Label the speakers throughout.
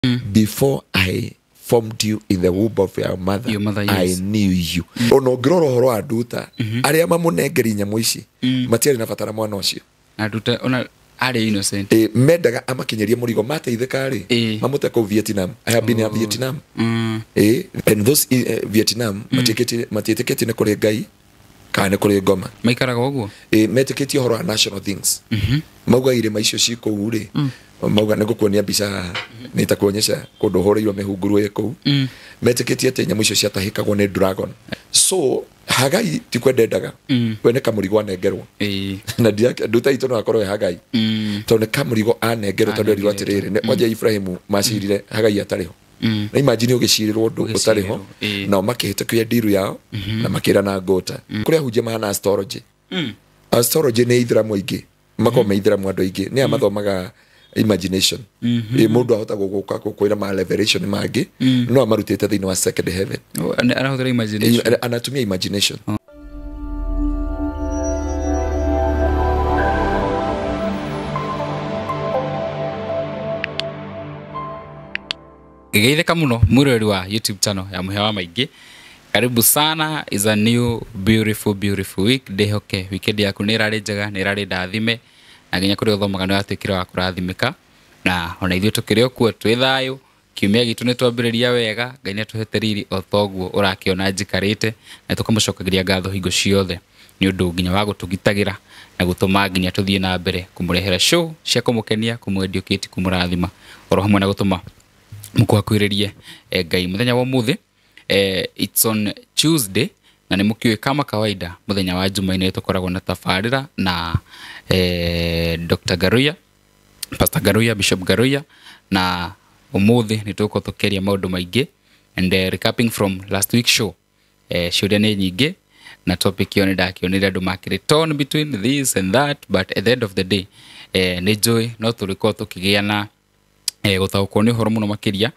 Speaker 1: before I formed you in the womb of your mother,
Speaker 2: yes.
Speaker 1: I knew you. Ono groro horo aduta aria mamunengeri nyamu ici matiari na batara mwana ucio
Speaker 2: aduta ona are innocent
Speaker 1: mendaga amakinyeria murigo mateithika ri mamute ko Vietnam. I have been in Vietnam and those Vietnam matitiketi ne kuri Ngai kana kuri ngoma
Speaker 2: maikaraga uguo
Speaker 1: metiketi horo a national things mauga ire maicio ciko uri mauga nigukuonia bica nita kuonyesha kundu horeirwo mehunguru eko metiketi ate nyamu icio ciatahikagwo ni dragon. So Hagai tikwendaga we ne kamurigo anengerwo na nduta itu no akorwo Hagai to ne kamurigo anengerwo tondu rirwo atiriri ne oja Ibrahimu macirire Hagai atariho na imagine ugicirirwo ndu utariho na makihitũkia diru yao na makira na ngota kuria huje mahana astrology. Astrology ne ithiramu ingi makoma ithiramu andu ingi ne amathomaga imagination mundu ahota guguka kukwira ma revelation mangi no amarutite thini wa second heaven
Speaker 2: anahuthira imagination
Speaker 1: anatumia imagination.
Speaker 2: Geitheka muno murori wa YouTube channel ya Muhewa Maingi. Karibu sana, is a new beautiful week. Ndehoke weekend yaku ni rari njega ni rari ndathime na nginya kuri uthomaga no atukira wa kurathimika na ona ithio tukiri okuo twi thayu kiumia gitu ni twambiriria wega Ngai ni atuhete riri o toguo urakiona njikarite na tukamucokagiria ngatho hingo ciothe ni undu nginya wa gutugitagira na gutuma nginya tuthie na mbere kumurehera show cia kumukenia kumweducate kumurathima oro hamwe na gutuma mukwakwiririe Ngai muthenya wa muthi. It's on Tuesday na ni mukiwe kama kawaida muthenya wa Jumaine tukoragwo na tafarira na Dr. Garuya, Pastor Garuya, Bishop Garuya na umuthi ni tuko tukeria maundu maingi and recapping from last week show. Show ni nyingi na topic yo ni ndakionira andu makiriturn between this and that, but at the end of the day ni joy no turiko tukigiana gutaukwo ni horo muno makiria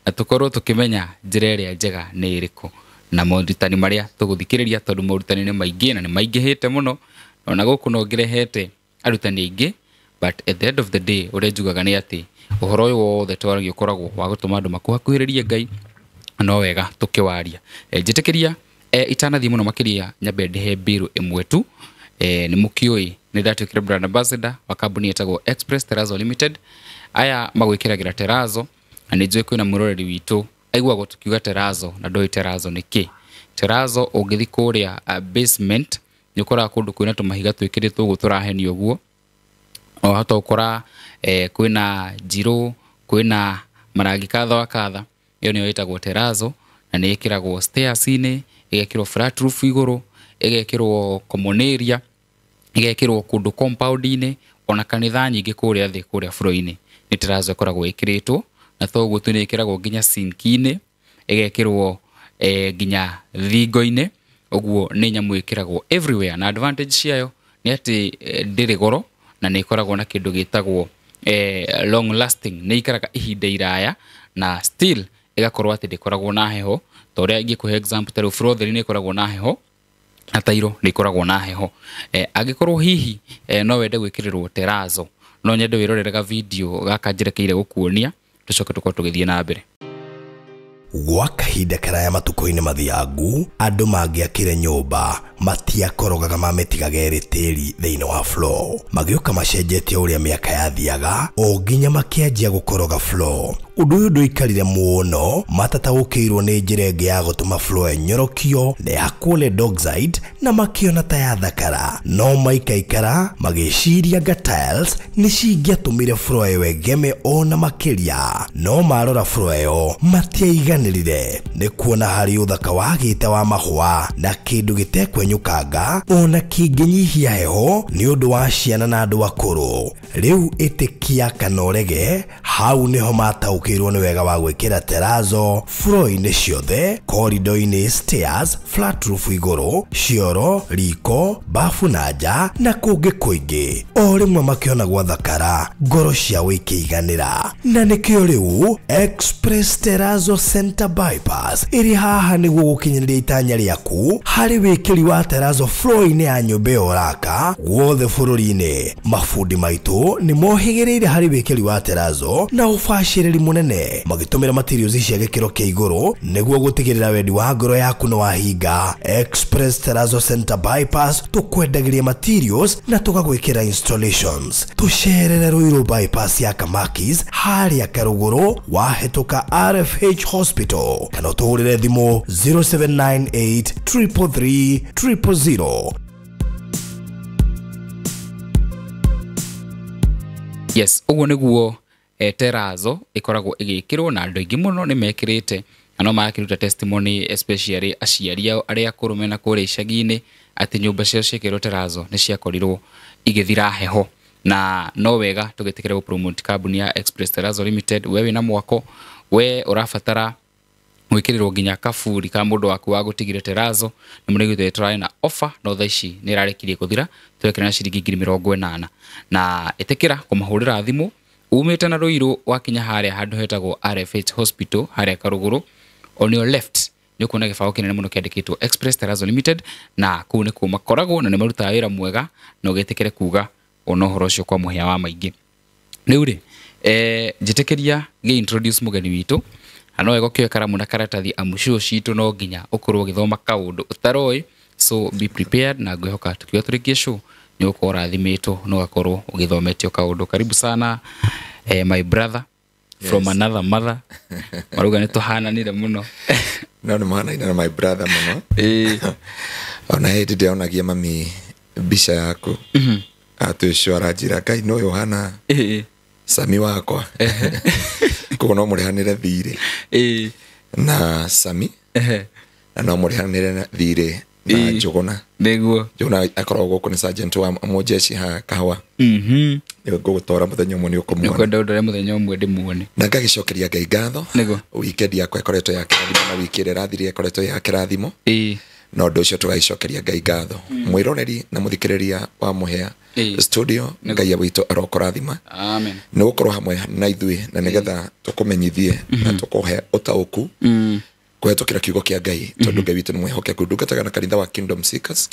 Speaker 2: na tukorwo tukimenya njira iria njega ni iriku na morutani maria tuguthikiriria tondu morutani ni maingi na ni maingihite muno ona guku no ngirehete arutani aingi, but at the end of the day urenjugaga ni ati uhoro uyu wothe twaragio koragwo wa gutuma andu makuhakuhiririe Ngai no wega tukiwaria njitikiria itanathi muno makiria nyambe ndihe biru imwe tu. Ni mukioi ni ndatukire brand ambassador wa kambuni etagwo Express Terrazzo Limited. Aya magwikiragira Terrazzo na nijue kwina muroreri witu aigwa gutukiuga Terrazzo na ndoi Terrazzo niki Terrazzo ungithi kuria basement ni ukora kundu kwina tumahiga twikiritwo guturaheni uguo o hata ukora kwina jiro kwina marangi kadha wa kadha iyo niyo itagwo Terrazzo na ni ikiragwo stairs ine igekirwo flat roof iguru igekirwo common area igekirwo kundu compound ine ona kanitha nyingi kuria thi kuria floor-ini ni Terrazzo ikoragwo ikiritwo na toguo tunikiragwo nginya sink-ini igekirwo nginya thingo-ini uguo ni nyamu ikiragwo everywhere na advantage ciayo ni ati ndiri goro na ni ikoragwo na kindu gitagwo long lasting ni ikaraga ihinda iraya na still igakorwo ati ndikoragwo na heho toria ingikuhe example taru floor ni ikoragwo na heho na tairo ni ikoragwo na heho agikorwo hihi no wende gwikirirwo Terrazzo no nyende wiroreraga video gaka njirekeire gukuonia tucoke tukwo tugithie na mbere.
Speaker 3: Gwa kahinda karaya matuko-ini mathiangu andu mangiakire nyumba matiakorogaga mametigaga tiri thiini wa floor magioka macenjetie uria miaka yathiaga o nginya makianjia gukoroga floor. Undu uyu nduikarire muno matataukirwo ni njira ingi ya gutuma floor enyorokio na yakule dockside na makiona ta ya thakara no maikaikara magiciria nga tiles ni cingiatumire floor eyo egeme ona makiria no marora floor eyo matiaiganirire ni kuona hari uthaka wagite wa mahua na kindu gitekwenyukanga ona kinginyihia heho ni undu wa ciana na andu akuru. Riu itikia kana urege hau niho mataukirwo ni wega wa gwikira Terrazzo floor-ini ciothe, corridor-ini, stairs, flat roof iguru, cioro, riko, bafu na nja na kungi kuingi o rimwe makiona gwa thakara ngoro ciao ikiiganira na nikio riu Express Terrazzo Center Bypass iri haha niguo gukinyiriria itanya riaku hari wikiri wa terrazzo floor-ini ya nyumba ya uraka guothe bururi-ini. Mafundi maitu ni mohigiriire hari wikiri wa terrazzo na ubaciriri munene magitumira materials cia gikiro kia iguru niguo gutigirira wendi wa ngoro yaku no wahinga. Express Terrazzo Center Bypass tukwendagiria materials na tugagwikira installations. Tucerere Ruiru bypass ya Kamakis haria Karuguru wahituka RFH Hospital kana tuhurire thimu 0798 333 000.
Speaker 2: Yes, uguo niguo Terrazzo ikoragwo igikirwo na andu aingi muno ni mekirite ano makiruta testimony especially aciari aria akuru mena kure icagi-ini ati nyumba cio ciekirwo Terrazzo ni ciakorirwo igithira heho na no wega tugitikira go promote company ya Express Terrazzo Limited. We wina mwako we urafatara gwikirirwo nginya kaburi ka mundu waku wa gutigire Terrazzo ni munigite try na offer no thaici ni rarekirie kuthira twekira na ciringi 80,000 na itikira kumahurira thimu umite na Ruiru wakinya haria handu hetagwo RFH Hospital haria Karuguru. On your left ni kuona gibao kinene muno kiandikitwo Express Terrazzo Limited na kuu ni kuma koragwo na ni maruta wira mwega no getekere kuga ono horo cio kwa muhia wa maingi. Riu ri njitekeria ge introduce mugeni witu ano ego kio karamu na karatathi amucio citu no nginya ukorwo githoma kaundu utaroi, so be prepared na ngwihoka tukio turikie show ni ukora thimitwo no gakorwo ugithometio kaundu. Karibu sana my brother from another mother. Maruga ni tuhananire muno.
Speaker 1: No ni mwana ina my brother muno. Ona hedi de onagia mami bisha yako. Atushora jira kai no Yohana. Sami wako. Kuno murehanire thire. Na Sami. Na no murehanire thire na Jogona.
Speaker 2: Neguo.
Speaker 1: Jona akoragwo ko ni sergeant wa mojeshi ha kahawa. Ni gutora muthenya umwe ni ukomwana.
Speaker 2: Kwenda ndore muthenya umwe ndimuone.
Speaker 1: Na ngagicokeria Ngai ngatho.
Speaker 2: Neguo.
Speaker 1: Weekend yakwa ikoretwo ya kirathimo na wiki ira rathire ikoretwo ya kirathimo. No ndo cio tugagicokeria Ngai ngatho. Mwiroreri na muthikiriria wa muhea studio Ngai witu arokorathima.
Speaker 2: Amen.
Speaker 1: Ni gukorwo hamwe na ithui na nigetha tukumenyithie na tukuhe utauku kuhetukira kiugo kia Ngai tondu Ngai witu ni mwihokeku ndungataga na kanitha wa Kingdom Seekers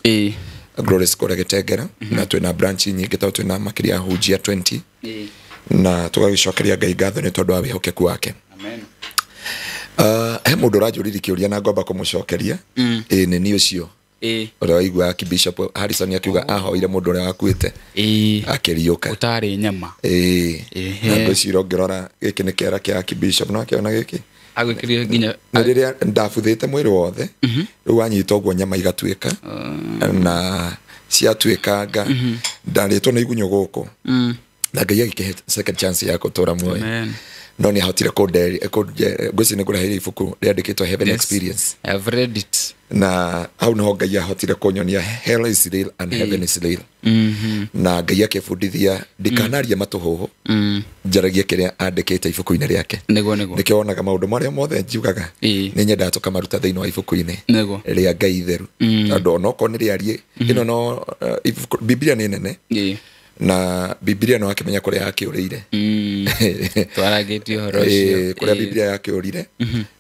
Speaker 1: Glorious Kora Getegera na twina branch nyingi ta twina makiria hujia 20 na tugagicokeria Ngai ngatho ni tondu wa wihokeku wake.
Speaker 2: Amen.
Speaker 1: He mundu rajuriri kiuria na ngomba kumucokeria ni ni ucio ora waigua Bishop Harrison akiuga ahoire mundu ria wakuite akiriuka
Speaker 2: utari nyama
Speaker 1: na ngociro ngirora giki ni kiara kia Bishop no akiona giki
Speaker 2: agwikirio nginya
Speaker 1: na riria ndabuthite mwiri wothe riu anyita uguo nyama igatuika na ciatuikanga ndaritwo na igunyo guku na Ngai agikihe second chance ya gutura muoyo. No ni hotire gosi ni kura hiri ifuku riandikitwo Heaven Experience.
Speaker 2: I've read it.
Speaker 1: Na au no Ngai hotire kunyonia hell is real and heaven is real. Na Ngai akifundithia ndikanaria matuhuhu njaragia kiria andikite ifuku-ini riake.
Speaker 2: Nego
Speaker 1: nikionaga maundu maria mothe njugaga ni nyenda tukamaruta thiini wa ifuku-ini ria Ngai theru tondu no ko ni riarie ino no Biblia ni nene na Biblia no akimenya kuria yakiurire
Speaker 2: twaragitio horo cio
Speaker 1: kuria Biblia yakiurire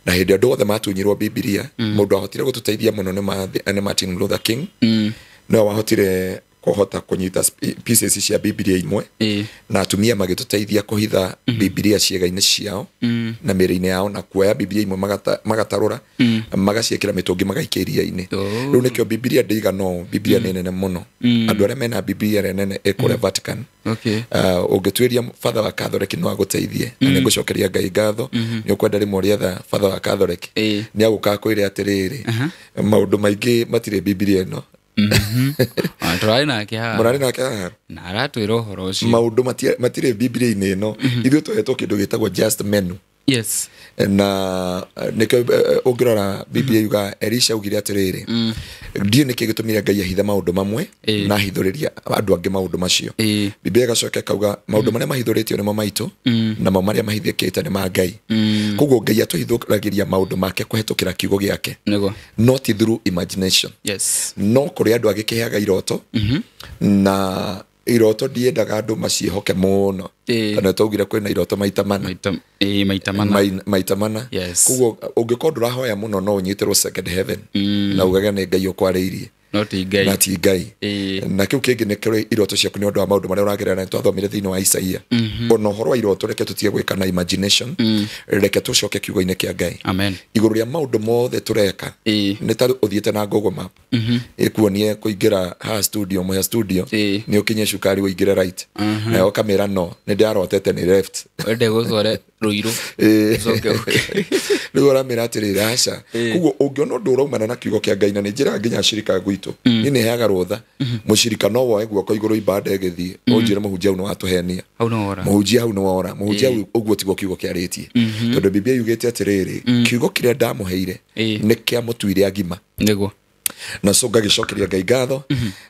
Speaker 1: na hindi andu othe matunyirwo Biblia mundu ahotire gututeithia muno ni Martin Luther King no wahotire kuhota kunyita pieces cia Biblia imwe na atumia magituteithia kuhitha Biblia ciega-ini ciao na miri-ini yao na kuoya Biblia imwe magatarura magaciekira mitungi magaikiria-ini riu nikio Biblia ndiga no Biblia ni nene muno andu aria mena Biblia nene ekore Vatican ungitwiria Father wa Catholic no aguteithie na ningucokeria Ngai ngatho ni ukwenda rimwe rietha Father wa Catholic ni aguka kwire atiriri maundu maingi matire Biblia no
Speaker 2: Atrai na kia
Speaker 1: murari na kia
Speaker 2: na aratwira horo ucio
Speaker 1: maundu matire Biblia-ini no ithu tuhetwo kindu gitagwo just menu.
Speaker 2: Yes.
Speaker 1: Na nikio ungirora Biblia yuga Elisha ugire atiriri ndie niki gitumira Ngai ahitha maundu mamwe na hithuriria andu angi maundu macio. Biblia gacoke kauga maundu maria mahithuritio nimo maitu na maria mahithikite ni ma Ngai. Koguo Ngai atuhithuragiria maundu make kuhetukira kiugo giake not through imagination.
Speaker 2: Yes.
Speaker 1: No kuri andu agikiheaga iroto na iroto ndiendaga andũ maciehoke mũno kana twaugire kwĩna iroto maita mana koguo ũngĩkorwo ndũrahoya mũno no ũnyitĩrwo second heaven na ugage nĩ Ngai ũkwarĩirie
Speaker 2: no ti Ngai
Speaker 1: na ti Ngai na kiu kĩngĩ nĩ kĩrĩ iroto ciaku nĩ ũndũ wa maũndũ marĩa ũragerera na twathomire thĩinĩ wa Isaia ona ũhoro wa iroto reke tũtige gwĩka na imagination reke tũcoke kiugo-inĩ kĩa Ngai
Speaker 2: amen
Speaker 1: igũrũ rĩa maũndũ mothe tũreka nĩ ta ũthiĩte na Google Map ĩkuonie kũingĩra ha studio nĩ ũkinye cukari ũingĩre right na yo kamera no nĩ ndarotete nĩ left
Speaker 2: wende gũtware Ruiru coke
Speaker 1: nĩ ũramĩra atĩrĩrĩ aca koguo ũngĩona ũndũ ũraumana na kiugo kĩa Ngai na nĩ njĩra nginya shirika gwitũ nĩ heaga rũtha mũshirika no woe guoko igũrũ ibada ĩgĩthiĩ ũnjĩre mũhunjia hau nĩ watũhenia mũhunjia hau nĩ wora mũhunjia ũguo tiguo kiugo kĩarĩtie tondũ Biblia yugĩte atĩrĩrĩ kiugo kĩrĩa ndamũheire nĩ kĩa mũtuire agima nĩguo na so ngagĩcokeria Ngai ngatho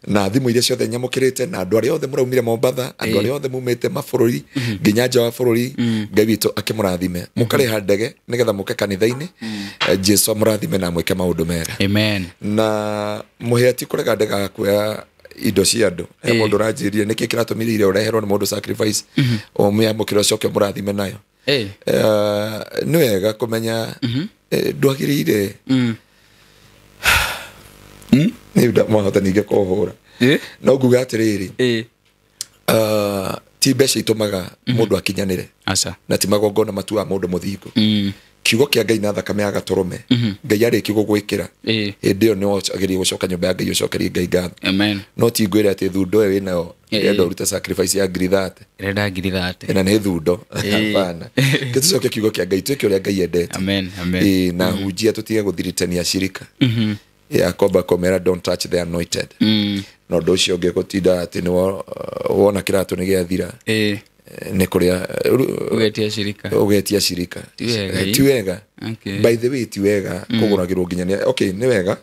Speaker 1: na thimũ iria ciothe nyamũkĩrĩte na andũ arĩa othe mũraumire Mombatha andũ arĩa othe mumĩte mabũrũri nginya nja wa bũrũri Ngai witũ akĩmũrathime mũkarĩha ndege nĩgetha mũke kanitha-inĩ Jesũ amũrathime na mwĩke maũndũ mega amen na mũheti kũrega ndega kuoya indo cia andũ mũndũ ũranjĩrire nĩkĩ kĩratũmire ire ũreherwo nĩ mũndũ sacrifice o mũyamũkĩra ũcoke mũrathime nayo nĩ wega kũmenya ndwagĩrĩire nĩuda mahota ningĩ kũhũra no nguga atĩrĩrĩ ti mbeca itũmaga mũndũ akinyanĩre na ti magongona matua mũndũ mũthingu kiugo kĩa Ngai na thakame ya gatũrũme Ngai arĩkia gũgwĩkĩra hĩndĩ ĩyo nĩ wagĩrĩire gũcoka nyũmba ya Ngai ũcokerie Ngai ngatho no ti ngwĩre atĩ thundo ĩyo wĩnayo ĩrenda ũrute sacrifice ya ngiri 30 na nĩ thundo hapana gĩtũcoke kiugo kĩa Ngai twĩke ũrĩa Ngai endete na hunjia tũtige gũthiritania shirika Yakoba komera don't touch the anointed no ũndũ ũcio ũngĩgũtinda atĩ nĩ wona kĩratũ nĩ gĩathira nĩ kũrĩa ũgetia shirika ti wega by the way ti wega kũgũragĩrwo nginya nĩ wega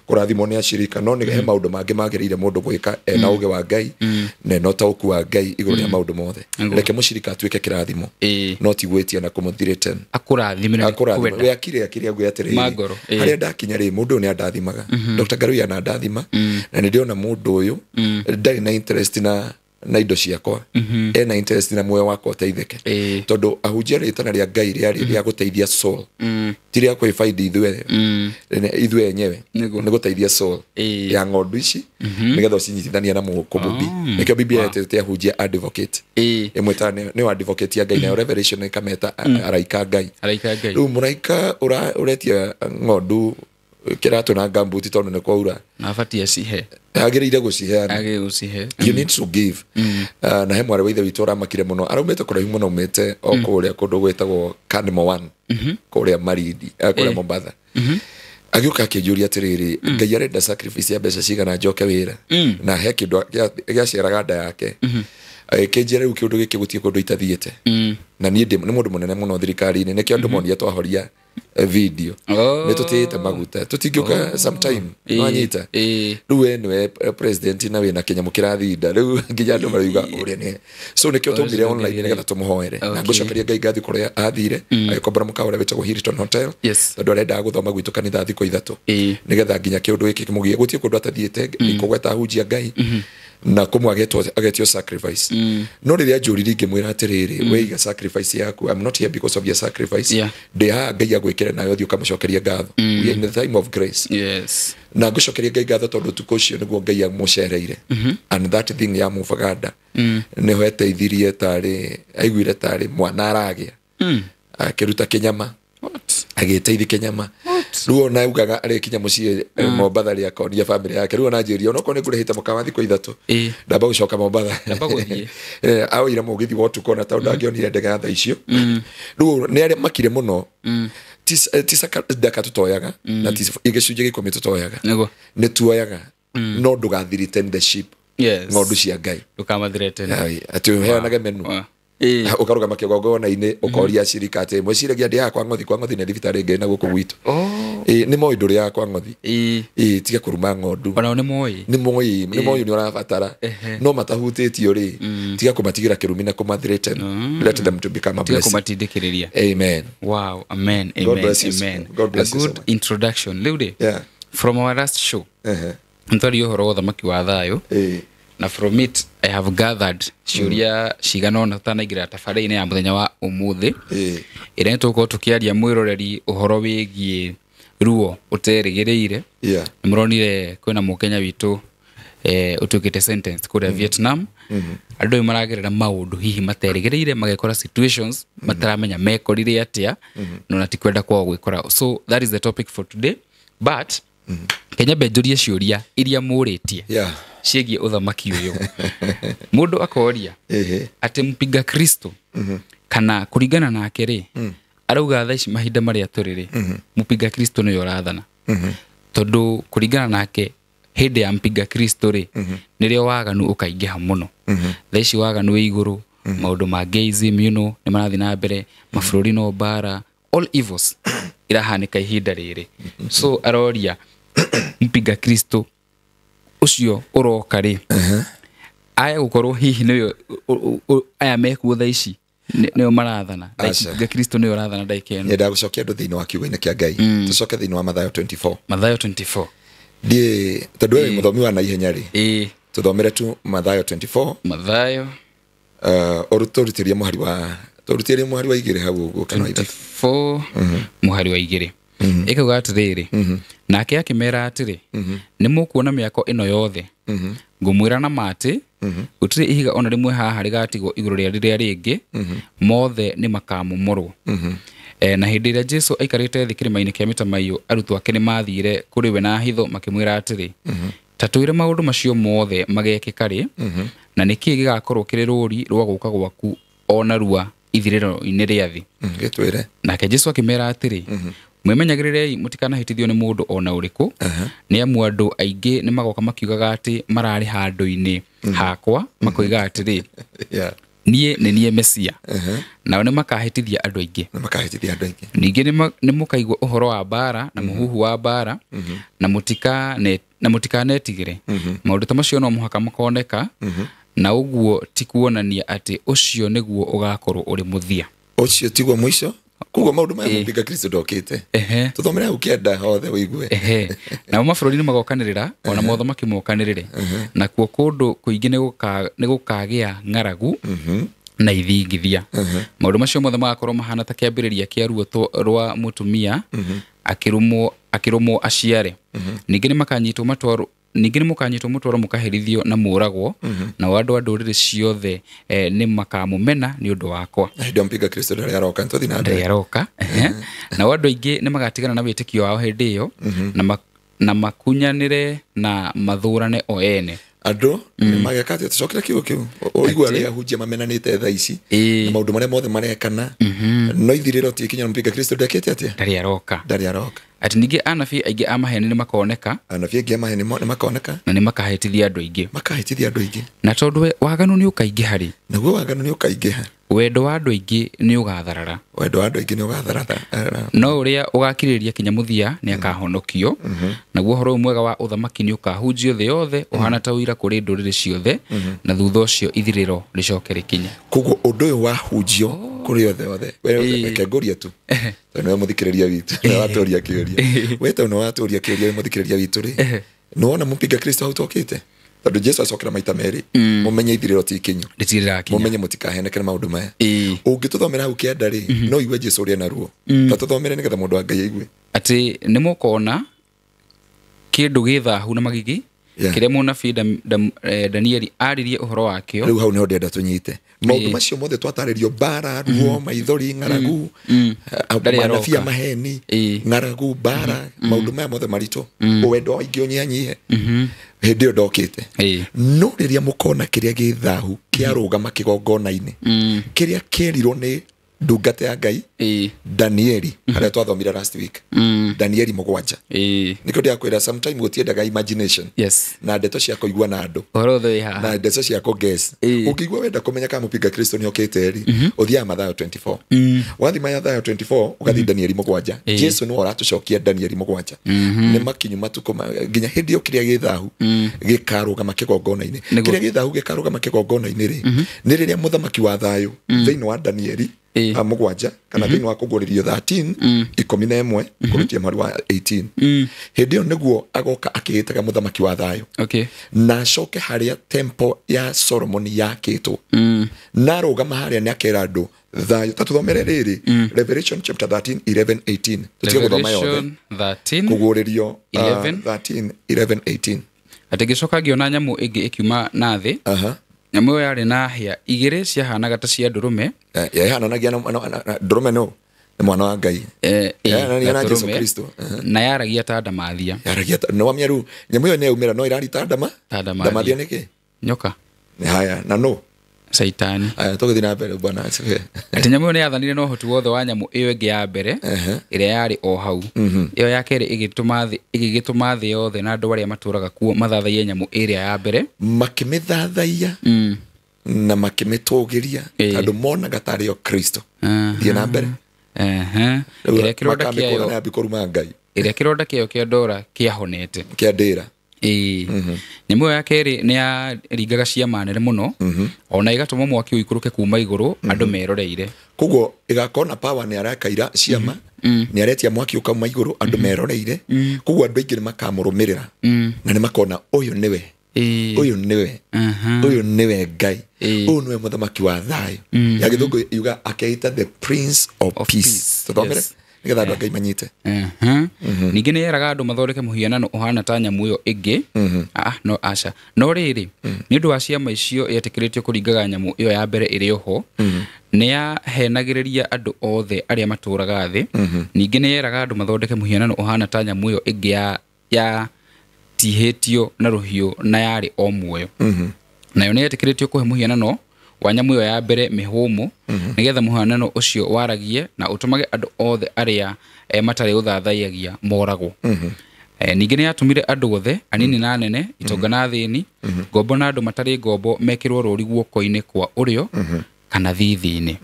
Speaker 1: kũrathimwo nĩ ashirika no nĩ he maũndũ mangĩ magĩrĩire mũndũ gwĩka ena ũũgĩ wa Ngai na ena ũtaũku wa Ngai igũrũ rĩa maũndũ mothe reke mũshirika atuĩke kĩrathimo no ti gwĩtia na kũmũthirĩte akũrathime we akire akĩrĩa ngwe atĩrĩrĩ harĩa ndakinya rĩ mũndũ nĩ andathimaga Dr. Garuya na ndathima na nĩ ndĩona mũndũ ũyũ ndarĩ na interest na indo ciakwa ena interest na muoyo wakwa ũteithĩke tondũ ahunjia rĩtana rĩa Ngai rĩa gũteithia soul ti rĩa kwĩbaidi ithuĩ enyewe nĩ gũteithia soul ya ng'ondu ici nĩgetha ũcinyitithania na mũkũmũmbi nĩkĩo Biblia yetete ahunjia advocate ĩmwe ta nĩ advocate ya Ngai na Revelation ĩkameta araika Ngai rĩu mũraika ũretia ng'ondu kĩratũ na gambuti tondũ nĩ kwaura
Speaker 2: na abatie cihe
Speaker 1: agĩrĩire gũcihe you need to give na he mwarĩ wa ithe witũ ũramakire mũno araumĩte kũraihu mũno umĩte o kũrĩa kũndũ gwĩtagwo Kanimo 1 kũrĩa Marindi kũrĩa Mombatha agĩũka akĩnjũria atĩrĩrĩ Ngai arenda sacrifice ya mbeca cigana njoke wĩra na he kĩndũ gĩaciaraga nda yake kĩnjĩra rĩu kĩũndũ gĩkĩ gũtiĩ kũndũ itathiĩte na niĩ nĩ mũndũ mũnene mũno thirikari-inĩ nĩkĩo andũ monia twahoria video nĩ tũtĩĩte maguta tũtingĩũka sometime nwanyita rĩu we nĩwe president na wĩna kĩnyamũ kĩrathinda rĩu nginya andũ marauga ũrĩa nĩ so nĩkĩo tũmire online nĩgetha tũmũhoere na ngũcokeria Ngai ngatho kũrĩa athire agĩkombora mũkawa ũrĩa wĩtagwo Hilton Hotel tondũ arendaga gũthoma gwitũ kanitha thikũ ithatũ nĩgetha nginya kĩũndũ gĩkĩ kĩmũgie gũtiĩ kũndũ atathiĩte ikũgweta ahunjia Ngai na kumwe agetio sacrifice no rĩrĩa njũriri ngĩmwĩra atĩrĩrĩ weiga sacrifice yaku I'm not here because of your sacrifice ndĩha Ngai agwĩkĩre nayo thiĩ ũkamũcokeria ngatho we are in the time of grace na ngũcokeria Ngai ngatho tondũ tukũ ũcio nĩguo Ngai amũcereire and that thing ya mũbaganda nĩho eteithirie tarĩ aiguire tarĩ mwana aragĩa akĩruta kĩnyama agĩteithia kĩnyama rĩu ona augaga arĩkinya mũciĩ Mombatha rĩa konia family yake rĩu ona njĩria onokorwo nĩ ngũrĩhĩte mũkawa thikũ ithatũ ndamba gũcoka Mombatha aoire mũgithi wa ũtukũ na tondũ angĩonire ndege ya thaa icio rĩu nĩ arĩa makire mũno tisa ndaka tũtoyaga na igĩcunjĩ gĩkũmi tũtoyaga nĩ tuoyaga no ndũgathirite the ship ng'ondu cia Ngai
Speaker 2: ndũkamathirite
Speaker 1: atĩ ũheanage menu ukarugama kĩgongona-inĩ ũkoria shirika atĩ mwĩciragia ndĩ yakwa ng'othi nĩ thibitarĩ ngĩ na gũkũ gwitũ nĩ moĩ ndũrĩ yakwa ng'othi tiga kũruma ng'ondu
Speaker 2: ona nĩ moĩ
Speaker 1: nĩ ũrabatara no matahutĩtio rĩ tiga kũmatigĩra kĩrumi na kũmathirĩte let them to become a blessing
Speaker 2: kũmatindĩkĩrĩria
Speaker 1: amen
Speaker 2: wow amen
Speaker 1: God bless you
Speaker 2: a good introduction rĩu rĩ from our last show nĩtwaria ũhoro wa ũthamaki wa thayũ na from it I have gathered ciuria ciganona tanaingira tabarĩinĩ ya mũthenya wa ũmũthĩ ĩrĩa tũkorwo tũkĩaria mwĩroreri ũhoro wĩgiĩ ruo ũterĩgĩrĩire. Mũronire kwĩna mũkenya witũ ũtukĩte sentence kũrĩa Vietnam. Andũ nĩ maragerera maũndũ hihi materĩgĩrĩire, magekora situations mataramenya mekorire atĩa no natikwenda kwao gwĩkora. So that is the topic for today, but Kenya benjuria ciũria iria mũrĩtie ciĩgiĩ ũthamaki ũyũ. Mũndũ akoria atĩ mpinga Kristo kana kũringana nake rĩ, arauga thaa ici mahinda marĩa tũrĩ rĩ, mpinga Kristo nĩwe ũrathana. Tondũ kũringana nake hĩndĩ ya mpinga Kristo rĩ, nĩrĩo waganu ũkaingĩha mũno. Thaa ici waganu wĩ igũrũ, maũndũ ma gayism nĩ marathiĩ na mbere, mabũrũri no bara, all evils irahanĩka ihinda rĩrĩ. So aroria mpinga Kristo ucio uroka ri aya gukorwo hihi niyo aya mekuo thaa ici niyo marathana mpinga Kristo niyo arathana ndaikeno.
Speaker 1: Nĩ ndagucokia andũ thĩinĩ wa kiugo-inĩ kĩa Ngai. Tucoke thĩinĩ wa Mathayo 24.
Speaker 2: Mathayo 24.
Speaker 1: Ndiĩ tondũ we mũthomi wa naihenya rĩ, tuthomere tu Mathayo 24. Mathayo turutirie muhari wa igĩrĩ hau ũguo kana
Speaker 2: 24 muhari wa igĩrĩ. Ĩkauga atĩrĩrĩ, nake akĩmera atĩrĩ, nĩ mũkuona mĩako ĩno yothe, ngũmwĩra na matĩ, gũtirĩ ihiga ona rĩmwe haha rĩgatigwo igũrũ rĩa rĩrĩa rĩngĩ, mothe nĩ makamomorwo. Na hĩndĩ ĩrĩa Jesũ aikarĩte thĩ kĩrĩma-inĩ kĩa Mĩtamaiyũ, arutwo ake nĩ mathire kũrĩ we na hitho makĩmwĩra atĩrĩ, ta twĩre maũndũ macio mothe magekĩka rĩ, na nĩkĩĩ gĩgakorwo kĩrĩ rũri rwa gũka gwaku ona rua ithirĩro-inĩ rĩa thĩ.
Speaker 1: Gĩtwĩre.
Speaker 2: Nake Jesũ akĩmera atĩrĩ, mwĩmenyagĩrĩrei mũtikanahĩtithio nĩ mũndũ ona ũrĩkũ, nĩ amu andũ aingĩ nĩ magoka makiugaga atĩ mararĩ handũ-inĩ hakwa, makoiga atĩrĩ, niĩ nĩ niĩ Mesia, nao nĩ makahĩtithia andũ aingĩ. Ningĩ nĩ mũkaigua ũhoro wa mbara na mũhuhu wa mbara, na mũtikanetigĩre. Maũndũ ta macio no mũhaka makoneka, na ũguo ti kuonania atĩ ũcio nĩguo ũgakorwo ũrĩ mũthia.
Speaker 1: Ũcio tiguo mũico. Kugo maũndũ maya mpinga Kristo ndokĩte. Tuthomere hau kĩenda hothe ũigue.
Speaker 2: Na mabũrũri nĩ magokanĩrĩra, ona mothamaki mokanĩrĩre. Na kuo kũndũ kũingĩ nĩ gũkagĩa ng'aragu na ithingithia. Maũndũ macio mothe magakorwo mahana ta kĩambĩrĩria kĩa ruo rwa mũtumia akĩrũmwo aciare. Ningĩ nĩ mũkanyitwo mũtwaro mũkaherithio na mũragwo, na andũ a ndũrĩrĩ ciothe nĩ makamũmena nĩ ũndũ wakwa.
Speaker 1: Hĩndĩ mpinga Kristo ndarĩ aroka tũthi na
Speaker 2: ndarĩ aroka. Na andũ aingĩ nĩ magatigana na wĩtĩkio wao hĩndĩ ĩyo, na makunyanĩre na mathũrane o ene.
Speaker 1: Andũ nĩ mageka atĩ tũcokere kiugo kĩu. Ũigua arĩa ahunjia mamenanĩte thaa ici na maũndũ marĩa mothe marekana, no ithirĩro ti ikinya mpinga Kristo ndekĩte atĩa? Ndarĩ aroka.
Speaker 2: Ati ningĩ anabii aingĩ a maheni nĩ makoneka,
Speaker 1: na
Speaker 2: nĩ makahĩtithia andũ aingĩ. Na tondũ waganu nĩ ũkaingĩha rĩ, wendo wa andũ aingĩ nĩ ũgatharara. No ũrĩa ũgakirĩrĩria kinya mũthia nĩ akahonokio. Naguo ũhoro mwega wa ũthamaki nĩ ũkahunjio thĩ yothe, ũhana ta ũira kũrĩ ndũrĩrĩ ciothe, na thutha ũcio ithirĩro rĩcoke rĩkinye.
Speaker 1: Koguo ũndũ ũyũ wahunjio kũrĩ othe. Reke ngoria tu. Tondũ nĩ mũthikĩrĩria witũ. Nĩ watũria kĩũria. Weta nĩ watũria kĩũria mũthikĩrĩria witũ rĩ. Nĩ wona mpinga Kristo hau tokĩte. Tondũ Jesũ acokera maita merĩ, mũmenye ithirĩro ti ikinyu. Mũmenye mũtikahenekere maũndũ maya. Ũngĩtũthomera hau kĩenda rĩ, no igue Jesũ ũrĩa na ruo. Ta tũthomere nĩgetha mũndũ wa Ngai aigue.
Speaker 2: Atĩ nĩ mũkona kĩndũ gĩthahu na magigi kĩrĩa mũnabii Danieli aririe ũhoro wakĩo.
Speaker 1: Rĩu hau nĩho ndĩrenda tũnyite. Maũndũ macio mothe twatarĩrio mbara, ruo, maithori, ng'aragu, manabii a maheni, ng'aragu, mbara, maũndũ maya mothe maritũ, wendo aingĩ ũnyihanyihe. Hĩndĩ ĩyo ndokĩte. No rĩrĩa mũkona kĩrĩa gĩthahu kĩarũgama kĩgongona-inĩ, kĩrĩa kĩerirwo nĩ ndungata ya Ngai Danieli, harĩa twathomire last week. Danieli 7. Nĩkĩo ndĩrakwĩra sometime gũtiendaga imagination na ndeto cia kũigua na andũ na ndeto cia kũguess. Ũngĩigua wenda kũmenya kana mpinga Kristo nĩ okĩte rĩ, ũthiaga Mathayo 24. Wathi Mathayo 24 ũgathi Danieli 7. Jesũ nĩ aratũcokia Danieli 7. Nĩ makinyu matukũ nginya hĩndĩ ĩyo kĩrĩa gĩthahu gĩkarũgama kĩgongona-inĩ. Kĩrĩa gĩthahu gĩkarũgama kĩgongona-inĩ rĩ, nĩ rĩrĩa mũthamaki wa thayũ thĩinĩ wa Danieli mugwanja kana thiini wa kuguririo 13 11 kurutia mweri wa 18 hindi yo niguo agoka akitaga muthamaki wa thayo na acoke haria temple ya Solomon yakitwo na rugama haria ni akera andu thayo tatuthomere riri Revelation chapter 13 11 18 tutige guthoma yothe 13 kuguririo 13 11 18
Speaker 2: ategicoka ngiona nyamu ingi ikiuma na thi nyamu yari na hia igire ciahanaga ta cia ndurume
Speaker 1: yahananagia na ndurume no ni mwana wa Ngai na Jesu Kristo
Speaker 2: na yaragia ta ndamathia
Speaker 1: yaragia no wamyaru nyamu yo ne umira no irari ta ndamathia niki
Speaker 2: nyoka
Speaker 1: haya na no
Speaker 2: Saitani
Speaker 1: tugithi na mbere bwana asifiwe
Speaker 2: ati nyamu ni yathanire no hoti wothe wa nyamu iyo ingi ya mbere ire yari o hau iyo yakere igigituma thi yothe na andu aria maturaga kuo mathathaie nyamu iria ya mbere
Speaker 1: makimithathaia na makimitugiria andu monaga tari o Kristo thie na mbere
Speaker 2: ire kironda kiayo
Speaker 1: na bikoruma Ngai
Speaker 2: ire kironda kiayo kia ndora kiahonete
Speaker 1: kia ndira
Speaker 2: nyamu ya keri ni ya ringaga ciama nene muno ona igatuma mwaki uikuruke kuma iguru andu meroreire
Speaker 1: kugo igakona power ni arakaira ciama ni aretia mwaki ukama iguru andu meroreire kugo andu aingi makamurumirira na ni makona uyu niwe uyu niwe Ngai uyu niwe muthamaki wa thayo ya githungu yuga akeita the Prince of Peace tuthomere nigetha andu Ngai manyite
Speaker 2: ningi ni yeraga andu mathondeke muhianano uhana ta nyamu yo ingi no aca no riri ni ndu wa ciama icio yetikiritio kuringaga nyamu iyo ya mbere iri ho ni yahenagiriria andu othe aria maturaga thi ningi ni yeraga andu mathondeke muhianano uhana ta nyamu yo ingi ya tihetio na ruhiu na yari o muoyo nayo ni yetikiritio kuhe muhianano wa nyamu yo ya mbere mihumu nigetha muhianano ucio waragie na utumage andu othe aria matari uthathaiagia moragwo ningi ni yatumire andu othe anini na nene itonga na thini ngombo na andu matari ngombo mekirwo ruri guoko-ini kwa urio kana thithini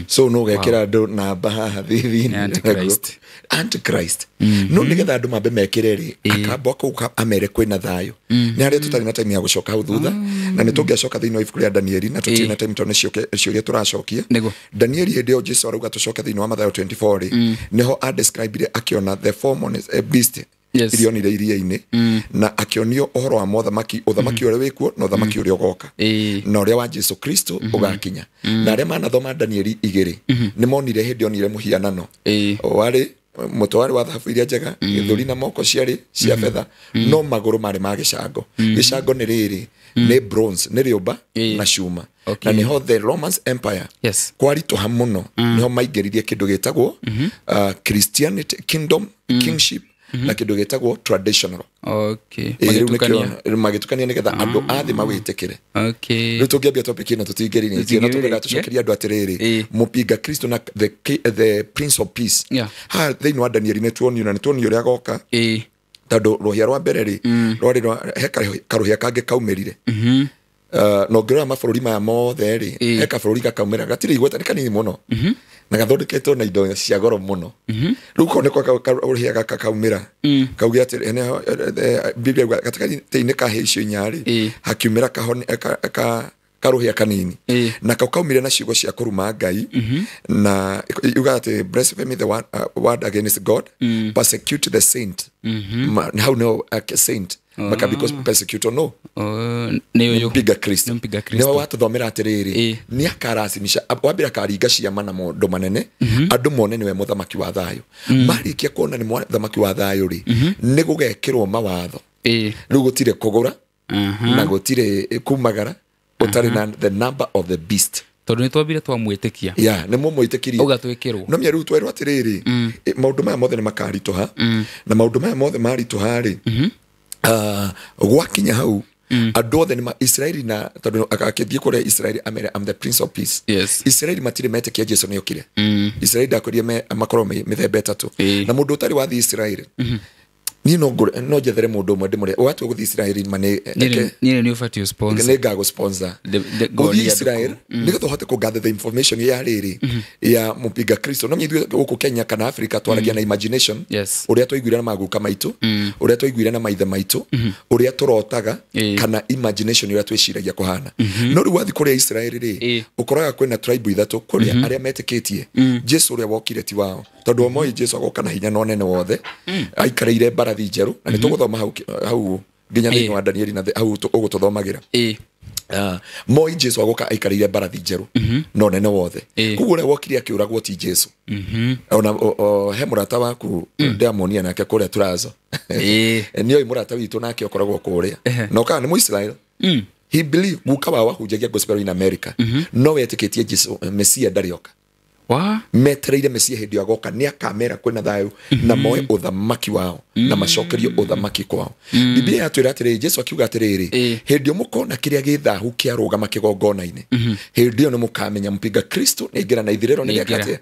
Speaker 1: so no gekira andu namba haha thithini Antichrist no nigetha andu mambe mekireri akamba kuka amere kwina thayo ni aria tutari na time ya gucoka hau thutha na ni tungiacoka thiini wa ibuku ria Danieli na tutina time tone ciuria turacokia Danieli hindi yo Jesu aruga tucoka thiini wa Mathayo 24 niho a describe akiona the form on a beast irionire iria-ini na akionio ohoro wa mothamaki uthamaki uria wikuo na uthamaki uria ugoka na uria wa Jesu Kristo ugakinya na aria manathoma Danieli 2 ni monire hindi onire muhianano wari mutwari wa thahabu iria njega githuri na moko ciari cia fedha no maguru mari ma gicango gicango ni riri ni bronze ni riumba na cuma na niho the Roman Empire kwarituha muno niho maingiririe kindu gitagwo Christianity kingdom kingship na kindu gitagwo traditional magitukania nigetha andu athi mawitikire riu tungiambia topic ino tutingiririe na tungiga tucokeria andu atiriri mupinga Kristo na the Prince of Peace ha thiini wa Danieli ni tuonio na ni tuonio ria goka tondu ruhia rwa mbere ri rwari karuhia kangi kaumirire no ngira mabururi maya mothe ri eka bururi gakaumira gatiri igweta ni kanini muno na gathondeketwo na indo cia goro muno riu ko niko karuhia gakaumira kaugia ati Biblia gatakani ka heicio nyari hakiumira kahone karuhia kanini na kaukaumire na ciugo cia kuruma Ngai na yuga ati blasphemy the word against God persecute the saint how no a saint maka because persecute no mpiga Kristo niwa watu thomera atiriri ni akarasimisha wabira karinga ciama na mundu manene andu mone niwe muthamaki wa thayo marikia kuona ni muthamaki wa thayo ri ni gugekirwo mawatho riu gutire kugura na gutire kumagara utari na the number of the beast
Speaker 2: tondu ni twambire twamwitikia
Speaker 1: ni mumwitikirie
Speaker 2: ugatwikirwo
Speaker 1: no miaru twerwo atiriri maundu maya mothe ni makarituha na maundu maya mothe marituha ri gwakinya hau andu othe ni Israeli na tondu akithie kuria Israeli amere am the Prince of Peace Israeli matire metikia Jesu ni okire Israeli dakorie makorwo mithemba etatu na mundu utari wathi Israeli ni no jethere mundu umwe ndimure watu guthi Israel mane
Speaker 2: ni ni ufati sponsor
Speaker 1: ne ga go sponsor guthi Israel ni go hote ko gather the information ya riri ya mupiga Kristo no nyithu guku Kenya kana Africa twaragia na imagination uria twaiguira na maguka maitu uria twaiguira na maithe maitu uria turotaga kana imagination uria twiciragia kuhana no ri wathi kuria Israel ri ukoraga kwena tribe ithatu kuria aria metikitie Jesu uria wokire ti wao tondu moi Jesu agoka na hinya no nene wothe aikareire barathi njeru na ni tuguthoma hau nginya thini wa Danieli na hau ugututhomagira moi Jesu agoka aikareire barathi njeru no nene wothe kuguo uria wokire akiuragwo ti Jesu ona he murata waku ndiamonia nake kuria turazo niyo murata witu nake okoragwo kuria no kana ni Muisrael he believe gukawa wahunjagia gospel in America no wetikitie Jesu Mesia ndarioka metereire Mesia hindi agoka ni akamera kwena thayu na moe uthamaki wao na macokerio uthamaki kwao Biblia yatwira atiri Jesu akiuga atiriri hindi mukona kiria githahu kiaruga makigongona-ini hindi yo mukamenya mupiga Kristo ni ngira na ithirero ni riakate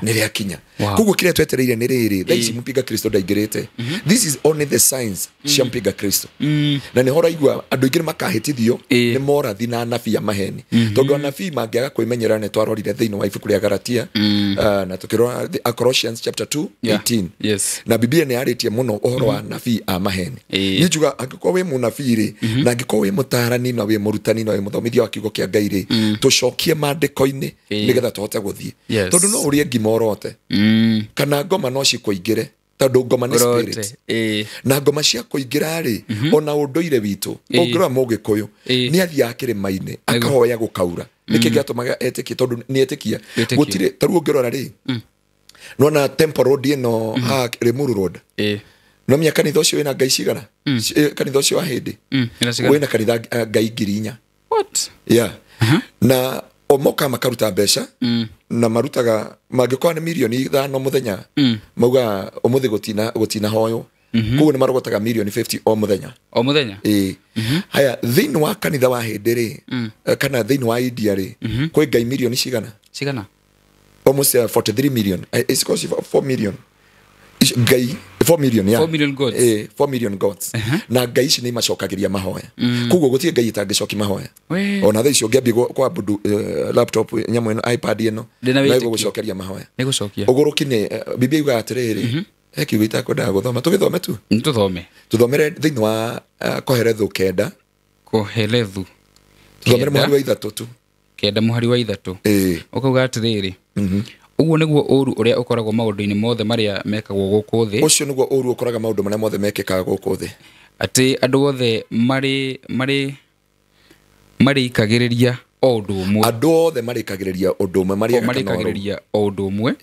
Speaker 1: ni riakinya kuguo kiria twetereire ni riri thaici mupiga Kristo ndaingirite this is only the signs cia mupiga Kristo na ni hora igwa andu ingire makahitithio ni morathi na anabii ya maheni tondu anabii mangiaga kwimenyera ne twarorire thiini wa ibuku ria Galatia na tukirora Colossians chapter 2:18 na Biblia ni aritie muno uhoro wa anabii a maheni nijuga angiko we munabii ri na angiko we mutarani na we murutani na we muthomithia wa kiugo kia Ngai ri tucokie mandiko-ini nigetha tuhote guthie tondu no urie ngimorote kana ngoma no cikuingire tondu ngoma ni spirit na ngoma cia kuingira ri ona unduire witu ungira Mugikuyu ni athia akirima-ini akahoya gukaura niki giatumaga etiki tondu ni etikia gutire taruo ngirora ri nona Temple Road ino ha Limuru Road no mia kanitha ucio wina ngai cigana kanitha ucio wa hindi wina kanitha ngai 4,000
Speaker 2: what
Speaker 1: na omoka makaruta mbeca na marutaga mangikwa ni milioni 5 muthenya mauga umuthi gutina hoyo kuguo ni marogotaga milioni 50 o muthenya haya thini wa kanitha wa hindi ri kana thini wa India ri kwi ngai milioni cigana almost 43 million it's close to 4 million ngai 4 million
Speaker 2: 4 million gods
Speaker 1: 4 million gods na ngai ici ni macokagiria mahoya kuguo gutie ngai itangicoki mahoya ona thai cio ngiambi kwa budu laptop nyamu ino iPad ino na gucokeria mahoya
Speaker 2: ni gucokia
Speaker 1: ugurukine Biblia iga atiriri kiugo itakwenda guthoma tugithome tu tuthomere thiini wa Koherethu 9 tuthomere muhari wa 3 tu
Speaker 2: kenda muhari wa 3 ukauga atiriri uguo niguo uru uria ukoragwo maundu-ini mothe maria mekagwo guku thi
Speaker 1: ucio niguo uru ukoraga maundu maria mothe mekikaga guku thi
Speaker 2: ati andu othe mari ikagiriria undu umwe
Speaker 1: andu othe mari ikagiriria undu umwe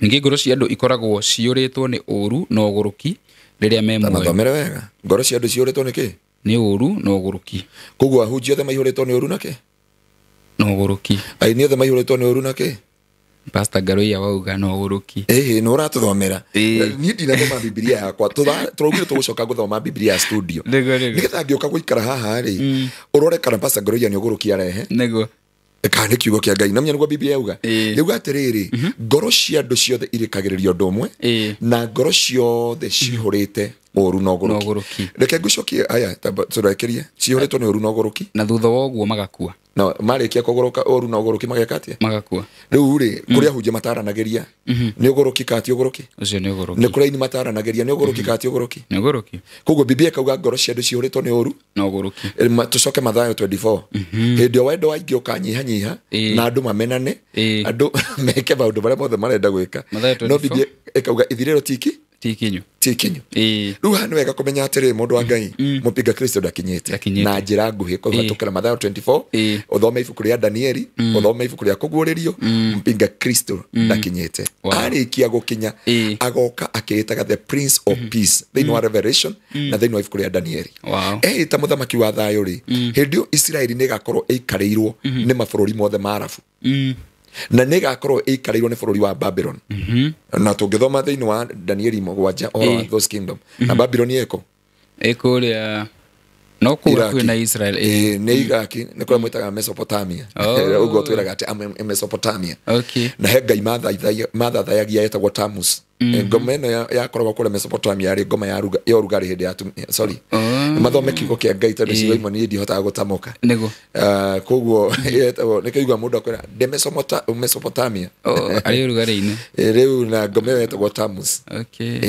Speaker 2: ningi ngoro cia andu ikoragwo ciuritwo ni uru na uguruki riria me muoyo
Speaker 1: thomere wega ngoro cia andu ciuritwo ni ki
Speaker 2: ni uru na uguruki
Speaker 1: kuguo ahunjia othe maihuritwo ni uru na ki
Speaker 2: na uguruki
Speaker 1: aini othe maihuritwo ni uru na ki
Speaker 2: Pastor Garoia wauga no uguruki
Speaker 1: no uratuthomera ni ndinathoma Biblia yakwa turaugire tugucoka guthoma Biblia ya studio nigetha ngioka guikara haha ri urore kana Pastor Garoia ni uguruki arehe
Speaker 2: nego
Speaker 1: kana kiugo kia Ngai namenya niguo Biblia yauga yuga atiriri ngoro cia andu ciothe irikagiriria undu umwe na ngoro ciothe cihurite uru no uguruki reke ngucokie aya turakirie cihuritwo ni uru no uguruki
Speaker 2: na thutha wa uguo magakua
Speaker 1: na marikia kuguruka uru no uguruki magekatia
Speaker 2: magakua
Speaker 1: riu ri kuria hunje mataranagiria ni uguruki kati uguruki
Speaker 2: ucio ni uguruki
Speaker 1: ni kuria ini mataranagiria ni uguruki kati uguruki
Speaker 2: ni uguruki
Speaker 1: kuguo Biblia kauga ngoro cia andu cihuritwo ni uru
Speaker 2: no uguruki
Speaker 1: tucoke Mathayo 24 hindi o wendo waingĩ ukanyihanyiha na andu mamenane andu meke maundu maria mothe marenda gwika no Biblia ikauga ithirĩro tikinyu riu hanu wega kumenya atiri mundu wa Ngai mupiga Kristo ndakinyite na njira nguhi kuhatukira Mathayo 24 uthome ibuku ria Danieli uthome ibuku ria kuguririo mupiga Kristo ndakinyite arikia gukinya agoka akiitaga the Prince of Peace thiini wa Revelation na thiini wa ibuku ria Danieli ta muthamaki wa thayo ri hindi Israeli ni gakorwo ikariirwo ni mabururi mothe marabu na negakorwo ikarairwo ni bururi wa Babylon na tungithoma thiini wa Danieli 7 all those kingdom na Babylon eko
Speaker 2: ria no kuwa kwina Israel
Speaker 1: nĩ Iraki nĩ kũrĩa mwĩtaga Mesopotamia ũguo twĩraga atĩ Mesopotamia na he ngai mathathayagia yetagwo Tammuz ngoma ĩno yakoragwo kũrĩa Mesopotamia yarĩ ngoma ya ũrugarĩ hĩndĩ ya mathome kiugo kĩa Ngai tondũ ciugo imwe niĩ ndihotaga gũtamoka koguo nĩ kĩigua mũndũ akwĩra de Mesopotamia
Speaker 2: arĩ ũrugarĩ-inĩ
Speaker 1: rĩu na ngoma ĩyo yetagwo Tammuz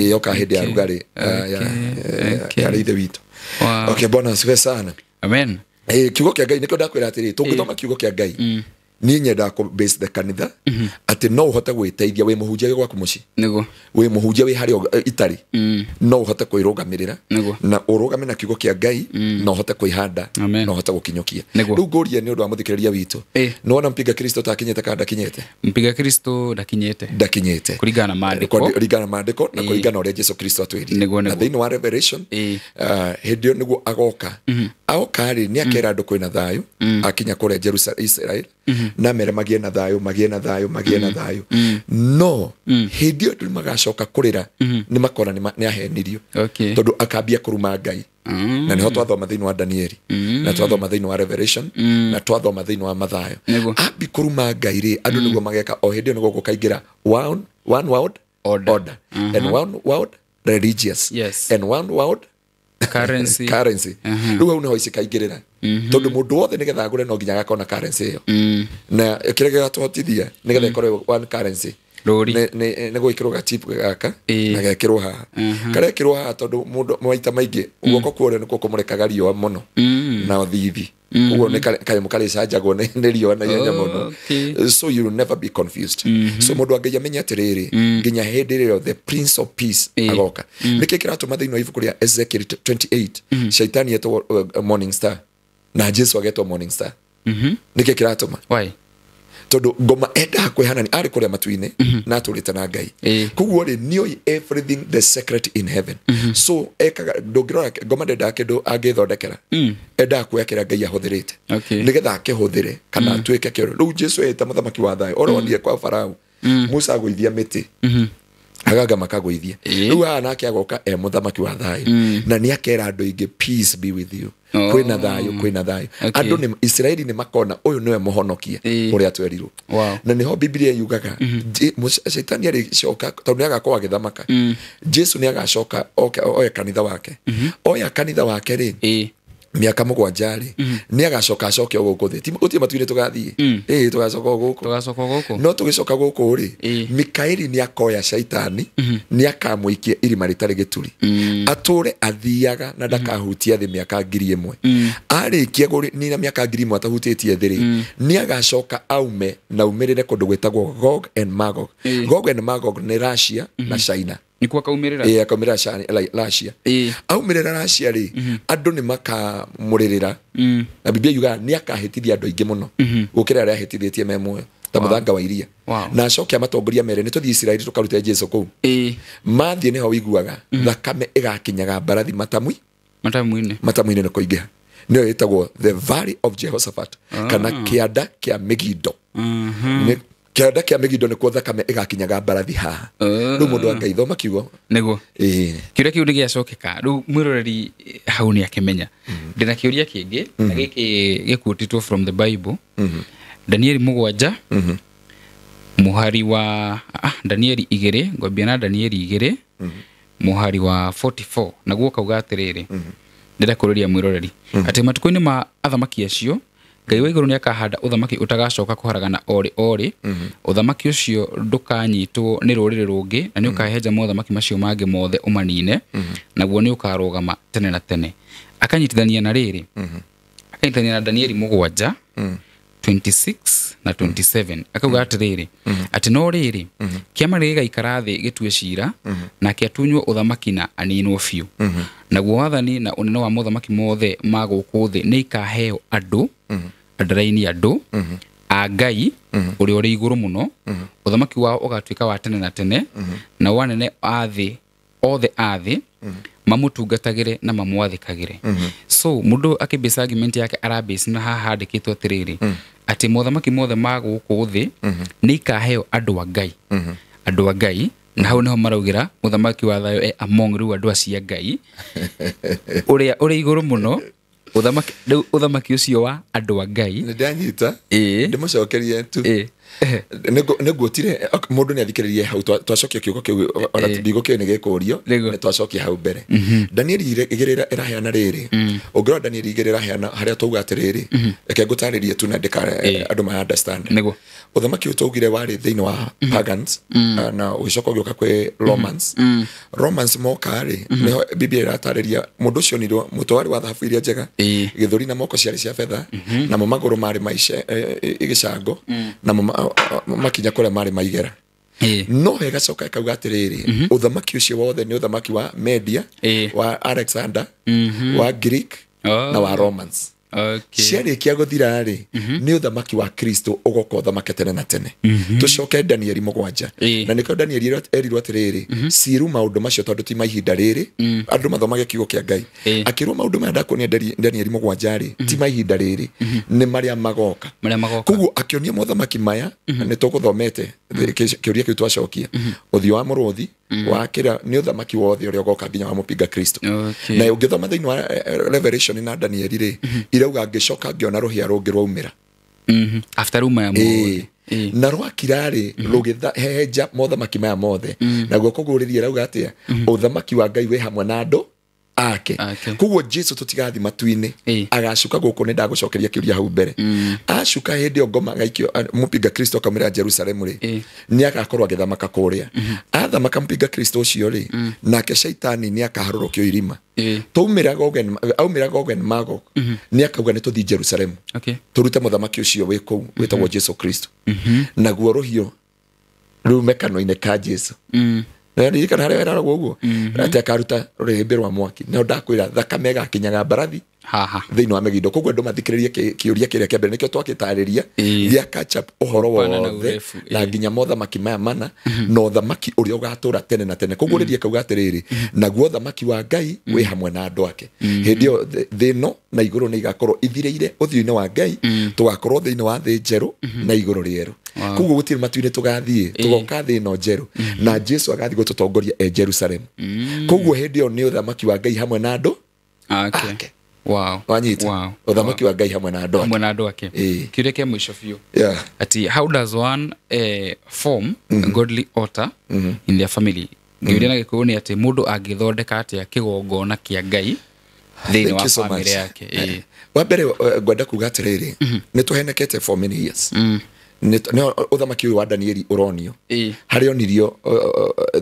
Speaker 1: yoka hĩndĩ ya ũrugarĩ ya ithe witũ. Okay, Bwana asifiwe sana.
Speaker 2: Amen.
Speaker 1: Kiugo kĩa Ngai nĩkĩo ndakwĩra atĩrĩ tũngĩthoma kiugo kĩa Ngai niĩ nyendaga kũ base the kanitha atĩ no ũhote gwĩteithia wĩ mũhunjia wĩ gwaku mũciĩ wĩ mũhunjia wĩ harĩa itarĩ no ũhote kwĩrũgamĩrĩra na ũrũgame na kiugo kĩa Ngai no ũhote kwĩhanda no ũhote gũkinyũkia. Rĩu ngũria nĩ ũndũ wa mũthikĩrĩria witũ nĩwona mpinga Kristo takinyĩte kana ndakinyĩte? Mpinga Kristo ndakinyĩte kũringana na maandĩko na kũringana ũrĩa Jesũ Kristo atwĩrire na thĩinĩ wa Revelation hĩndĩ ĩyo nĩguo agoka-rĩ nĩ akera andũ kwĩna thayũ akinya kũrĩa Jerusalem na mere magie na thayũ no hĩndĩ ĩyo andũ magacoka kũrĩra nĩ makona nĩ ahenirio tondũ akambia kũruma Ngai na nĩho twathoma thĩinĩ wa Danieli na twathoma thĩinĩ wa Revelation na twathoma thĩinĩ wa Mathayo ambi kũruma Ngai-rĩ andũ nĩguo mageka o hĩndĩ ĩyo nĩguo gũkaingĩra one world order and one world religious and one world currency rĩu hau nĩho icikaingĩrĩra tondũ mũndũ wothe nĩgetha agũre no nginya agakorwo na currency ĩyo na kĩrĩa gĩgatũhotithia nĩgetha ĩkorwo one currency nĩ gwĩkĩrwo gatip gaka na gekĩrwo haha karekĩrwo haha tondũ mũndũ maita maingĩ guoko kuorĩa nĩkuo kũmũrekaga riũa mũno na thithi ũguo nĩ kanyamũ karĩcanjagwo nĩ riũa na ihenya mũno so you will never be confused so mũndũ Ngai amenye atĩrĩrĩ nginya hĩndĩ ĩrĩa the Prince of Peace agoka nĩkĩ kĩratũma thĩinĩ wa ibuku rĩa Ezekiel 28 shaitani yetwo morning star na Jesũ agetwo morning star nĩkĩ kĩratũma tondũ ngoma endaga kwĩhana nĩ arĩ kũrĩa matu-inĩ na atũrĩte na Ngai koguo-rĩ nĩoĩ everything the secret in heaven so ekaga ndũngĩrora ngoma ndendaga kĩndũ angĩthondekera endaga kuoya kĩrĩa Ngai ahũthĩrĩte nĩgetha akĩhũthĩre kana atuĩke kĩoro. Rĩu Jesũ eta mũthamaki wa thayũ oronire kwa Farao Musa agũithia mĩtĩ agaga makagũithia rĩu haha nake agoka mũthamaki wa thayũ na nĩ akera andũ aingĩ peace be with you kwĩna thayũ andũ nĩ Israeli nĩ makona ũyũ nĩwe mũhonokia ũrĩa twerirwo na nĩho Biblia yugaga Shaitani arĩcoka tondũ nĩ agakorwo agĩthamaka Jesũ nĩ agacoka oya kanitha wake rĩ miaka mũgwanja-rĩ nĩ agacoka acoke gũkũ thĩ ũtie matu-inĩ tũgathiĩ tũgacoka gũkũ no tũgĩcoka gũkũ-rĩ Mikaeli nĩ akoya Shaitani nĩ akamũikia irima rĩtarĩ gĩturi atũre athiaga na ndakahutia thĩ mĩaka 1000 arĩkia nina mĩaka 1000 atahutĩtie thĩ-rĩ nĩ agacoka aume na umĩrĩre kũndũ gwĩtagwo Gog and Magog. Gog and Magog nĩ Russia na China nikuo kaumirira akaumira Russia aumirira Russia ri andu ni makamurĩrĩra na Biblia yuga ni akahĩtithia andũ aingĩ mũno gũkĩra arĩa ahĩtithĩtie me muoyo ta mũthanga wa iria na acokia matongoria mere nĩ tũthiĩ Israeli tũkarute Jesũ kũu mathiĩ nĩho wiguaga thakame ĩgakinyaga mbarathi matamu-inĩ nĩ kũingĩha nĩyo ĩtagwo the valley of Jehoshaphat kana kĩanda kĩa Megido kĩanda kĩa Megido nĩkuo thakame ĩgakinyaga mbarathi haha rĩu mũndũ wa Ngai thoma kiugo nĩguo kĩũria kĩu nĩgĩacokeka rĩu mwĩroreri hau nĩ akĩmenya ndĩna kĩũria kĩngĩ na gĩkĩ gĩkuotitwo from the Bible Danieli 7 muhari wa Danieli 2 ngwambia na Danieli 2 muhari wa 44 naguo kauga atĩrĩrĩ ndĩra kũrĩria mwĩroreri atĩ matukũ-inĩ ma athamaki acio Ngai wa igũrũ nĩ akahanda ũthamaki ũtagacoka kũharagana ori ũthamaki ũcio ndũkanyitwo nĩ rũrĩrĩ rũngĩ na nĩ ũkaheja mothamaki macio mangĩ mothe ũmanine naguo nĩ ũkarũgama tene na tene akanyitithania na rĩrĩ akanyitithania na Danieli 7 26 na 27 akauga atĩrĩrĩ atĩ no rĩrĩ kĩama gĩgaikara thĩ gĩtue ciira na kĩatunywo ũthamaki na aninwo biũ naguo wathani na ũnene wa mothamaki mothe ma gũkũ thĩ nĩ ikaheo andũ andaraini andũ a Ngai ũrĩa ũrĩ igũrũ mũno ũthamaki wao ũgatuĩka wa tene na tene na wanene a thĩ othe a thĩ mamutungatagĩre na mamwathĩkagĩre so mũndũ akĩbase argument yake arabase na haha handĩkĩtwo atĩrĩrĩ atĩ mothamaki mothe ma gũkũ thĩ nĩ ikaheo andũ a Ngai na hau nĩho maraugĩra mũthamaki wa thayũ among rĩu andũ acia Ngai ũrĩa ũrĩ igũrũ mũno
Speaker 2: uthamaki ucio wa andu a Ngai
Speaker 1: nä ndanyita
Speaker 2: ĩĩ
Speaker 1: ndä må cokerie tu nä guotire må ndå nä athikärä hau twacokia kä å go kä u ona ndigå kä nä gä kå rio nä twacokia hau mbere Danieli igä rä ĩraheana rä rä å ngä rora Danieli igä rä ĩraheana harä a twauga atä rä rä reke ngå tarä rie tu na andå ma understand å thamaki å yå twaugire warä thä inä wa pagans na å gä coka å gä å ka kwä Romans moka rä nä ho Biblia ĩratarä ria må ndå å cio nirwo må twarä wa thahabu iria njega gä thå ri na moko ciarä cia betha namo magå rå marä igä cango namo makinya kå rä a marä maigera no hegacoka ikauga atä rä rä å thamaki å cio wothe nä å thamaki wa Media wa Alexander wa Greek na wa Romans ciarä kia gå thira rä nä å thamaki wa Kristo å goka å thamake tene na tene tå coke Danieli 7 na nä kä Danieli erirwo atä rä rä ciru maå ndå macio tondå ti maihinda rä rä andå mathomage kiugo kä a Ngai akä rwo maå ndå maya ndakuonia Danieli 7 rä ti maihinda rä rä nä marä a magoka koguo akä onia mothamaki maya nä tå gå thomete kä å ria kä u twacokia å thiå wa må rå thi wa kä ra nä å thamaki wothe å rä a å goka nginya wa må pinga Kristo na å ngä thoma thä inä wa Revelation na Danieli rä irauga ngä coka ngä ona rå hia rå ngä rwaumä ra
Speaker 2: after ruma ya
Speaker 1: na rwakira rä rå gä hehenja mothamaki maya mothe naguo koguo rä rie rauga atä å thamaki wa Ngai wä hamwe na andå ake koguo Jesu tutigathi matu-inĩ agacuka gũkũ nĩ ndagũcokeria kĩũria hau mbere acuka hĩndĩ ĩyo ngoma gaikio mũpinga Kristo akaumĩra Jerusalemu rĩ nĩ agakorwo agĩthamaka kũrĩa athamaka mũpinga Kristo ũcio rĩ nake shaitani nĩ akaharũrũkio irima aumĩra Gog and Magog nĩ akauga nĩ tũthiĩ Jerusalemu tũrute mũthamaki ũcio wĩ kũu wĩtagwo Jesu Kristo naguo rũhiũ rume kanua-inĩ ka Jesu na ririkana harĩa eraragwo ũguo atĩ akaruta rũhĩmbĩ rwa mwaki no ndakwĩra thakame gakinyaga mbarathi thĩinĩ wa megindo koguo andũ mathikĩrĩrie kĩũria kĩrĩa kĩa mbere nĩkĩo twagĩtarĩria gĩa catch up ũhoro wothe na nginya mothamaki maya mana na ũthamaki ũrĩa ũgatũra tene na tene koguo rĩrĩa kauga atĩrĩrĩ naguo ũthamaki wa Ngai wĩ hamwe na andũ ake hĩndĩ ĩyo thĩ ĩno na igũrũ nĩ igakorwo ithirĩire ũthiũ-inĩ wa Ngai tũgakorwo thĩinĩ wa thĩ njerũ na igũrũ rĩerũ koguo gũtirĩ matu-inĩ tũgathiĩ tũgoka thĩ ĩno njerũ na Jesu agathiĩ gũtũtongoria Jerusalemu koguo hĩndĩ ĩyo nĩ ũthamaki wa Ngai hamwe na andũ ake wanyita uthamaki wa Ngai hamwe na andũ ake kiuria kia mwisho biũ ati how does one form a godly altar in their family ngiuria na gĩkũyũ nĩ ati mũndũ angĩthondeka atĩa kĩgongona kĩa Ngai thĩinĩ wa family yake wa mbere ngwenda kuga atĩrĩrĩ nĩ tũhenekete for many years uthamaki wa Danieli uronio harĩ onirio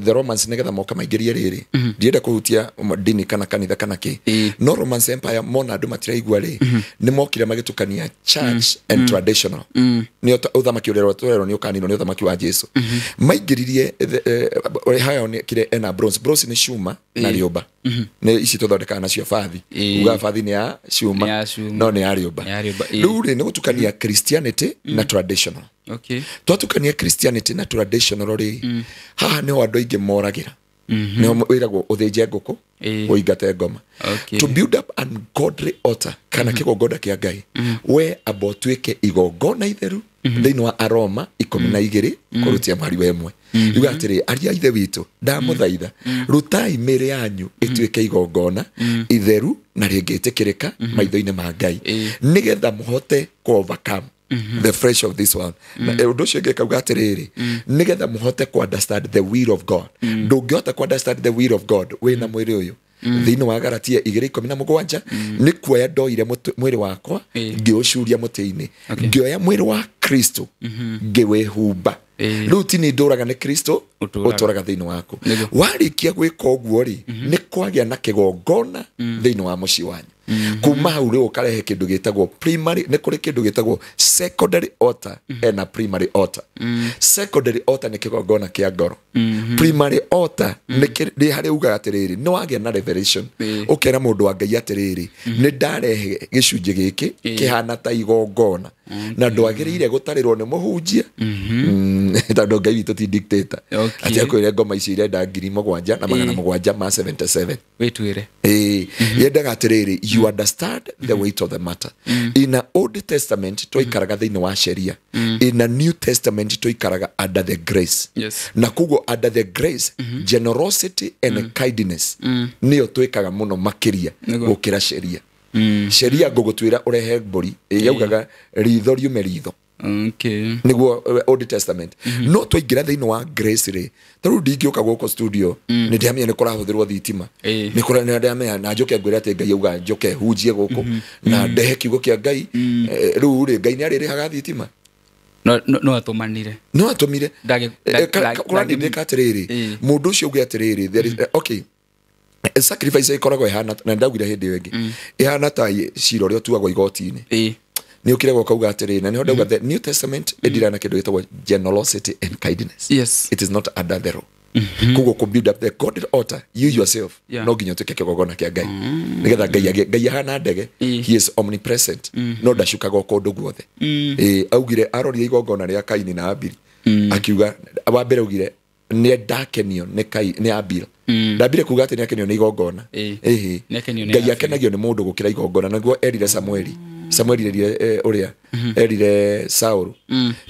Speaker 1: the Romans nĩgetha moka maingĩrie rĩrĩ ndienda kũhutia dini kana kanitha kana kĩ no Romans Empire mona andũ matiraigua rĩ nĩ mokire magĩtukania church and traditional nĩ uthamaki ũrĩa tũrerwo nĩ ũkanino nĩ uthamaki wa Jesu maingĩririe haya kire ena bronze nĩ cuma na rĩũmba nĩ ici tũthondekaga nacio bathi uga bathi nĩ ya cuma no nĩ ya rĩũmba rĩu rĩ nĩ gũtukania Christianity na traditional twatukania Christianity na traditional rĩ haha nĩho andũ aingĩ moragĩra nĩho wĩragwo ũthĩnje ngũkũ ũingate ngoma to build up an godly altar kana kĩgongona kĩa Ngai we abo tuĩke igongona itheru thĩinĩ wa Aroma 12 kũrutia mwari wa ĩmwe yuga atĩrĩ aria ithe witũ ndamũthaitha rutai mĩĩrĩ yanyu ĩtuĩke igongona itheru na rĩngĩtĩkĩrĩka maitho-inĩ ma Ngai nĩgetha mũhote overcome the flesh of this world na ũndũ ũcio ũngĩ kauga atĩrĩrĩ nĩgetha mũhote ku understand the will of God ndũngĩhota ku understand the will of God wĩna mwĩrĩ ũyũ thĩinĩ wa Galatia 2:17 nĩ kuoya ndoire mwĩrĩ wakwa ngĩũcuria mũtĩ-inĩ ngĩoya mwĩrĩ wa Kristo ngĩwĩhumba rĩu ti nĩ ndũraga nĩ Kristo ũtũraga thĩinĩ waku warĩkia gwĩka ũguo rĩ nĩ kwagĩa na kĩgongona thĩinĩ wa mũciĩ wanyu kuma hau rĩu ũkarehe kĩndũ gĩtagwo primary nĩ kũrĩ kĩndũ gĩtagwo secondary altar na primary altar secondary altar nĩ kĩgongona kĩa ngoro primary altar nĩ harĩ uga atĩrĩrĩ nĩ wagĩa na revelation ũkera mũndũ wa Ngai atĩrĩrĩ nĩ ndarehe gĩcunjĩ gĩkĩ kĩhana ta igongona na ndwagĩrĩire gũtarĩrwo nĩ mũhunjia tondũ Ngai witũ ti dictator atĩ akwĩre ngoma ici irenda 777
Speaker 2: wĩtuĩre
Speaker 1: yendaga atĩrĩrĩ you understand the weight of the matter in a Old Testament twaikaraga thĩinĩ wa sheria in a New Testament twaikaraga under the grace na koguo under the grace generosity and kindness nĩyo twĩkaga mũno makĩria gũkĩra sheria sheria ngũgũtwĩra ũrehe mbũri yaugaga ritho riume ritho
Speaker 2: Okay.
Speaker 1: niguo Old Testament no twaingĩra thĩinĩ wa grace rĩ tarĩu ndingĩũka gũkũ studio nĩ ndĩamenya nĩ kũrahũthĩrwo thitima nĩ ndĩamenya na njoke ngwĩra atĩ Ngai auga njoke hunjie gũkũ na ndehe kiugo kĩa Ngai rĩu rĩ Ngai nĩ arĩrĩhaga thitima
Speaker 2: no atũmanire
Speaker 1: kũrani ndĩka atĩrĩrĩ mũndũ ũcio uge atĩrĩrĩ okay sacrifice ĩkoragwo ĩhana na ndaugire hĩndĩ ĩyo ĩngĩ ĩhana ta cira ũrĩa ũtuagwo igoti-inĩ ni ukire gwakauga atĩrĩ na niho ndauga the New Testament endirana kĩndũ gĩtagwo generosity and kindness.
Speaker 2: Yes.
Speaker 1: It is not under the law. Kugo ku build up the God altar you yourself no nginya tuke kĩgongona kĩa Ngai nigetha Ngai hana ndege he is omnipresent no ndacukaga kũndũ guothe augire arorire igongona rĩa Kaini na Abili akiuga wa mbere augire nĩ ndakenio nĩ Kaini nĩ Abili ndambire kuga atĩ nĩ akenio nĩ igongona Ngai akenagio nĩ mũndũ gũkĩra igongona naguo erire Samuel uria erire Saul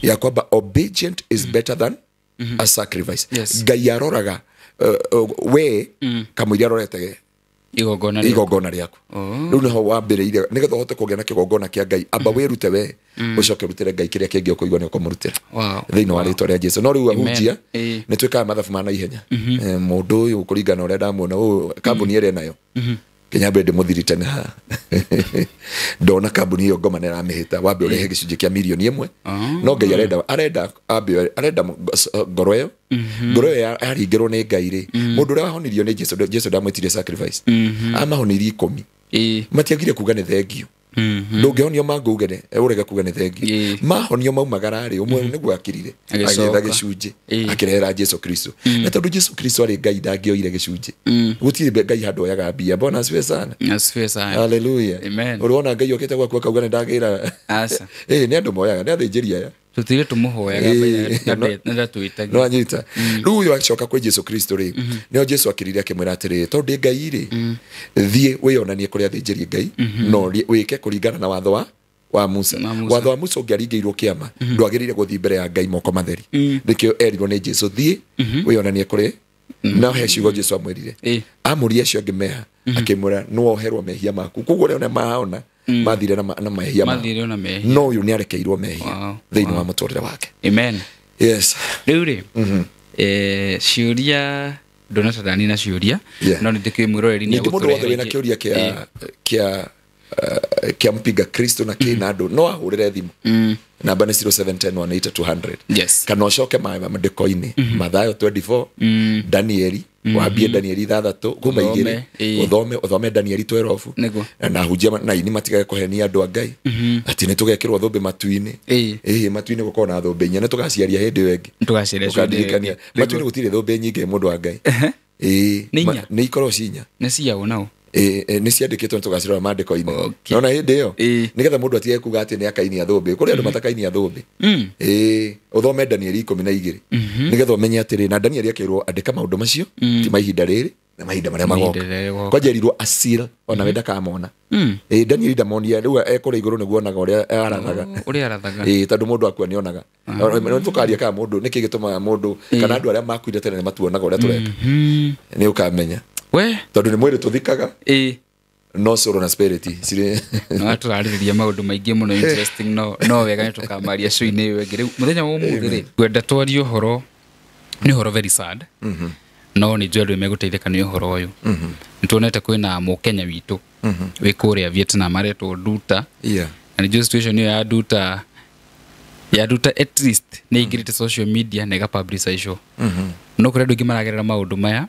Speaker 1: ya kwamba obedient is better than a sacrifice. Ngai aroraga we kamũira arorete igongona rĩaku rĩu nĩho wambĩrĩire nĩgetha ũhote kũgĩa na kĩgongona kĩa Ngai amba wĩrute we ũcoke ũrutĩre Ngai kĩrĩa kĩngĩ ũkũigua nĩ ũkũmũrutĩra thĩinĩ wa rĩtwa rĩa Jesũ no rĩu ahunjia nĩ twĩkaga mathabu ma naihenya mũndũ ũyũ kũringana ũrĩa ndamuona kambuni ĩrĩa nayo Kenya mbere ndĩmũthirite na ndona kambuni ĩyo ngoma nĩramĩhĩta wambe ũrehe gĩcunjĩ kĩa mirioni 1 no Ngai arenda ngoro ĩyo yaringĩrwo nĩ Ngai rĩ mũndũ ũrĩa wahonirio nĩ Jesũ ndamwĩtire sacrifice amahonirie 10 matiagire kuga nĩ thengio ndũngĩhonio mangũgene ũrege kuga nĩ thengio mahonio maumagara rĩ ũmwe nĩguo akirire agĩetha gĩcunjĩ akĩrehera Jesũ Kristo na tondũ Jesũ Kristo arĩ Ngai ndangĩoire gĩcunjĩ gũtirĩ Ngai handũ oyaga mbia bona asifiwe sana hallelujah ũrona Ngai okĩte gwaku akauga nĩ ndagĩra nĩ andũ moyaga nĩ athĩnjĩri aya
Speaker 2: tutire tumuhoyaga nda tuitaga
Speaker 1: no anyita rĩu uyu acoka kwĩ Jesũ Kristo rĩ nĩo Jesũ akirire akĩmwĩra atĩrĩ tondũ ndĩ Ngai rĩ thiĩ wĩonanie kũrĩa athĩnjĩri Ngai no wĩke kũringana na watho wa Musa watho wa Musa ũngĩaringĩirwo kĩama ndwagĩrĩire gũthiĩ mbere ya Ngai moko matheri nĩkĩo erirwo nĩ Jesũ thiĩ wĩonanie kũrĩ na he ciugo Jesũ amwĩrire amũria acio angĩ meha akĩmwĩra nĩwoherwo mehia maku koguo rĩo nĩmahona mathire na mehia no uyu nĩ arekeirwo mehia thĩinĩ wa mũtũrĩre wake
Speaker 2: amen
Speaker 1: yes
Speaker 2: rĩu rĩ ciũria ndona tadani na ciũria no nĩ ndĩkĩmwĩroreri nĩ
Speaker 1: mũndũ wothe wĩna kĩũria kĩa mpiga Kristo na kĩna andũ no ahũrĩre thimũ namba nĩ 0710180200
Speaker 2: yes
Speaker 1: kana ũcoke maandĩko-inĩ Mathayo 24 Danieli wambie Danieli 3 kuma 2 ũthome Danieli 12 na hunjia na ini matigage kũhenia andũ a Ngai ati nĩ tũgekĩrwo thũmbĩ matu-inĩ matu-inĩ gũkorwo na thũmbĩ inya nĩ tũgaciaria hĩndĩ ĩyo ĩngĩ tũgaciaria matu-inĩ gũtirĩ thũmbĩ nyingĩ mũndũ wa Ngai nĩ ikorwo cinya
Speaker 2: nĩ ciaũ nao
Speaker 1: nĩ ciandĩkĩtwo tũgacirora maandĩko-inĩ nona hĩndĩ ĩyo nĩgetha mũndũ atige kuga atĩ nĩ akainia thũmbĩ kũrĩ andũ matakainia thũmbĩ ũthome Danieli 12 nĩgetha ũmenye atĩrĩ na Danieli akĩrwo andĩka maũndũ macio ti mahinda rĩrĩ na mahinda marĩa magoka kwanjerirwo Asir ona wenda kamona Danieli ndamonia rĩu ekũrĩa igũrũ nĩguo onaga ũrĩa arathaga tondũ mũndũ akua nĩ onaga tũkaria kana mũndũ nĩkĩ gĩtũmaga mũndũ kana andũ arĩa makuire tene nĩ matuonaga ũrĩa tũreka nĩ ũkamenya we tondũ nĩ mwĩrĩ tũthikaga no soro na spirit sire
Speaker 2: no turarĩrĩria maũndũ maingĩ mũno interesting no wega nĩ tũkamaria show-inĩ ĩyo ĩngĩ rĩu mũthenya wa ũmũthĩ rĩ kwenda twarie ũhoro nĩ ũhoro very sad no nĩ njũĩ andũ megũteithĩka nĩ ũhoro ũyũ nĩ tuonete kwĩna mũkenya witũ wĩ kũrĩa Vietnam aretwo Nduta na nĩ situation ĩyo ya Nduta at least nĩ ingĩrĩte social media na ĩgapublicize show no kũrĩa andũ aingĩ maragerera maũndũ maya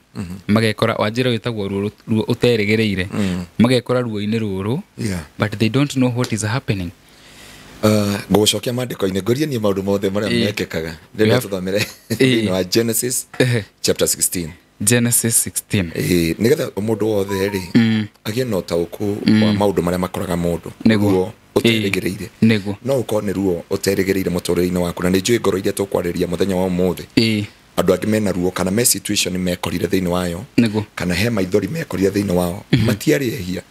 Speaker 2: magekora wanjĩra wĩtagwo ruo ũterĩgĩrĩire magekora ruo-inĩ rũrũ but they don't know what is happening
Speaker 1: ngũcokia maandĩko-inĩ ngũrie niĩ maũndũ mothe marĩa mekĩkaga rĩrĩa tũthomere thĩinĩ wa Genesis chapter 16
Speaker 2: Genesis 16
Speaker 1: nĩgetha mũndũ wothe rĩ agĩe na ũtaũku wa maũndũ marĩa makoraga mũndũ nĩguo ũterĩgĩrĩire no ũkorwo nĩ ruo ũterĩgĩrĩire mũtũrĩre-inĩ waku na nĩ njũĩ ngoro iria tũkwarĩria mũthenya wa ũmũthĩ andũ angĩ mena ruo kana me situation mekorire thĩinĩ wayo kana he maithori mekorire thĩinĩ wao matiarĩ ehia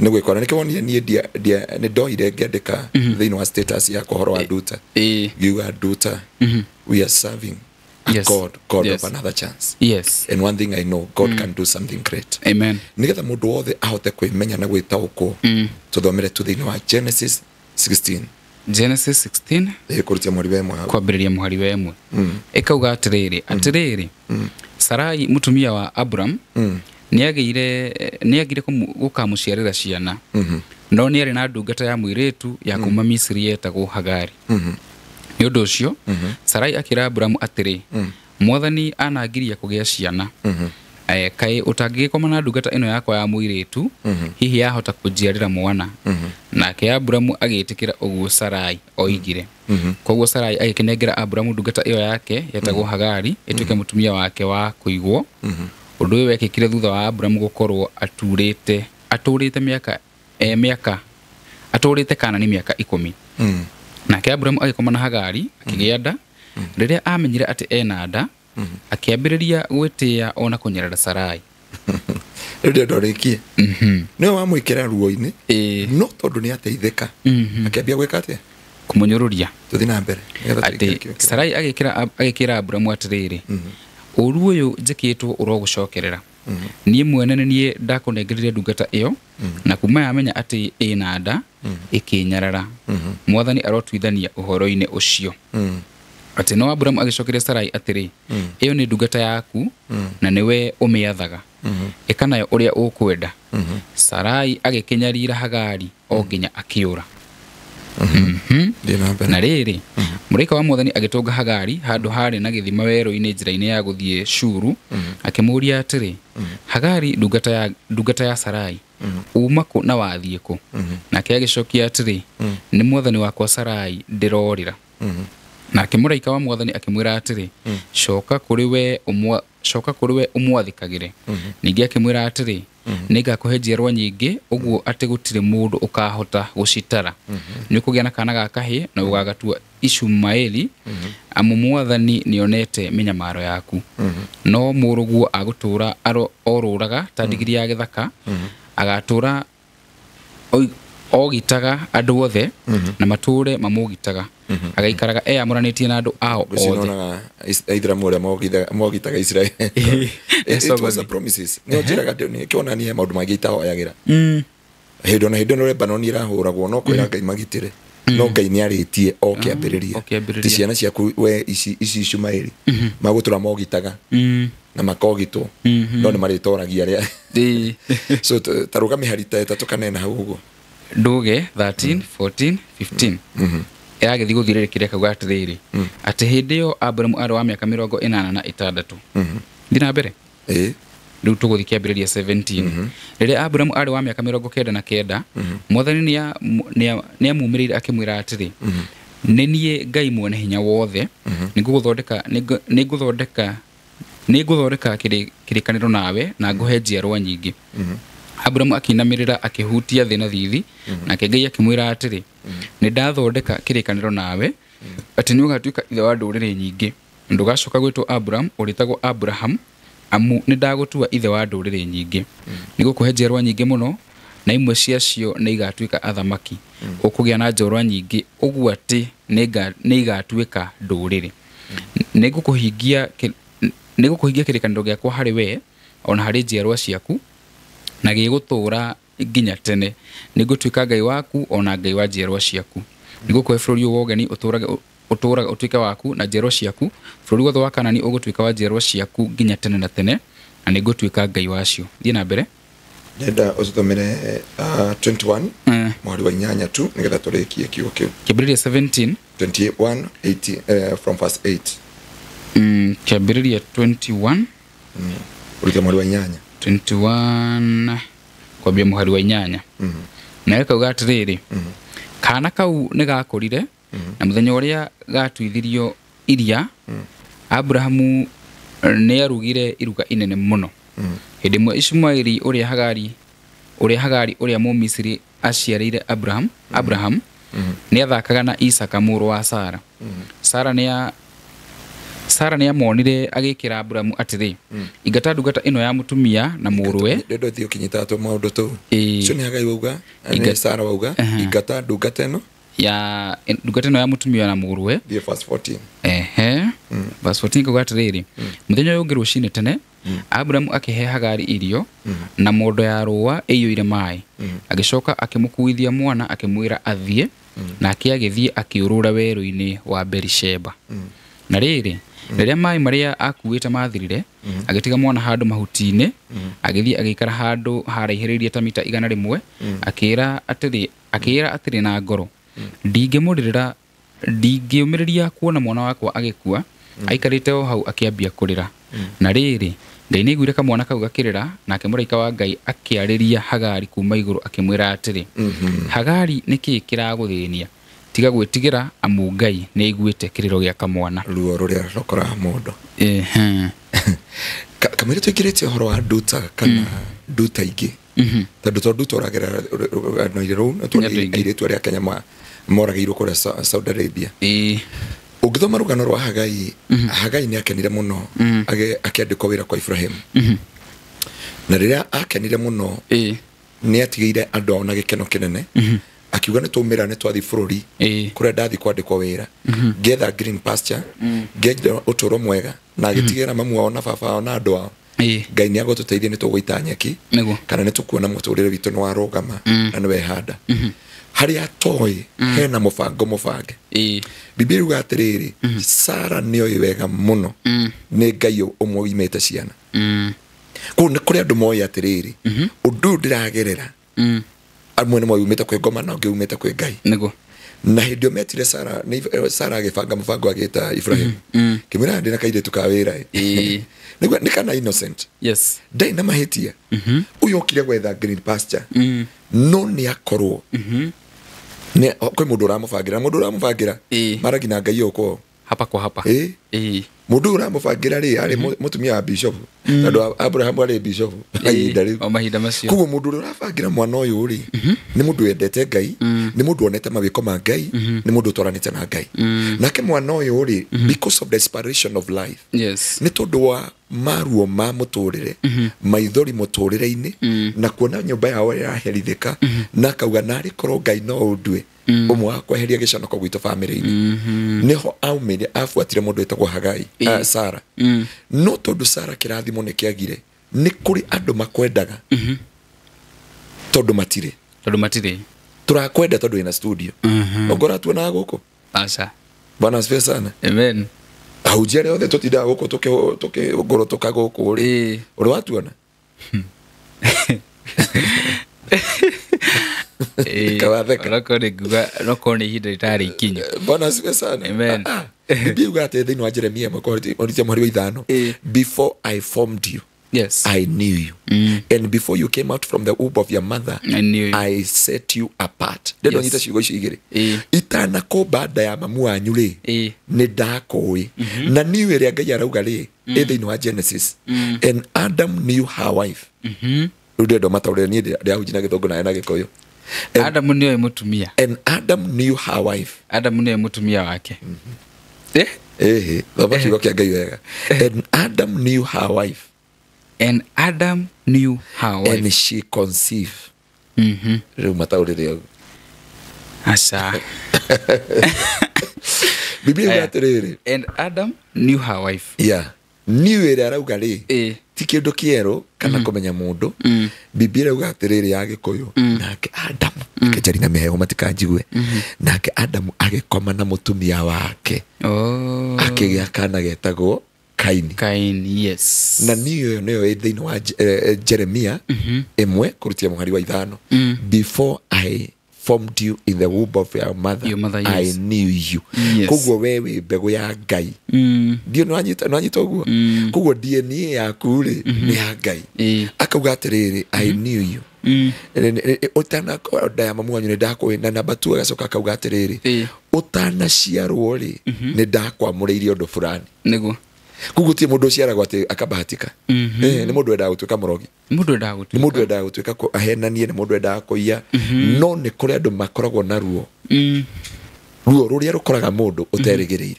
Speaker 1: nĩ gwĩkora nĩ kĩwonire niĩ nĩ ndoire ngĩandĩka thĩinĩ wa status ya ũhoro wa Nduta ngiuga Nduta we are serving
Speaker 2: Yes.
Speaker 1: God
Speaker 2: Yes.
Speaker 1: of another chance.
Speaker 2: Yes.
Speaker 1: And one thing I know, God can do something great.
Speaker 2: Amen.
Speaker 1: Nigetha mundu wothe ahote kwimenya na gwitaukwo tuthomere tu thiini wa Genesis 16
Speaker 2: Genesis 16
Speaker 1: ikurutia mwari wa imwe
Speaker 2: kwambĩrĩria mũhari wa ĩmwe ĩkauga atĩrĩrĩ Sarai mutumia wa Abram nĩagire gũkamũciarĩra ciana no nĩarĩ na ndungata ya mũirĩtu ya kuma Misiri yetagwo Hagari. Nĩ ũndũ ũcio Sarai akĩra Abram atĩrĩ Mwathani anangiria kũgĩa ciana kaĩ ũtangĩgĩkoma na ndungata ĩno yakwa ya mũirĩtu hihi yahota kũnjiarĩra mwana. Nake Abram agĩtĩkĩra ũguo Sarai oigire. Koguo Sarai agĩkĩnengera Abram ndungata ĩyo yake yetagwo Hagari ĩtuĩke mũtumia wake wa kũigwo. Ũndũ ũyũ wekĩkire thutha wa Abram gũkorwo atũrĩte Kaanani mĩaka 10. Nake Abram agĩkoma na Hagari akĩgĩa nda. Rĩrĩa amenyire atĩ ena nda akĩambĩrĩria gwĩtĩĩa ona kũnyarara Sarai.
Speaker 1: Rĩrĩa ndorĩkie nĩwe wamwĩkĩra ruo-inĩ no tondũ nĩ ateithĩka akĩambia gwĩka atĩa
Speaker 2: kũmũnyũrũria.
Speaker 1: Tũthiĩ na mbere.
Speaker 2: Sarai agĩkĩra Abram atĩrĩrĩ ũru ũyũ njĩkĩtwo ũrogũcokerera. Niĩ mwene nĩ niĩ ndakũnengerire ndungata ĩyo na kuma yamenya atĩ ĩna nda ĩkĩnyarara. Mwathani arotuithania ũhoro-inĩ ũcio. Atĩ no Abram agĩcokeria Sarai atĩrĩ ĩyo nĩ ndungata yaku na nĩwe ũmĩathaga ĩka nayo ũrĩa ũkwenda. Sarai agĩkĩnyarira Hagari o nginya akĩũra. Na rĩrĩ mũraika wa Mwathani agĩtũnga Hagari handũ harĩ na gĩthima werũ-inĩ njĩra-inĩ ya gũthiĩ Shuru akĩmũũria atĩrĩ Hagari ndungata ya Sarai uma kũ na wathiĩ kũ? Nake agĩcokia atĩrĩ nĩ Mwathani wakwa Sarai ndĩrorĩra. Nake mũraika wa Mwathani akĩmwĩra atĩrĩ coka kũrĩ we ũmwathĩkagĩre. Ningĩ akĩmwĩra atĩrĩ nĩngakũhe njiarwa nyingĩ ũguo atĩ gũtirĩ mũndũ ũkahota gũcitara. Nĩũkũgĩa na kana ga kahĩĩ na ũgagatua Ishumaeli amu Mwathani nĩonete mĩnyamaro yaku. No mũrũguo agũtũũra orũraga ta ndigiri ya gĩthaka agatũũra ogitaga andũ othe na matũũre mamũgitaga agaikaraga amũranĩtie na andũ ao othe.
Speaker 1: Aithĩramu ũrĩa mogitaga Israeli. It was a promises. Nĩ njĩraga nĩ kĩonania maũndũ mangĩ itahoyagĩra. Hĩndĩ na hĩndĩ Lebanon irahũragwo no kwĩra Ngai magitĩre. No Ngai nĩarĩtie o kĩambĩrĩria. Ti ciana ciaku we ici Ishumaeli magũtũra mogitaga na makogitwo no nĩ marĩtoragia arĩa. So taruga mĩhari ta ĩtatũ kana ĩna hau ũguo.
Speaker 2: Nduge 13, 14, 15 agĩthiĩ gũthirĩrĩkĩria akauga atĩrĩrĩ atĩ hĩndĩ ĩyo Abram arĩ wa mĩaka 86. Thiĩ na mbere. Rĩu tũgũthiĩ kĩambĩrĩria 17. Rĩrĩa Abram arĩ wa mĩaka 99 Mwathani nĩamumĩrĩire akĩmwĩra atĩrĩ nĩ niĩ Ngai mwene hinya wothe nĩngũthondeka kĩrĩkanĩro nawe na ngũhe njiarwa nyingĩ. Abram akĩinamĩrĩra akĩhutia thĩ na thithi nake Ngai akĩmwĩra atĩrĩ nĩndathondeka kĩrĩkanĩro nawe atĩ nĩũgatuĩka ithe wa ndũrĩrĩ nyingĩ. Ndũgacoka gwĩtwo Abram ũrĩtagwo Abraham amu nĩndagũtua ithe wa ndũrĩrĩ nyingĩ. Nĩgũkũhe njiarwa nyingĩ mũno na imwe ciacio nĩigatuĩka athamaki. Ũkũgĩa na njiarwa nyingĩ ũguo atĩ nĩigatuĩka ndũrĩrĩ. Nĩngũkũhingia kĩrĩkanĩro gĩakwa harĩ we ona harĩ njiarwa ciaku na gĩgũtũũra nginya tene. Nĩngũtuĩka Ngai waku ona Ngai wa njiarwa ciaku. Nĩngũkũhe bũrũri wa ũgeni ũtũũraga ũtuĩke waku na njiarwa ciaku. Bũrũri wothe wa Kaanani ũgũtuĩka wa njiarwa ciaku nginya tene na tene na nĩngũtuĩka Ngai wacio. Thiĩ na mbere.
Speaker 1: Ndenda ũthomere 21 mwari wa 8 tu nĩgetha tũrĩkie kiugo kĩu.
Speaker 2: Kĩambĩrĩria 17
Speaker 1: 21 18 from verse 8.
Speaker 2: Kĩambĩrĩria 21
Speaker 1: ũrĩkia mwari wa 8
Speaker 2: 21 kwambia mũhari wa 8. Na akauga atĩrĩrĩ kana kau nĩgakũrire na mũthenya ũrĩa gatuithirio iria Abrahamu nĩarugire iruga inene mũno. Hĩndĩ ĩmwe Ishumaeli ũrĩa Hagari ũrĩa Mũmisiri aciarĩire Abraham nĩathakaga na Isaka mũrũ wa Sara nĩamonire agĩkĩra Abrahamu atĩrĩ ingata ndungata ĩno ya mũtumia na mũrũwe.
Speaker 1: Ndendo thiĩ ũkinyitato maũndũ tũu. Cio nĩ Hagai wauga nĩ Sara wauga ingata ndungata ĩno
Speaker 2: ya ndungata ĩno ya mũtumia na mũrũwe.
Speaker 1: Verse 14.
Speaker 2: verse 14 kuga atiriri muthenya ũyũ ũngĩ rũcinĩ tene Abrahamu akihe Hagari irio na mondo ya rũa ĩiyũire maĩ agĩcoka akĩmũkuithia mwana akĩmwĩra athiĩ nake agĩthiĩ akĩũrũra werũ-inĩ wa Berisheba na rĩrĩ rĩrĩa maĩ marĩa akuĩte mathirire agĩtiga mwana handũ mahuti-inĩ agĩthiĩ agĩikara handũ haraihĩrĩirie ta mita 100 akĩĩra atĩrĩ na ngoro ndingĩũmĩrĩria kuona mwana wakwa agĩkua aikarĩte o hau akĩambia kũrĩra na rĩrĩ Ngai nĩaiguire kamwana kau gakĩrĩra nake mũraika wa Ngai akĩarĩria Hagari kuma igũrũ akĩmwĩra atĩrĩ Hagari nĩkĩ kĩragũthĩnia tiga gwĩtigĩra amu Ngai nĩaiguĩte kĩrĩro gĩa kamwana
Speaker 1: ruo rũrĩa rũkoraga mũndũ kamĩrĩ twĩkĩrĩte ũhoro wa nduta kana nduta ingĩ tondũ nduta ũragerera rũgano-inĩ rũu na airĩtu arĩa Kenya moragĩirwo kũrĩa Saudi Arabia ũngĩthoma rũgano rwa Hagai nĩakenire mũno akĩandĩkwo wĩra kwa Ibrahim na rĩrĩa akenire mũno nĩatigĩire andũ ao na gĩkeno kĩnene akiuga nĩtwaumĩra nĩtwathi bũrũri kũrĩa ndathi kwandĩkwo wĩra getha green pasture getha ũtũũro mwega na agĩtigĩra mamu wao na baba wao na andũ ao Ngai nĩagũtũteithia nĩtũgũita nyeki kana nĩtũkuona mũtũũrĩre witũ nĩwarũgama na nĩwehanda harĩa toĩ hena mũbange Biblia yuga atĩrĩrĩ Sara nĩoĩ wega mũno nĩ Ngai ũmwe uimĩte ciana kũu nĩ kũrĩ andũ moĩ atĩrĩrĩ ũndũ ndĩragerera amwe nĩ moĩ umĩte kwĩ ngoma na ũngĩ umĩte kwĩ Ngai na hĩndĩ ĩyo metire Sara agĩbanga mũbango agĩta Ibrahim kĩmwĩra ndĩ na kairĩtu ka wĩra nĩ kana innocent ndai na mahĩtia ũyũ okire gwetha green pasture no nĩakorwo kwĩ mũndũ ũramũbangĩra maragi na Ngai ũko
Speaker 2: hapa kwa hapa
Speaker 1: mũndũ ũramũbangĩra arĩ mũtumia wa bishop tondũ Abraham arĩ bishop
Speaker 2: mahinda macio
Speaker 1: koguo mũndũ ũrĩa ũrabangĩra mwana ũyũ rĩ nĩ mũndũ wendete Ngai nĩ mũndũ onete mawĩko ma Ngai nĩ mũndũ ũtwaranĩte na Ngai nake mwana ũyũ rĩ because of the desperation of life nĩ tondũ wa maruo ma mũtũrĩre maithori mũtũrĩre-inĩ na kuona nyũmba yao ĩraherithĩka na kauga narĩ korwo Ngai no ũndue ũmwe wa kweheria gĩconoko gwitũ bamĩrĩ-inĩ nĩho aumĩre abuatire mũndũ wĩtagwo Hagai Sara no tondũ Sara kĩrathimo nĩkĩagire nĩ kũrĩ andũ makwendaga tondũ matirĩ tũrakwenda tondũ wĩna studio ongora tuonaga gũkũ
Speaker 2: aca
Speaker 1: Bwana asifiwe sana
Speaker 2: amen
Speaker 1: ahunjia othe tũtindaga gũkũ tũkĩgũrũtũka gũkũ rĩ ũrĩ watuona
Speaker 2: kawatheka noko nĩ ihinda rĩtarĩ ikinyu
Speaker 1: Bwana asifiwe sana
Speaker 2: amen
Speaker 1: Biblia yuga atĩ thĩinĩ wa Jeremia mweri wa 5 before I formed you I knew you and before you came out from the womb of your mother I set you apart ndendo nyita ciugo icio igĩrĩ itanakũmba nda ya mamu wanyu rĩ nĩ ndakũĩ na niũ ĩrĩa Ngai arauga rĩ thĩinĩ wa Genesis and Adam knew her wife rĩu ndendo mataũrĩre niĩ ndĩahunjia na gĩthũngũ na gĩkũyũ
Speaker 2: Adam nĩoĩ mũtumia
Speaker 1: and Adam knew her wife
Speaker 2: Adam nĩoĩ mũtumia wake
Speaker 1: thoma kiugo kĩa Ngai wega and Adam knew her wife
Speaker 2: and Adam knew her wife
Speaker 1: and she conceived rĩu mataũrĩre
Speaker 2: aca
Speaker 1: Biblia yuga atĩrĩrĩ
Speaker 2: and Adam knew her wife
Speaker 1: niũ ĩrĩa arauga rĩ ti kĩndũ kĩerũ kana kũmenya mũndũ Biblia yuga atĩrĩrĩ ya gĩkũyũ nake Adam kĩjari na mĩhego matikanjigue nake Adam agĩkoma na mũtumia wake akĩgĩa kana getagwo Kaini
Speaker 2: yes
Speaker 1: na niyo nĩyo thĩinĩ wa Jeremia 1 kũrutia mũhari wa 5 before I formed you in the womb of your mother I knew you koguo wewe mbegũ ya Ngai ndio nĩwanyita ũguo koguo DNA yaku rĩ nĩ ya Ngai akauga atĩrĩrĩ I knew you ũtanakorwo nda ya mamu wanyu nĩ ndakũĩ na namba 2 agacoka akauga atĩrĩrĩ ũtanaciarwo rĩ nĩ ndakwamũrĩire ũndũ fulani
Speaker 2: nĩguo
Speaker 1: koguo ti mũndũ ũciaragwo atĩ akabahatika nĩ mũndũ wendaga gũtuĩka mũrogi nĩ mũndũ wendaga gũtuĩka ahenanie nĩ mũndũ wendaga kũiya no nĩ kũrĩ andũ makoragwo na ruo rũrĩa rũkoraga mũndũ ũterĩgĩrĩire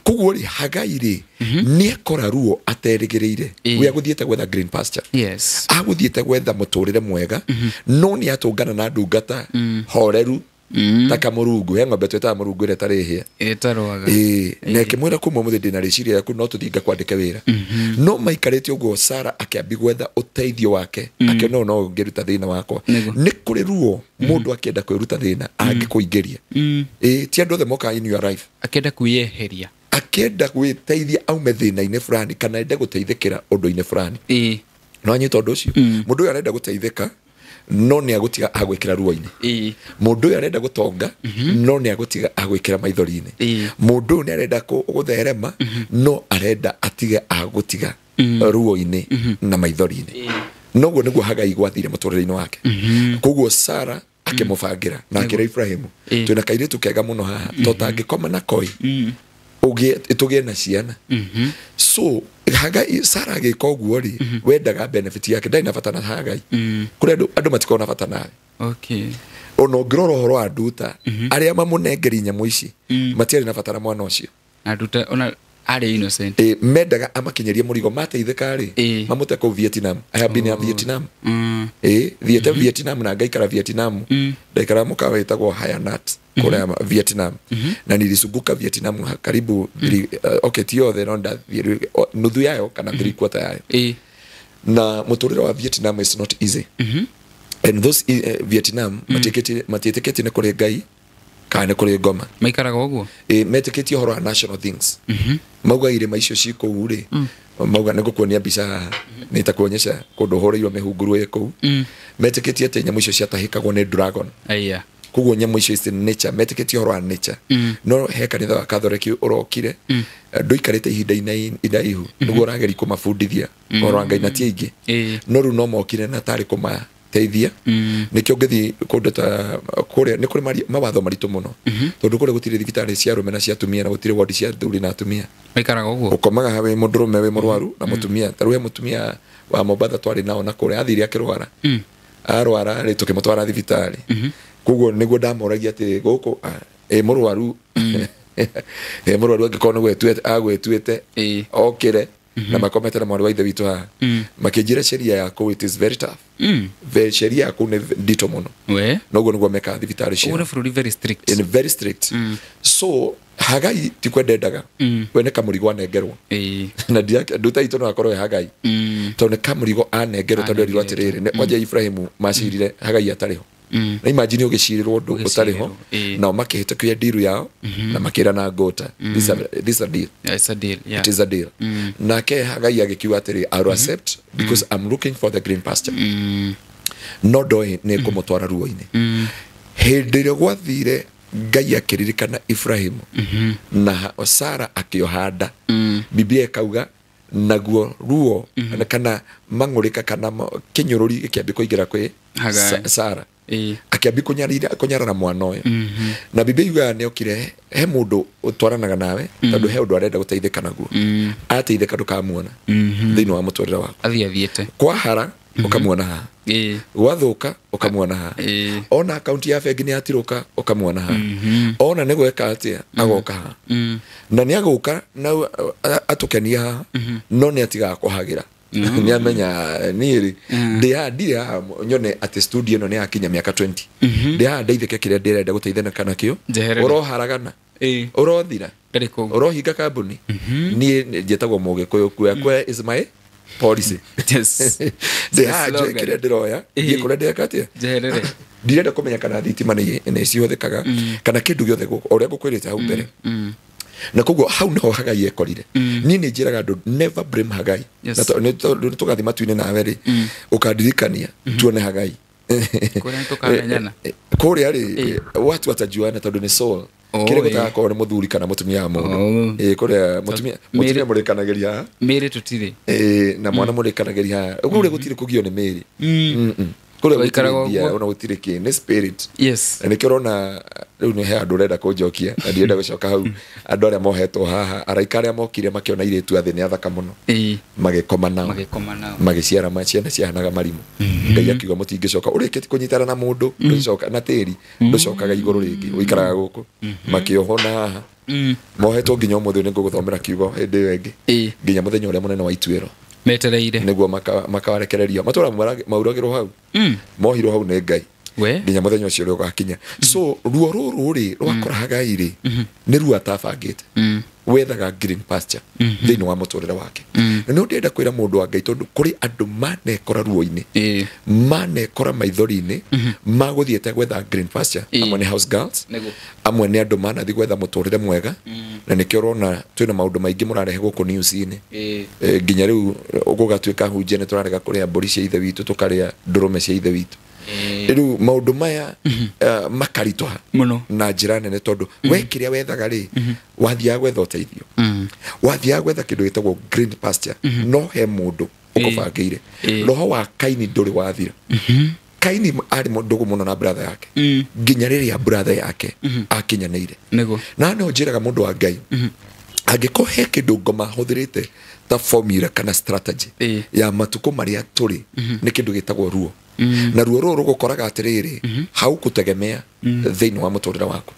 Speaker 1: koguo rĩ Hagai rĩ nĩekora ruo aterĩgĩrĩire we agũthiĩte gwetha green pasture agũthiĩte gwetha mũtũrĩre mwega no nĩatũngana na ndungata horeru ta kamurungu he ng'ombe twetaga murungu ĩrĩa ĩtarĩ hĩa
Speaker 2: Ĩtarũaga.
Speaker 1: na ĩkĩmwĩra kuma ũmũthĩ ndĩna rĩciria rĩaku no tũthiĩ ngakwandĩke wĩra no maikarĩte ũguo Sara akĩambi gwetha ũteithio wake akĩona ũũ no ngĩruta thĩna wakwa nĩ kũrĩ ruo mũndũ akĩenda kwĩruta thĩna angĩkũingĩria ti andũ othe mokaga in your life
Speaker 2: Akĩenda kwĩyeheria.
Speaker 1: akĩenda gwĩteithia aume thĩna-inĩ fulani kana ende gũteithĩkĩra ũndũ-inĩ fulani no anyita ũndũ ũcio mũndũ ũyũ arenda gũteithĩka no nĩ agũtiga agwĩkĩra ruo-inĩ mũndũ ũyũ arenda gũtonga no nĩ agũtiga agwĩkĩra maithori-inĩ mũndũ ũyũ nĩ arenda gũtherema no arenda atige agũtiga ruo-inĩ na maithori-inĩ noguo nĩguo Hagai gwathire mũtũrĩre-inĩ wake koguo Sara akĩmũbangĩra na akĩra Ibrahimu twĩna kairĩtu kega mũno haha to tangĩkoma na koi tũgĩe na ciana so Hagai Sara agĩka ũguo rĩ wendaga benefit yake ndarĩ na bata na Hagai kũrĩ andũ matikoo na bata nawe ona ũngĩrora ũhoro wa nduta arĩa mamũnengeri nyamũ ici matiarĩ na bata na mwana ũcio
Speaker 2: na nduta ona arĩ innocent
Speaker 1: mendaga amakinyerie mũrigo mateithĩka rĩ mamũte kũu Vietnam I have been in Vietnam thiĩte Vietnam na ngaikara Vietnam ndaikara mũkawa wĩtagwo Hayanat kũrĩa Vietnam na nilizunguka Vietnam karibu okay ti yothe no ndathiĩ nuthu yayo kana 3/4 yayo na mũtũrĩre wa Vietnam is not easy and those Vietnam matiĩtĩkĩtie nĩ kũrĩ Ngai kana nĩ kũrĩ ngoma
Speaker 2: maikaraga ũguo
Speaker 1: metĩkĩtie ũhoro wa national things mauga irĩma icio ci kũu rĩ mauga nĩ ngũkuonia mbica haha nĩ ta kuonyesha kũndũ ũhũrĩirwo mĩhunguru ĩ kũu metĩkĩtie atĩ nyamũ icio ciatahĩkagwo nĩ dragon koguo nyamũ icio is nature metĩkĩtie ũhoro wa nature no he kanitha wa Catholic ũrokire ndũikarĩte ihinda iraihu nĩguo ũrageria kũmabundithia ũhoro wa Ngai na ti aingĩ no rĩu no mokire na tarĩ kũmateithia nĩkĩo ngĩthiĩ kũndũ ta kũrĩa nĩ kũrĩ mawatho maritũ mũno tondũ kũrĩa gũtirĩ thibitarĩ cia arũme na cia atumia na gũtirĩ wodi cia athuri na atumia
Speaker 2: maikaraga ũguo
Speaker 1: ũkomaga wĩ mũndũrũme wĩ mũrwaru na mũtumia ta rĩu mũtumia wa Mombatha twarĩ nao na kũrĩa athire akĩrwara arwara rĩ tũkĩmũtwara thibitarĩ koguo nĩguo ndamoragia atĩ gũkũ mũrwaru mũrwaru angĩkorwo nĩgwe agwĩtuĩte okĩre na makomete na mwarĩ wa ithe witũ haha makĩnjĩra sheria yaku it is very tough sheria yaku nĩ ndito mũno noguo nĩguo mekaga thibitarĩ cia very strict so Hagai ti kwendendaga we nĩ kamũrigo anengerwo na nduta itũ no akorwo Hagai tondũ nĩ kamũrigo anengerwo tondũ erirwo atĩrĩrĩ wanja Ibrahimu macirire Hagai atarĩ ho na imagine ũgĩcirirwo ũndũ ũtarĩ ho nao makĩhĩtũkia deal yao na makĩra na ngũta this a deal it is a deal nake Hagai agĩkiuga atĩrĩ I'll accept because I'm looking for the green pasture no ndoĩ nĩ kũmũtwara ruo-inĩ hĩndĩ ĩrĩa gwathire Ngai akĩririkana Ibrahimu na Sara akĩohanda Biblia ĩkauga naguo ruo kana mang'ũrĩka kana kĩnyũrũri gĩkĩambia kũingĩra kwĩ Sara akĩambia kũnyara na mwana ũyũ na Biblia yugaga nĩ okire he mũndũ ũtwaranaga nawe tondũ he ũndũ arenda gũteithĩka naguo ateithĩka ndũkamuona thĩinĩ wa mũtũrĩre waku
Speaker 2: athiathiĩte
Speaker 1: kwahara ukamuona haha gwathũka ukamuona haha ona akaunti ya bengi nĩ yatirũka ukamuona haha ona nĩ gweka atĩa agoka haha na nĩ agũka na atũkenia haha no nĩ atigaga kũhagĩra nĩ amenya niĩ ndĩ haha ndirĩ haha nyone atĩ studio ĩno nĩ yakinya mĩaka 20 ndĩ haha ndeithĩke kĩrĩa ndĩrenda gũteithana nakĩo ũroharagana ũrothira ũrohinga kambuni niĩ njĩtagwo Mũgĩkũyũ kuoya is my policy ndĩ haha njoĩ kĩrĩa ndĩroya thiĩ kũrĩa ndĩreka atĩa ndirenda kũmenya kana thitima nĩ cihũthĩkaga kana kĩndũ gĩothe ũrĩa ngũkwĩrĩte hau mbere na koguo hau niho Hagai ekorire niĩ nĩ njĩraga andũ never blame Hagai nĩ tũgathiĩ matu-inĩ nawe rĩ ũkandirikania tuone Hagai kũrĩa rĩ watu watajuana tondũ nĩ soul kĩrĩa gũtagakorwo nĩ mũthuri kana mũtumia wa mũndũ kũrĩa mũtumia mũrĩkanagĩria
Speaker 2: mĩrĩ tũtirĩ
Speaker 1: na mwana mũrĩkanagĩria haha ũguo ũrĩa gũtirĩ kũgio nĩ mĩrĩ kũrĩa gũikaraga ona gũtirĩ kĩ nĩ spirit na nĩkĩo ũrona rĩu nĩ he andũ ũrenda kũnjokia na ndienda gũcoka hau andũ arĩa mohetwo haha araika arĩa mokire makĩona irĩtu athĩ nĩ athaka mũno magĩkoma nao magĩciara ciana ciahanaga marimũ Ngai akiuga mũtingĩcoka ũrĩkĩti kũnyitana na mũndũ ndũcoka na tĩri ndũcokaga igũrũ rĩngĩ ũikaraga gũkũ makĩohona haha mohetwo nginya ũmũthĩ nĩ ngũgũthomera kiugo hĩndĩ ĩyo ĩngĩ nginya mũthenya ũrĩa mũnene wa ituĩro metereire nĩguo makawarekereria matũra mauragĩrwo hau mohirwo hau nĩ Ngai nginya muthenya ucio uri ugakinya so ruo ruru ri rwakora Hagai ri ni ruo atabangite wethaga green pasture thiini wa muturire wake no ndenda kwira mundu wa Ngai tondu kuri andu manekora ruo-ini manekora maithori-ini maguthiete gwetha green pasture amwe ni house girls amwe ni andu manathi gwetha muturire mwega na nikio urona twina maundu maingi murarehe guku news-ini nginya riu gugatuika hunjia ni turarega kuria mburi cia ithe witu tukaria ndurume cia ithe witu riu maundu maya makaritoha na njira nene tondu we kiria wethaga ri wathia gwetha uteithio wathia gwetha kindu gitagwo green pasture no he mundu ukubangire roho wa Kaini nduri wathira Kaini ari mundu muno na brother yake nginya riria brother yake akinyanire na no njiraga mundu wa Ngai angikohe kindu ngoma huthirite ta formula kana strategy ya matuko maria turi ni kindu gitagwo ruo na ruo ruru gukoraga atiriri hau kutegemea thiini wa muturira waku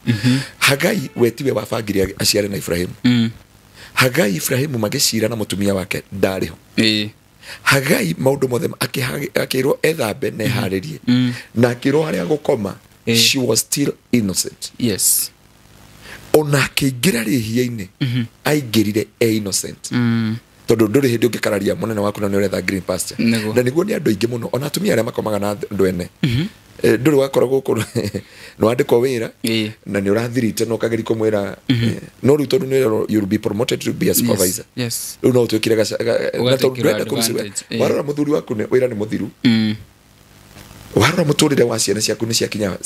Speaker 1: Hagai wetiwe wabangire aciare na Ibrahimu Hagai Ibrahimu magicira na mutumia wake ndariho Hagai maundu mothe akirwo ethambe na haririe na akirwo haria gukoma she was still innocent ona akiingira rihia-ini aingirire innocent tondu nduri hindi ungikararia munene waku na ni uretha green pasture na niguo ni andu aingi muno ona atumia aria makomaga na andu ene nduri wakora guku no andiko wira na ni urathirite no kageri kumwira no riu tondu ni you'll be promoted to be a supervisor riu no twikire na tondu ndenda kurusiwe warora muthuri waku ni wira ni muthiru warora muturire wa ciana ciaku ni ciakinya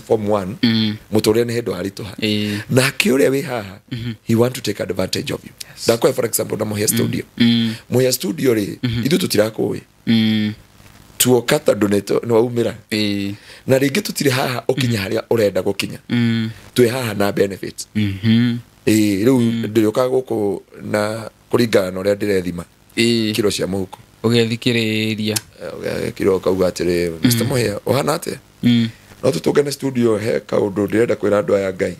Speaker 1: form 1 muturire ni hindu haritoha na akiuria wi haha he want to take advantage of you ndakwa for example na Muhia studio Muhia studio ri ithu tutirakui tuokata doneto no umira na ringi tutire haha ukinya haria urenda gukinya twi haha na benefits riu ndioka guku na kuringana na uria ndirethima kiro cia muhuko ugethikiriria kiro kauga atiri Mr. Muhia uhana ate no tutugane studio he kaundu ndirenda kwira andu aya Ngai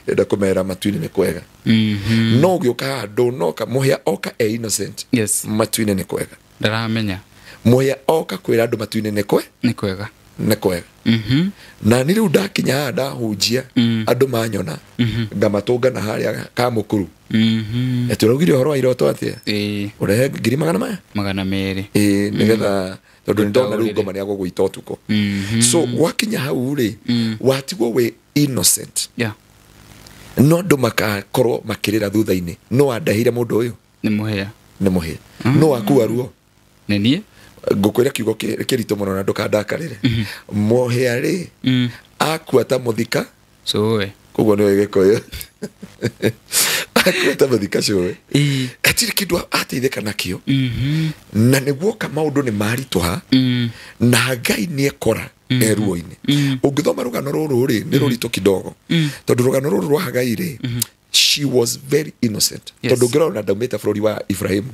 Speaker 1: ndenda kumera matuini ni kwega no gioka andu no ka Muhia oka innocent matuini ni kwega ndaramenya Muhia oka kwira andu matuini ni kwega na ni riu ndakinya ndahunjia andu manyona ngamatunga na haria ka mukuru eturugire horo wa iroto atia urehe ngiri magana meri nigetha tondu ndona riu ngoma ni agugwita utuko so wakinya hau ri watigwo we innocent no andu makakorwo makirira thutha-ini no andahire mundu uyu ni Muhia no akua ruo nenie ngukwira kiugo kirito muno na ndukandakarire Muhia ri akuata muthika sowe kugo ni Gikuyu akuata muthika sowe atiri kindu ateithika nakio na niguo ka maundu ni maritoha na Ngai ni ekora eruo-ini ungithoma rugano ruru ri ni rurito kidogo tondu rugano ruru rwa Hagai ri she was very innocent tondu ngirona ndaumite bururi wa Ibrahimu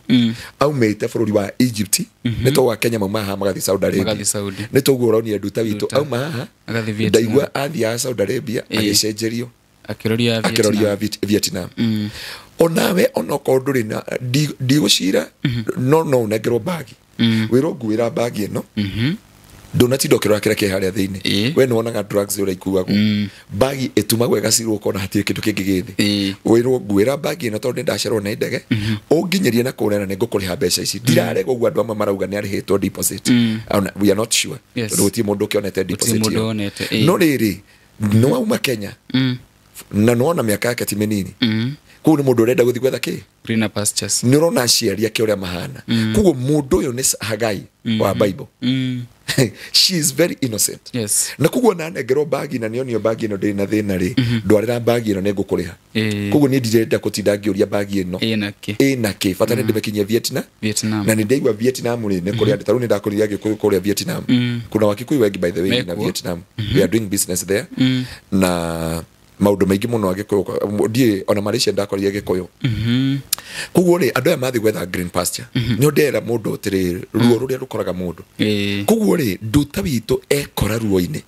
Speaker 1: aumite bururi wa Egypt nito wa Kenya mama ha magathi Saudi Arabia nito guroni nduta witu auma haha ndaigua athia Saudi Arabia agicenjerio akiroria Vietnam onawe onoko nduri na ndigũcira no nengerwo bagi wĩrwo nguĩra bagi ĩno ndũnatinda ũkĩrora kĩrĩa kĩ harĩa thĩinĩ we nĩwonaga drugs ũrĩa ikuagwo bagi ĩtumagwo ĩgacirwo ũkona hatirĩ kĩndũ kĩngĩ gĩthĩ wĩrwo nguĩra bagi ĩno tondũ nĩndacerwo nĩ ndege ũnginyerie na kũrĩa na nĩngũkũrĩha mbeca ici ndirarega ũguo andũ amwe marauga nĩarĩhĩtwo deposit we are not sure tondũ gũtirĩ mũndũ ũkĩonete deposit no rĩrĩ nĩwauma Kenya na nona miaka yake ti minini kuo ni mundu urenda guthi gwetha ki greener pastures ni urona aciari ake uria mahana kuo mundu uyu ni Hagai wa Bible she is very innocent na kuo na negero bagi na nionio bagi no ndina thina ri ndwarira bagi no nengukuriha kuo ni ndirenda kutinda ngiuria bagi ino ina ki fatane ndimekinyia Vietnam na ni ndeigwa Vietnam ri ne kuria taru ni ndakuriria Gikuyu kuria Vietnam kuna Wakikuyu wengi by the way na Vietnam we are doing business there na maundu maingi muno Agikuyu ndie ona Malaysia ndakorire Gikuyu kuguo ri andu aya mathi gwetha green pasture ni ndera mundu tiri ruo ruria rukoraga mundu kuguo ri nduta witu ekora ruo-ini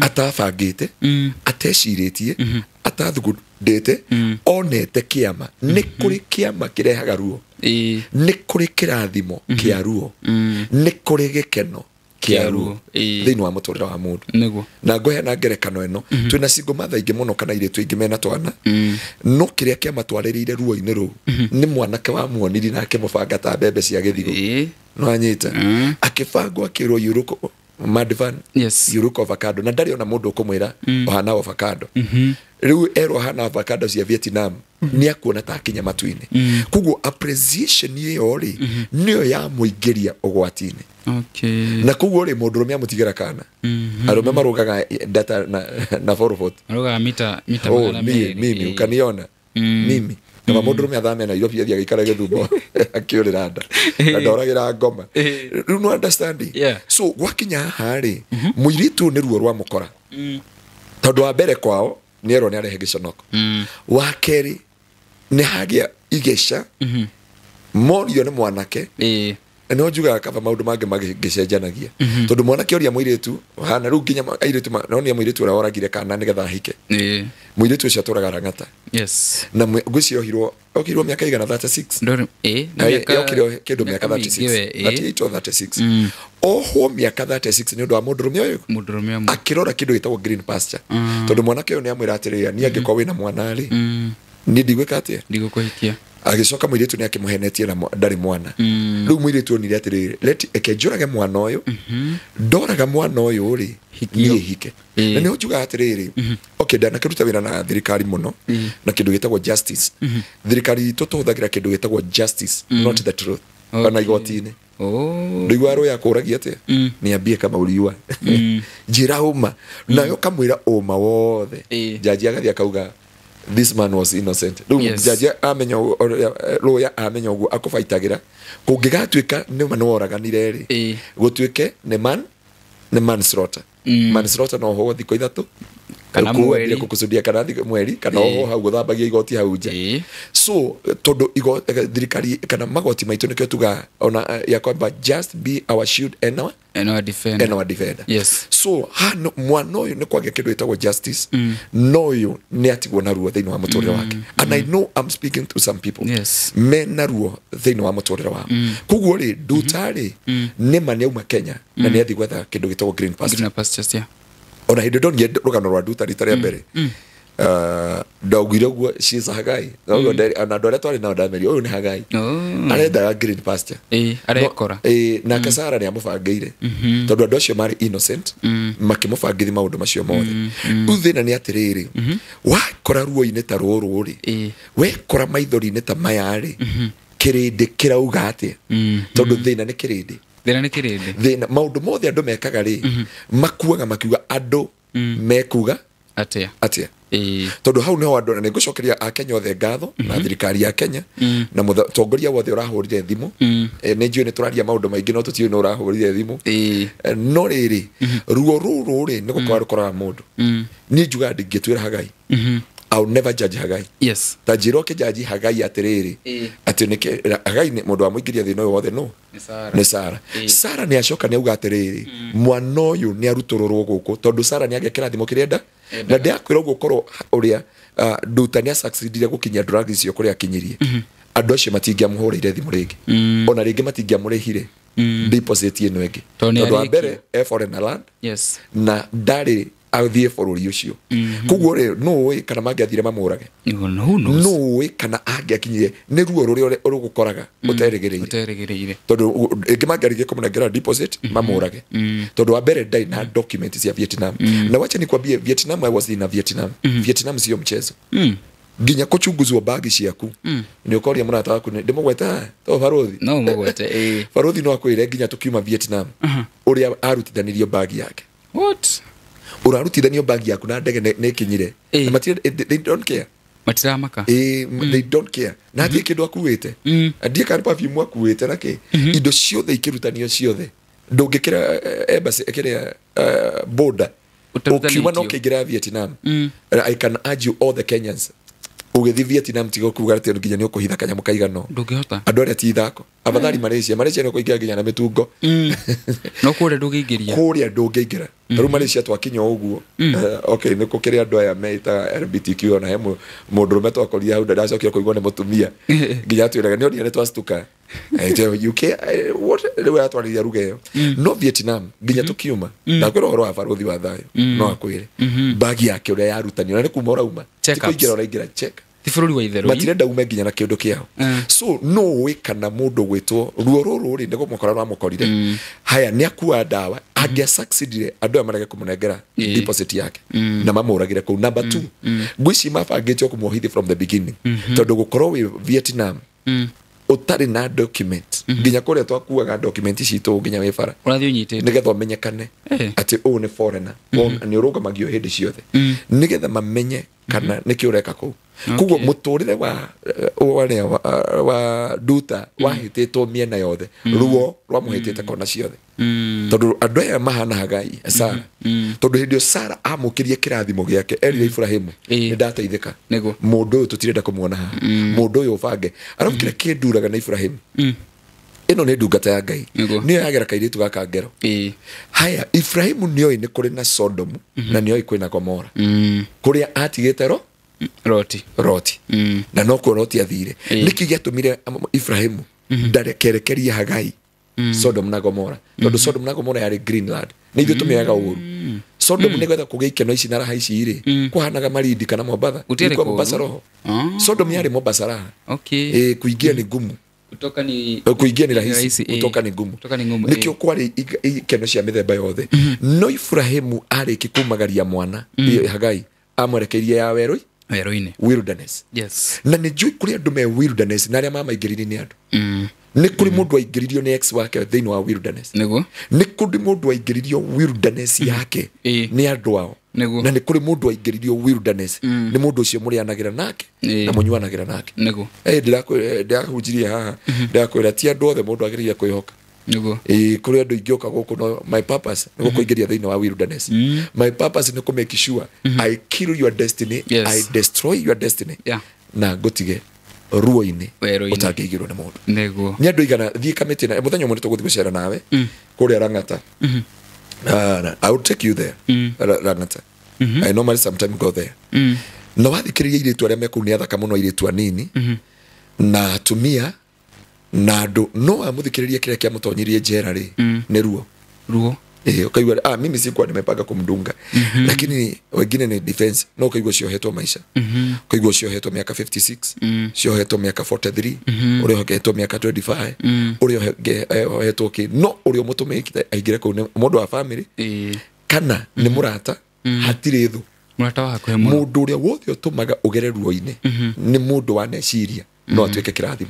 Speaker 1: atabangite ateciritie atathugundite onete kiama ni kuri kiama kirehaga ruo ni kuri kirathimo kia ruo ni kuri gikeno kiaruo thiini wa muturira wa mundu
Speaker 2: niguo
Speaker 1: na ngohe na ngerekano eno twina single mother ingi muno kana ire twingi mena twana no kiria kia matwaririire ruo-ini ru ni mwanake wa muoniri nake mubanga ta mbembe cia githigo no anyita akibangwo akirwo yuruko madvan yuruko avocado na ndari ona mundu ukumwira ohana avocado riu ero hana avocado cia Vietnam ni akuona ta kinya matu-ini kuguo appreciation iyo ri niyo ya muingiria ugwati-ini na kuguo ri mundu rumia mutigira kana arume marugaga data na forfort
Speaker 2: marugaga mita
Speaker 1: mimi ukaniona mimi kama mundu rumia thame na Ethiopia thia gikara githumbo akiurira nda na ndoragira ngoma riu no understand so gwakinya hari muiritu ni ruo rwa mukora tondu wa mbere kwao ni ero ni arehe giconoko wa keri ni hagia igesha morio ni mwanake no njuga kaba maundu mange magicenjanagia tondu mwanake oria muiritu hana ru nginya airitu no ni muiritu ura oragire kana nigetha hike muiritu ucio aturaga Rang'ata na ngwici okirwo miaka igana 36 okirwo kindu miaka 36 oho miaka 36 ni undu wa mundu rumia uyu akirora kindu gitagwo green pasture tondu mwanake uyu ni amwira atirira ni angikwa wina mwana ri ni ndigwika atia
Speaker 2: ndigukwikia
Speaker 1: agicoka muiritu ni akimuhenetie na ndari mwana riu muiritu onire atiriri ekenjurage mwana uyu ndoraga mwana uyu ri hike na ni ujuga atiriri okay ndana kiruta wira na thirikari muno na kindu gitagwo justice thirikari tututhagira kindu gitagwo justice not the truth kana igoti-ini ndigwa ro yakuragia atia ni ambie kama uliua njira uma nayo kamwira uma wothe jaji agathia kauga this man was innocent. Jaji amenya lawyer amenya uguo akufaitagira kungigatuika ni manoraganire ri gutuike ni manslaughter manslaughter no ho thiko ithatu kana mweri kukusudia kana mweri kana ho hau guthambagia igoti hau nja so tondu thirikari kana magoti maitu nikyo tuga ona ya kwamba just be our shield and our defender so mwana uyu ni kwage kindu itagwo justice no yu ni atigwo na ruo thiini wa muturire wake and I know I'm speaking to some people men na ruo thiini wa muturire wao kuguo ri ndutari ni mane uma Kenya na ni athi gwetha kindu gitagwo green pasture ona hindi ndo ngiye rugano rwa nduta rita ria mbere ndogwire guo she's Hagai na ndore twari na ndameri uyu ni Hagai arenda green pasture
Speaker 2: arekora
Speaker 1: na Kasara ni amubangeire tondu andu acio mari innocent makimubangithi maundu macio mothe uthina ni atiriri wakora ruo-ini ta ruru ri wekora maithori-ini ta maya ri kirindi kirauga atia tondu thina ni kirindi thina maundu mothe andu mekaga ri makuaga makiuga andu mekuga atia tondu hau niho andu ni gucokeria a Kenya othe ngatho na thirikari ya Kenya na mutongoria wothe urahurire thimu ni njui ni turaria maundu maingi no tutiui no urahurire thimu no riri ruo ruru ri ni gukora rukora mundu ni njuga ndingitwira Hagai I'll never judge Hagai tajiro ke jaji Hagai atiriri ati ni Hagai ni mundu wa muingiria thina uyu wothe no ni Sara ni acoka ni uga atiriri mwana uyu ni arutururwo guku tondu Sara ni agekira thimo kirienda na ndiakwira gukorwo uria ndutania succeedire gukinya drug icio kuria kinyirie andu acio matingiamuhurire thimu ringi ona ringi matingiamurihire deposit ino ingi tondu wa mbere foreign land na ndari athie bururi ucio kuguo ri no kana mangiathire mamurage no kana angiakinyire ni ruo ruria urugukoraga uterigireire tondu ingi mangiarige kumunengera deposit mamurage tondu wa mbere ndai na document cia Vietnam na wacha nikwambie Vietnam I was in Vietnam Vietnam sio mchezo nginya kuchunguzwa bagi ciaku ni ukoria murata waku ndimugweta to barothi
Speaker 2: no mugwete
Speaker 1: barothi no akwire nginya tukiuma Vietnam uria arutithanirio bagi yake urarutithanio bagi yaku na ndege ne kinyire na matire they don't care
Speaker 2: matiramaka
Speaker 1: they don't care na thie kindu akuite ndie kana perfume akuite na ki indo ciothe ikirutanio ciothe ndungikira embassy ekire border ukiuma no kigira Vietnam I can urge you all the Kenyans ugethi Vietnam tigo kuga ati nginya ni ukuhitha kanyamu kaigano
Speaker 2: ndungihota
Speaker 1: andu aria ti thako abathari Malaysia no kuingira nginya na mitungo
Speaker 2: no kure ndungiingiria
Speaker 1: kuria ndungiingira Rĩu Malaysia twakinya ũguo okay nĩ kũkĩrĩ andũ aya meta LGBTQ ona he mũndũrũme twakorire hau ndacokire kũigua nĩ mũtumia nginya twĩraga nĩ onire twastuka UK what rĩu atwarĩria ruga ĩyo no Vietnam nginya tũkiuma na kwĩra ũhoro wa barothi wa thayũ no akwĩre bagi yake ũrĩa yarutanio na nĩ kuma ũrauma tikũingĩra ũraingĩra check
Speaker 2: ti bũrũri wa itherũ
Speaker 1: matirenda ume nginya na kĩndũ kĩao so no we kana mũndũ gwĩtwo ruo rũrũ rĩ nĩguo mũkora rwamukorire haya nĩ akua ndawa angĩa succeedire andũ aya marege kũmũnengera deposit yake na mamũragire kũu number 2 ngwĩci mabangĩte kũmũhithia from the beginning tondũ gũkorwo wĩ Vietnam utari na document nginya kũrĩa twakuaga document citũ nginya wĩ bara
Speaker 2: ũrathiĩ ũnyitĩte
Speaker 1: nĩgetha ũmenyekane atĩ ũũ nĩ foreigner nĩ ũrũgamagio hĩndĩ ciothe nĩgetha mamenye kana nĩkĩ ũreka kũu kuguo mũtũrĩre wa Nduta wahĩtĩtwo mĩena yothe ruo rwamũhĩtĩte kona ciothe tondũ andũ aya mahana Hagai Sara tondũ hĩndĩ ĩyo Sara amũkĩrie kĩrathimo gĩake erire Ibrahimu nĩ ndateithĩka mũndũ ũyũ tũtirenda kũmuona haha mũndũ ũyũ ũbange arabu kĩrĩa kĩnduraga na Ibrahimu ĩno nĩ ndungata ya Ngai nĩyo yagera kairĩtu gaka ngero haya Ibrahimu nĩoĩ nĩ kũrĩ na Sodomu na nĩoĩ kwĩna Gomora kũrĩa atigĩte Loti na no kuo Loti athire nĩkĩ gĩatũmire Ibrahimu ndarekerekerie Hagai Sodom na Gomora tondũ Sodom na Gomora yarĩ Greenland nĩ ithuĩ tũmĩaga ũũru Sodom nĩ gwetha kũgĩa ikeno ici na raha ici irĩ kũhanaga Malindi kana Mombatha kwa Mombasa roho Sodom yarĩ Mombasa raha kuingia nĩ ngumu kuingia ni rahisi kutoka ni ngumu nikio kwari ikeno cia mithemba yothe no Ibrahimu ariki kumagaria mwana Hagai amwerekerie ya werũ-inĩ wilderness na nĩ njui kũrĩ andũ me wilderness na arĩa mamaingĩrire nĩ andũ nĩ kũrĩ mũndũ aingĩririo nĩ ex wake thĩinĩ wa wilderness nĩ kũrĩ mũndũ aingĩririo wilderness yake nĩ andũ ao na nĩ kũrĩ mũndũ aingĩririo wilderness nĩ mũndũ ũcio mũrĩanagĩra nake na mũnyuanagĩra nake ndĩrakũnjirie haha ndĩrakwĩra ti andũ othe mũndũ agĩrĩire kwĩhoka kũrĩ andũ ingĩ ũka gũkũ no my purpose nĩ gũkũingĩria thĩinĩ wa wilderness my purpose nĩ kũ make sure I kill your destiny I destroy your destiny na ngũtige ruo-inĩ ũtangĩigĩrwo nĩ mũndũ nĩ andũ igana thiĩ kamĩtĩ na mũthenya ũmwe nĩtũgũthiĩ gũcera nawe kũrĩa Lang'ata I will take you there Lang'ata I normally sometime go there na wathikĩrĩria airĩtu arĩa me kũu nĩ athaka mũno airĩtu anini na atumia na andũ no amuthikĩrĩrie kĩrĩa kĩamũtonyirie njera rĩ nĩ ruo ukaigua mimi sikuwa nimepanga kumdunga lakini wengine ni defense no ukaigua ciohetwo maisha ukaigua ciohetwo miaka 56 ciohetwo miaka 43 uri ohetwo miaka 25 uri ohetwo ki no uri mutumĩkite aingire kũu nĩ mũndũ wa family kana nĩ mũrata hatirĩ thu
Speaker 2: mũrata wako he
Speaker 1: mũndũ ũrĩa wothe ũtũmaga ũgere ruo-inĩ nĩ mũndũ wa neciria no atuĩke kĩrathimo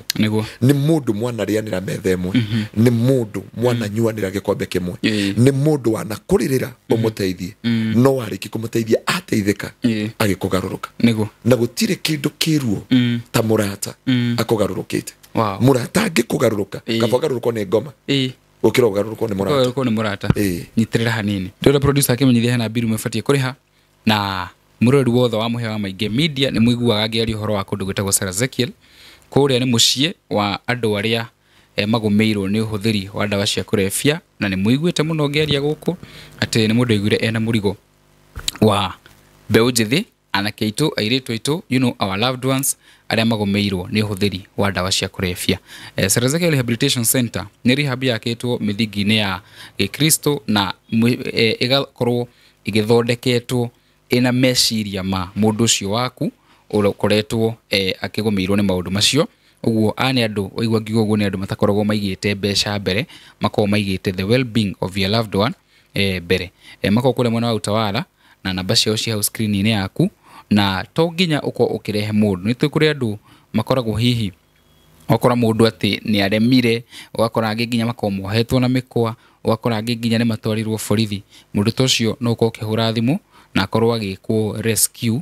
Speaker 1: nĩ mũndũ mwanarĩanĩra metha ĩmwe nĩ mũndũ mwananyuanĩra gĩkombe kĩmwe nĩ mũndũ wanakũrĩrĩra ũmũteithie no warĩki kũmũteithia ateithĩka agĩkũgarũrũka na gũtirĩ kĩndũ kĩruo ta mũrata akũgarũrũkĩte mũrata angĩkũgarũrũka kaba ũgarũrũkwo nĩ ngoma gũkĩra ũgarũrũkwo nĩ mũrata
Speaker 2: nyitĩrĩra hanini ndĩrenda producer akĩmenyithia hena bill ũmĩbatiĩ kũrĩha na mũrori wothe wa Mũhĩa wa Maingĩ Media nĩ mũiguaga ngĩaria ũhoro wa kũndũ gwĩtagwo Sarah Ezekiel kũrĩa nĩ mũciĩ wa andũ arĩa magũmĩirwo nĩ ũhũthĩri wa ndawa cia kũrebia na nĩ mũiguĩte mũno ngĩaria gũkũ atĩ nĩ mũndũ aiguire ena mũrigo wa mbeũ njĩthĩ anake aitũ airĩtu aitũ you know our loved ones arĩa magũmĩirwo nĩ ũhũthĩri wa ndawa cia kũrebia Sarah Ezekiel Rehabilitation Center nĩ rehab yakĩtwo mĩthingi-inĩ ya Gĩkristo na ĩgakorwo igĩthondeketwo ina meciria ma mũndũ ũcio waku ũkoretwo akĩgũmĩirwo nĩ maũndũ macio ũguo nĩ andũ oigua ngiuga ũguo nĩ andũ matakoragwo maigĩte mbeca mbere makoragwo maigĩte the well being of your loved one mbere makoragwo kũrĩa mwena wa Utawala na namba ciao cia hau screen-inĩ yaku na to nginya ũkorwo ũkĩrehe mũndũ nĩ twĩ kũrĩ andũ makoragwo hihi wakora mũndũ atĩ nĩ aremire wakora angĩ nginya makorwo mohetwo na mĩkwa wakora angĩ nginya nĩ matwarirwo borithi mũndũ ta ũcio no ũkorwo ũkĩhũra thimũ na akorwo agĩkwo rescue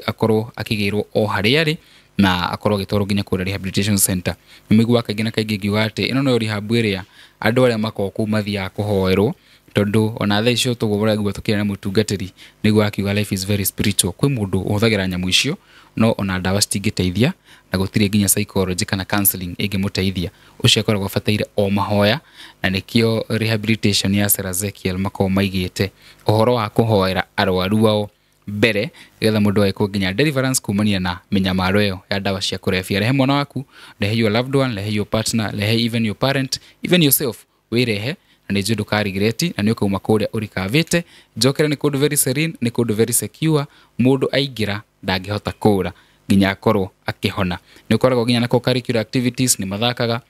Speaker 2: akorwo akĩgĩrwo o harĩa arĩ na akorwo agĩtwarwo nginya kũrĩa rehabilitation center nĩ mĩiguaga kaingĩ na kaingĩ ngiuga atĩ ĩno no rehab ĩrĩa andũ arĩa makoragwo kũu mathiaga kũhoerwo tondu ona tha icio tugubura guo tukira na mutungatiri niguo akiuga life is very spiritual kwi mundu uthagira nyamu icio no ona ndawa citingiteithia na gutire nginya psychology kana counseling ingimuteithia ucio akoragwo bataire o mahoya na nikio rehabilitation ya Sir Ezekiel mako maigite uhoro wa kuhoera arwaru ao mbere getha mundu aiko nginya deliverance kumania na minyamaro yo ya ndawa cia kurefia rehe mwana waku rehe your loved one rehe your partner rehe even your parent even yourself wirehe na nĩ njũndũ ka regret na nĩ ũkauma kũrĩa ũrikavĩte njokera nĩ kũndũ very serene nĩ kũndũ very secure mũndũ aingĩra ndangĩhota kũra nginya akorwo akĩhona nĩ ũkoragwo nginya na co-curricular activities nĩ mathakaga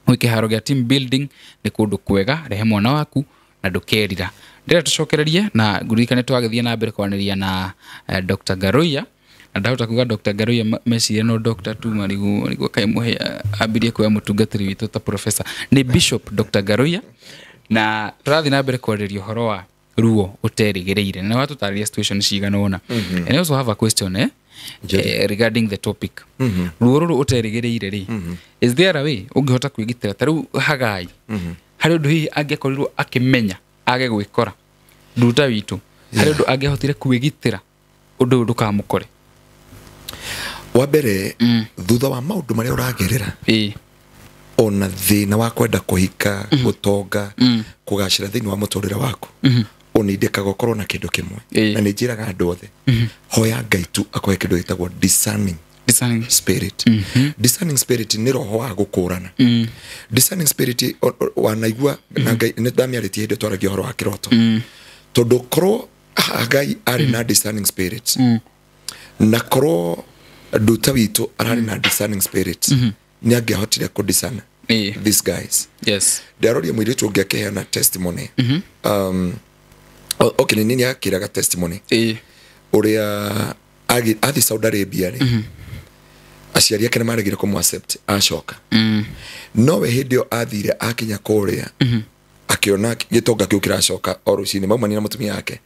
Speaker 2: gwĩkĩharo gĩa team building nĩ kũndũ kwega rehe mwana waku na ndũkerira ndĩra tũcokererie na ngũririkane twagĩthiĩ na mbere kwaranĩria na Dr. Garoia na ndahota kuga Dr. Garoia meciria no Dr. tu marigu kaimuhe ambirie kuoya mũtungatĩri witũ ta professor nĩ Bishop Dr. Garoia na tũrathiĩ na mbere kwarĩria ũhoro wa ruo ũterĩgĩrĩire na watũtarĩria situation cigana ũna and I also have a question regarding the topic ruo rũrũ ũterĩgĩrĩire rĩ is there a way ũngĩhota kwĩgitĩra ta rĩu Hagai harĩ ũndũ hihi angĩkorirwo akĩmenya age gwĩkora nduta witũ harĩ ũndũ angĩhotire kwĩgitĩra ũndũ ndũkamũkore
Speaker 1: wa mbere thutha wa maũndũ marĩa ũragerera ona thĩna wa kwenda kũhika gũtonga kũgacĩra thĩinĩ wa mũtũrĩre waku onindĩkaga ũkorwo na kĩndũ kĩmwe na nĩ njĩraga andũ othe hoya Ngai tu akohe kĩndũ gĩtagwo discerning spirit discerning spirit nĩ roho wa gũkũrana discerning spirit wanaigua na Ngai nĩ ndamĩarĩtie hĩndĩ twaragia ũhoro wa kĩroto tondũ korwo Hagai arĩ na discerning spirit na korwo nduta witũ ararĩ na discerning spirit nĩ angĩahotire kũdiscern these guys ndaroria mũirĩtu ũngĩ akĩheana testimony okay nĩ nini akĩraga testimony ũrĩa athi Saudi Arabia rĩ aciari ake nĩ maregire kũmũaccept acoka nowe hĩndĩ ĩyo athire akinya kũrĩa akiona gĩtonga kĩu kĩracoka o rũcinĩ maumania na mũtumia wake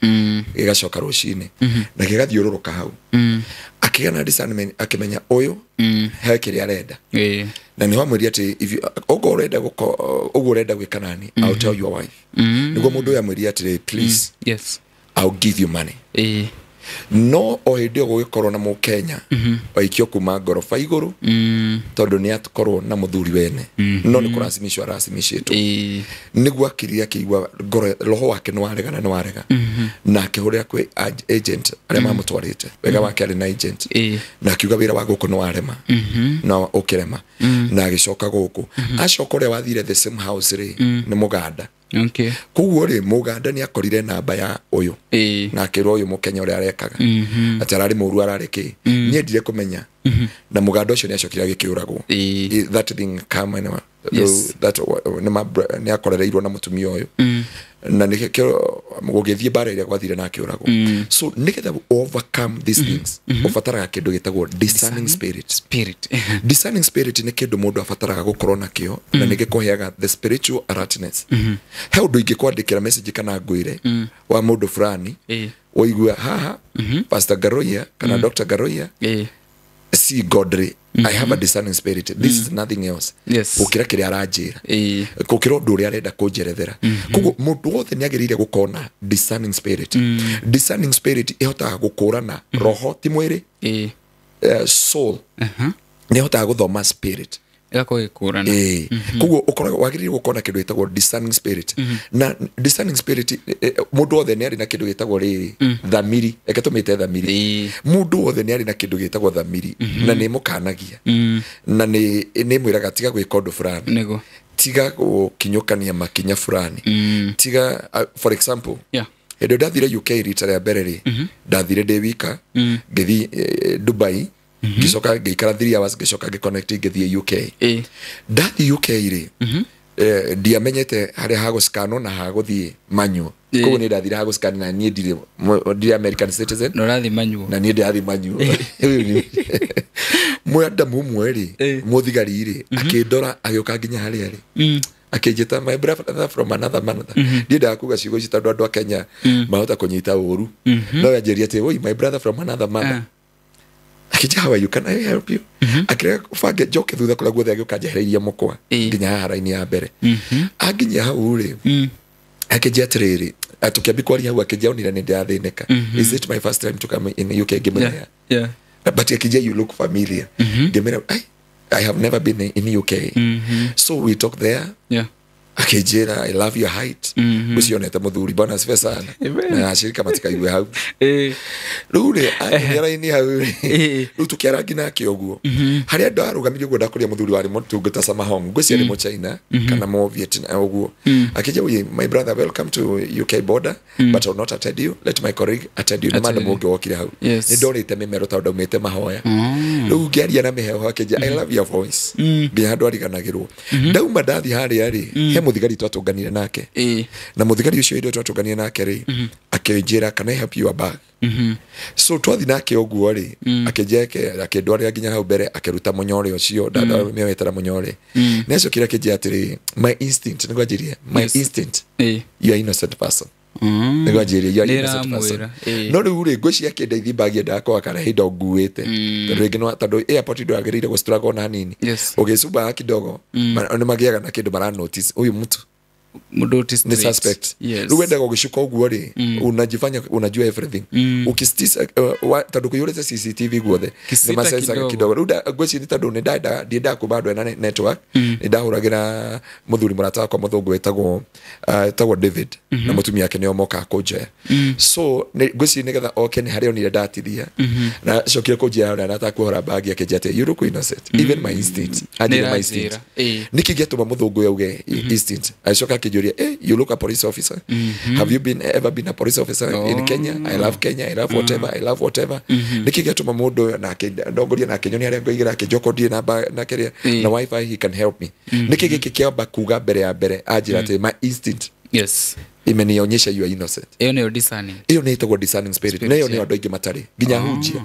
Speaker 1: gĩgacoka rũcinĩ na gĩgathiũrũrũka hau akĩgĩa na discernment akĩmenya ũyũ he kĩrĩa arenda na nĩ wamwĩria atĩ ũguo ũrenda gwĩka nani I'll tell your wife nĩguo mũndũ ũyũ amwĩria atĩ please I'll give you money no o hĩndĩ ĩyo gũgĩkorwo na Mũkenya waikio kuma ngoroba igũrũ tondũ nĩ atũkorwo na mũthuri wene no nĩ kũracimicwo aracimicĩtwo nĩguo akĩria akĩigua roho wake nĩ warega na akĩhũrĩra kwĩ agent arĩa mamũtwarĩte wega wake arĩ na agent na akiuga wĩra wa gũkũ nĩ warema na ũkĩrema na agĩcoka gũkũ acoka ũrĩa wathire the same house rĩ nĩ Mũganda koguo rĩ Mũganda nĩ akorire namba ya ũyũ na akĩrwo ũyũ Mũkenya ũrĩa arekaga atĩ ararĩ mũru ararĩ kĩ niĩ ndire kũmenya na Mũganda ũcio nĩ acokire agĩkĩũragwo that thing come and that nĩ akorereirwo na mũtumia ũyũ na nĩkĩo gũgĩthiĩ bara ĩrĩa gwathire na akĩũragwo so nĩgetha overcome these things ũbataraga kĩndũ gĩtagwo discerning spirit discerning spirit nĩ kĩndũ mũndũ abataraga gũkorwo nakĩo na nĩgĩkũheaga the spiritual alertness he ũndũ ingĩkwandĩkĩra message kana ngwĩre wa mũndũ fulani woigua haha Pastor Garoia kana Dr. Garoia see Godly I have a discerning spirit this is nothing else gũkĩra kĩrĩa aranjĩra gũkĩra ũndũ ũrĩa arenda kũnjerethera koguo mũndũ wothe nĩ agĩrĩire gũkorwo na discerning spirit ĩhotaga gũkũrana roho ti mwĩrĩ soul nĩ ĩhotaga gũthoma spirit
Speaker 2: ĩgakũgĩkũrana
Speaker 1: koguo wagĩrĩire gũkorwo na kĩndũ gĩtagwo discerning spirit na discerning spirit mũndũ wothe nĩ arĩ na kĩndũ gĩtagwo rĩrĩ thamiri reke tũmĩte thamiri mũndũ wothe nĩ arĩ na kĩndũ gĩtagwo thamiri na nĩ mũkanagia na nĩ mwĩraga tiga gwĩka ũndũ fulani tiga gũkinyũkania makinya fulani tiga for example hĩndĩ ndathire UK rita rĩa mbere rĩ ndathire ndĩ wika ngĩthiĩ Dubai gicoka ngĩikara 3 hours ngĩcoka ngĩconnect ngĩthiĩ UK ndathi UK rĩ ndiamenyete harĩa hagũscanwo na hagũthiĩ manual koguo nĩ ndathire hagũscan na niĩ ndirĩ American citizen
Speaker 2: no rathi manual
Speaker 1: na niĩ ndathi manual mwadamu ũmwe rĩ mũthigari rĩ akĩndora agĩũka nginya harĩa rĩ akĩnjĩta my brother from another mother ndiendaga kuga ciugo ici tondũ andũ a Kenya mahota kũnyita ũru no yanjĩria atĩ oi my brother from another mother akija how are you can I help you akire fange joke thutha kũrĩa guothe agĩũka njehereirie mũkwa nginya hara-inĩ ya mbere anginya hau rĩ akijia atiriri atukiambi kwaria hau akijia onira ni ndathĩnĩka is it my first time to come in UK ngimera
Speaker 2: Yeah.
Speaker 1: but akijia you look familiar ngimera I have never been in UK so we talk there
Speaker 2: Yeah.
Speaker 1: akijira I love your height usionete muthuri bwana asifiwe sana na ashirika matikaigwe hau rure anyara-ini hau ru tukiarangi nake oguo haria ndarugamirio guo ndakuria muthuri wari mutungata Samahong ngweci ari mu China kana mu Vietnam oguo akija my brother welcome to UK border but I will not attend you let my colleague attend you namanda mungi wokire hau ni ndorite mimero tondu umite mahoya ru ngiaria na miheho akija I love your voice nginya andu ariganagirwo ndauma ndathi haria ri he muthigari twatunganire nake na muthigari ucio ndo twatunganire nake ri akinjira can I help you a bag so twathi nake oguo ri akijeke akindwarira nginya hau mbere akiruta munyore ucio dada mewetera munyore neso kira kijia atiri my instinct nigwajirie my instinct you are innocent person nigwajirie you are innocent person no ri ngwici akindeithia bagi ndakwa kana hindo nguite ringi no tondu airport ndo agirire go struggle na nini ugicuba kidogo ni magiaga na kindu mara notice uyu mtu
Speaker 2: notice
Speaker 1: ni suspect ruwenda gogishuka uguo ri unajifanya unajua everything ukistisa tondu kuyurete CCTV guothe ni masensa kidogo ruda ngwici ni tondu ni ndida kubadwa na network ni ndahuragira muthuri murata kwa muthungu wetagwo David na mutumia yake ni omoka kuja so ngwici ni getha okay ni hario ni ndatithia na cokire kujia na natakuhora bagi yake jate you look innocent even my instinct my instinct nikigetuma muthungu yauge instinct acoka kijuria you look a police officer have you ever been a police officer in Kenya I love Kenya I love whatever nikigetuma mundu na ndongoria na kinyoni aria ngoigira kijoko na keria na wifi he can help me nikigikiamba kuga mbere ya mbere ajira ati my instinct imenionyesha you are innocent
Speaker 2: hiyo ni discerning
Speaker 1: hiyo ni itagwo discerning spirit na hiyo ni andu aingi matari nginya hunjia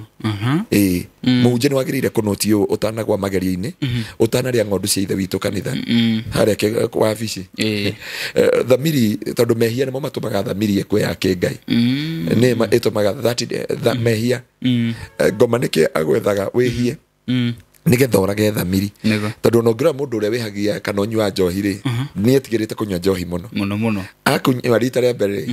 Speaker 1: muhunjia ni wagirire kunoti utanagwa mageria-ini utanaria ng'ondu cia ithe witu kanitha haria kwa abici thamiri tondu mehia nimo matumaga thamiri ekwe yake Ngai ni itumaga that mehia ngoma niki agwethaga wihie nigetha orage thamiri tondu no ngira mundu uria wihagia kana nyua njohi ri ni etigirite kunywa njohi muno akunywa rita ria mbere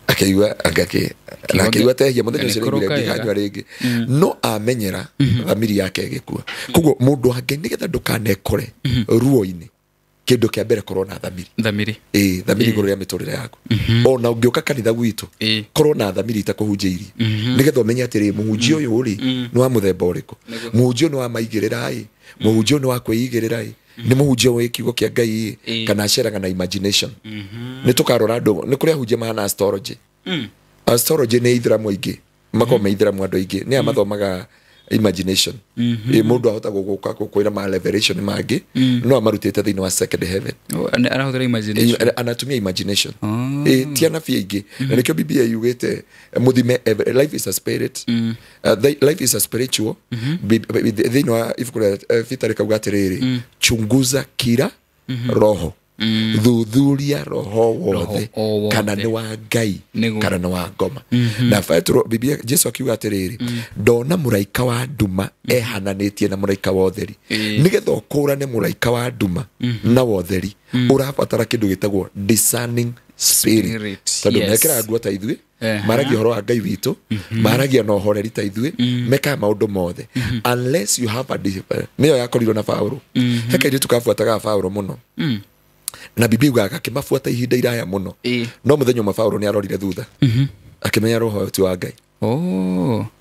Speaker 1: akaigua akaigua tehia muthenya ucio ringi nganywa ringi no amenyera thamiri yake igikua koguo mundu ange nigetha ndukanekore ruo-ini kindu kia mbere korwo na thamiri thamiri iguru ria miturire yaku ona ungiuka kanitha gwitu korwo na thamiri itakuhunjiirie nigetha umenye atiri muhunjia uyu ri ni wa muthemba uriku muhunjia ni wa maigirira muhunjia ni wa kwigirira ni muhunjia wa kiugo kia Ngai kana aceraga na imagination ni tukarora andu ni kuria hunjia mahana astrology ni ithiramu ingi makome ithiramu andu ingi ni amathomaga imagination mundu ahota guguka kukwira ma revelation mangi no amarutite thiini wa second heaven
Speaker 2: anahuthira imagination
Speaker 1: anatumia imagination tiana fiingi na nikio Biblia yugite muthime life is a spirit life is a spiritual thiini wa ifukura fitari kauga atiriri chunguza kila roho thuthuria roho wothe kana ni wa Ngai kana ni wa ngoma na Petro Biblia Jesu akiuga atiriri ndona muraika wa nduma ehananitie na muraika wa utheri nigetha ukurane muraika wa nduma na wa utheri urabatara kindu gitagwo discerning spirit tondu mekira andu ta ithui maragia horo wa Ngai witu maragia no horeri ta ithui meka maundu mothe unless you have a niyo yakorirwo na Paulo heka ithu tukafuataga Paulo muno na Biblia gaga kimafuata ihinda iraya muno no muthenya ma Paulo ni arorire thutha akimenya roho tu wa Ngai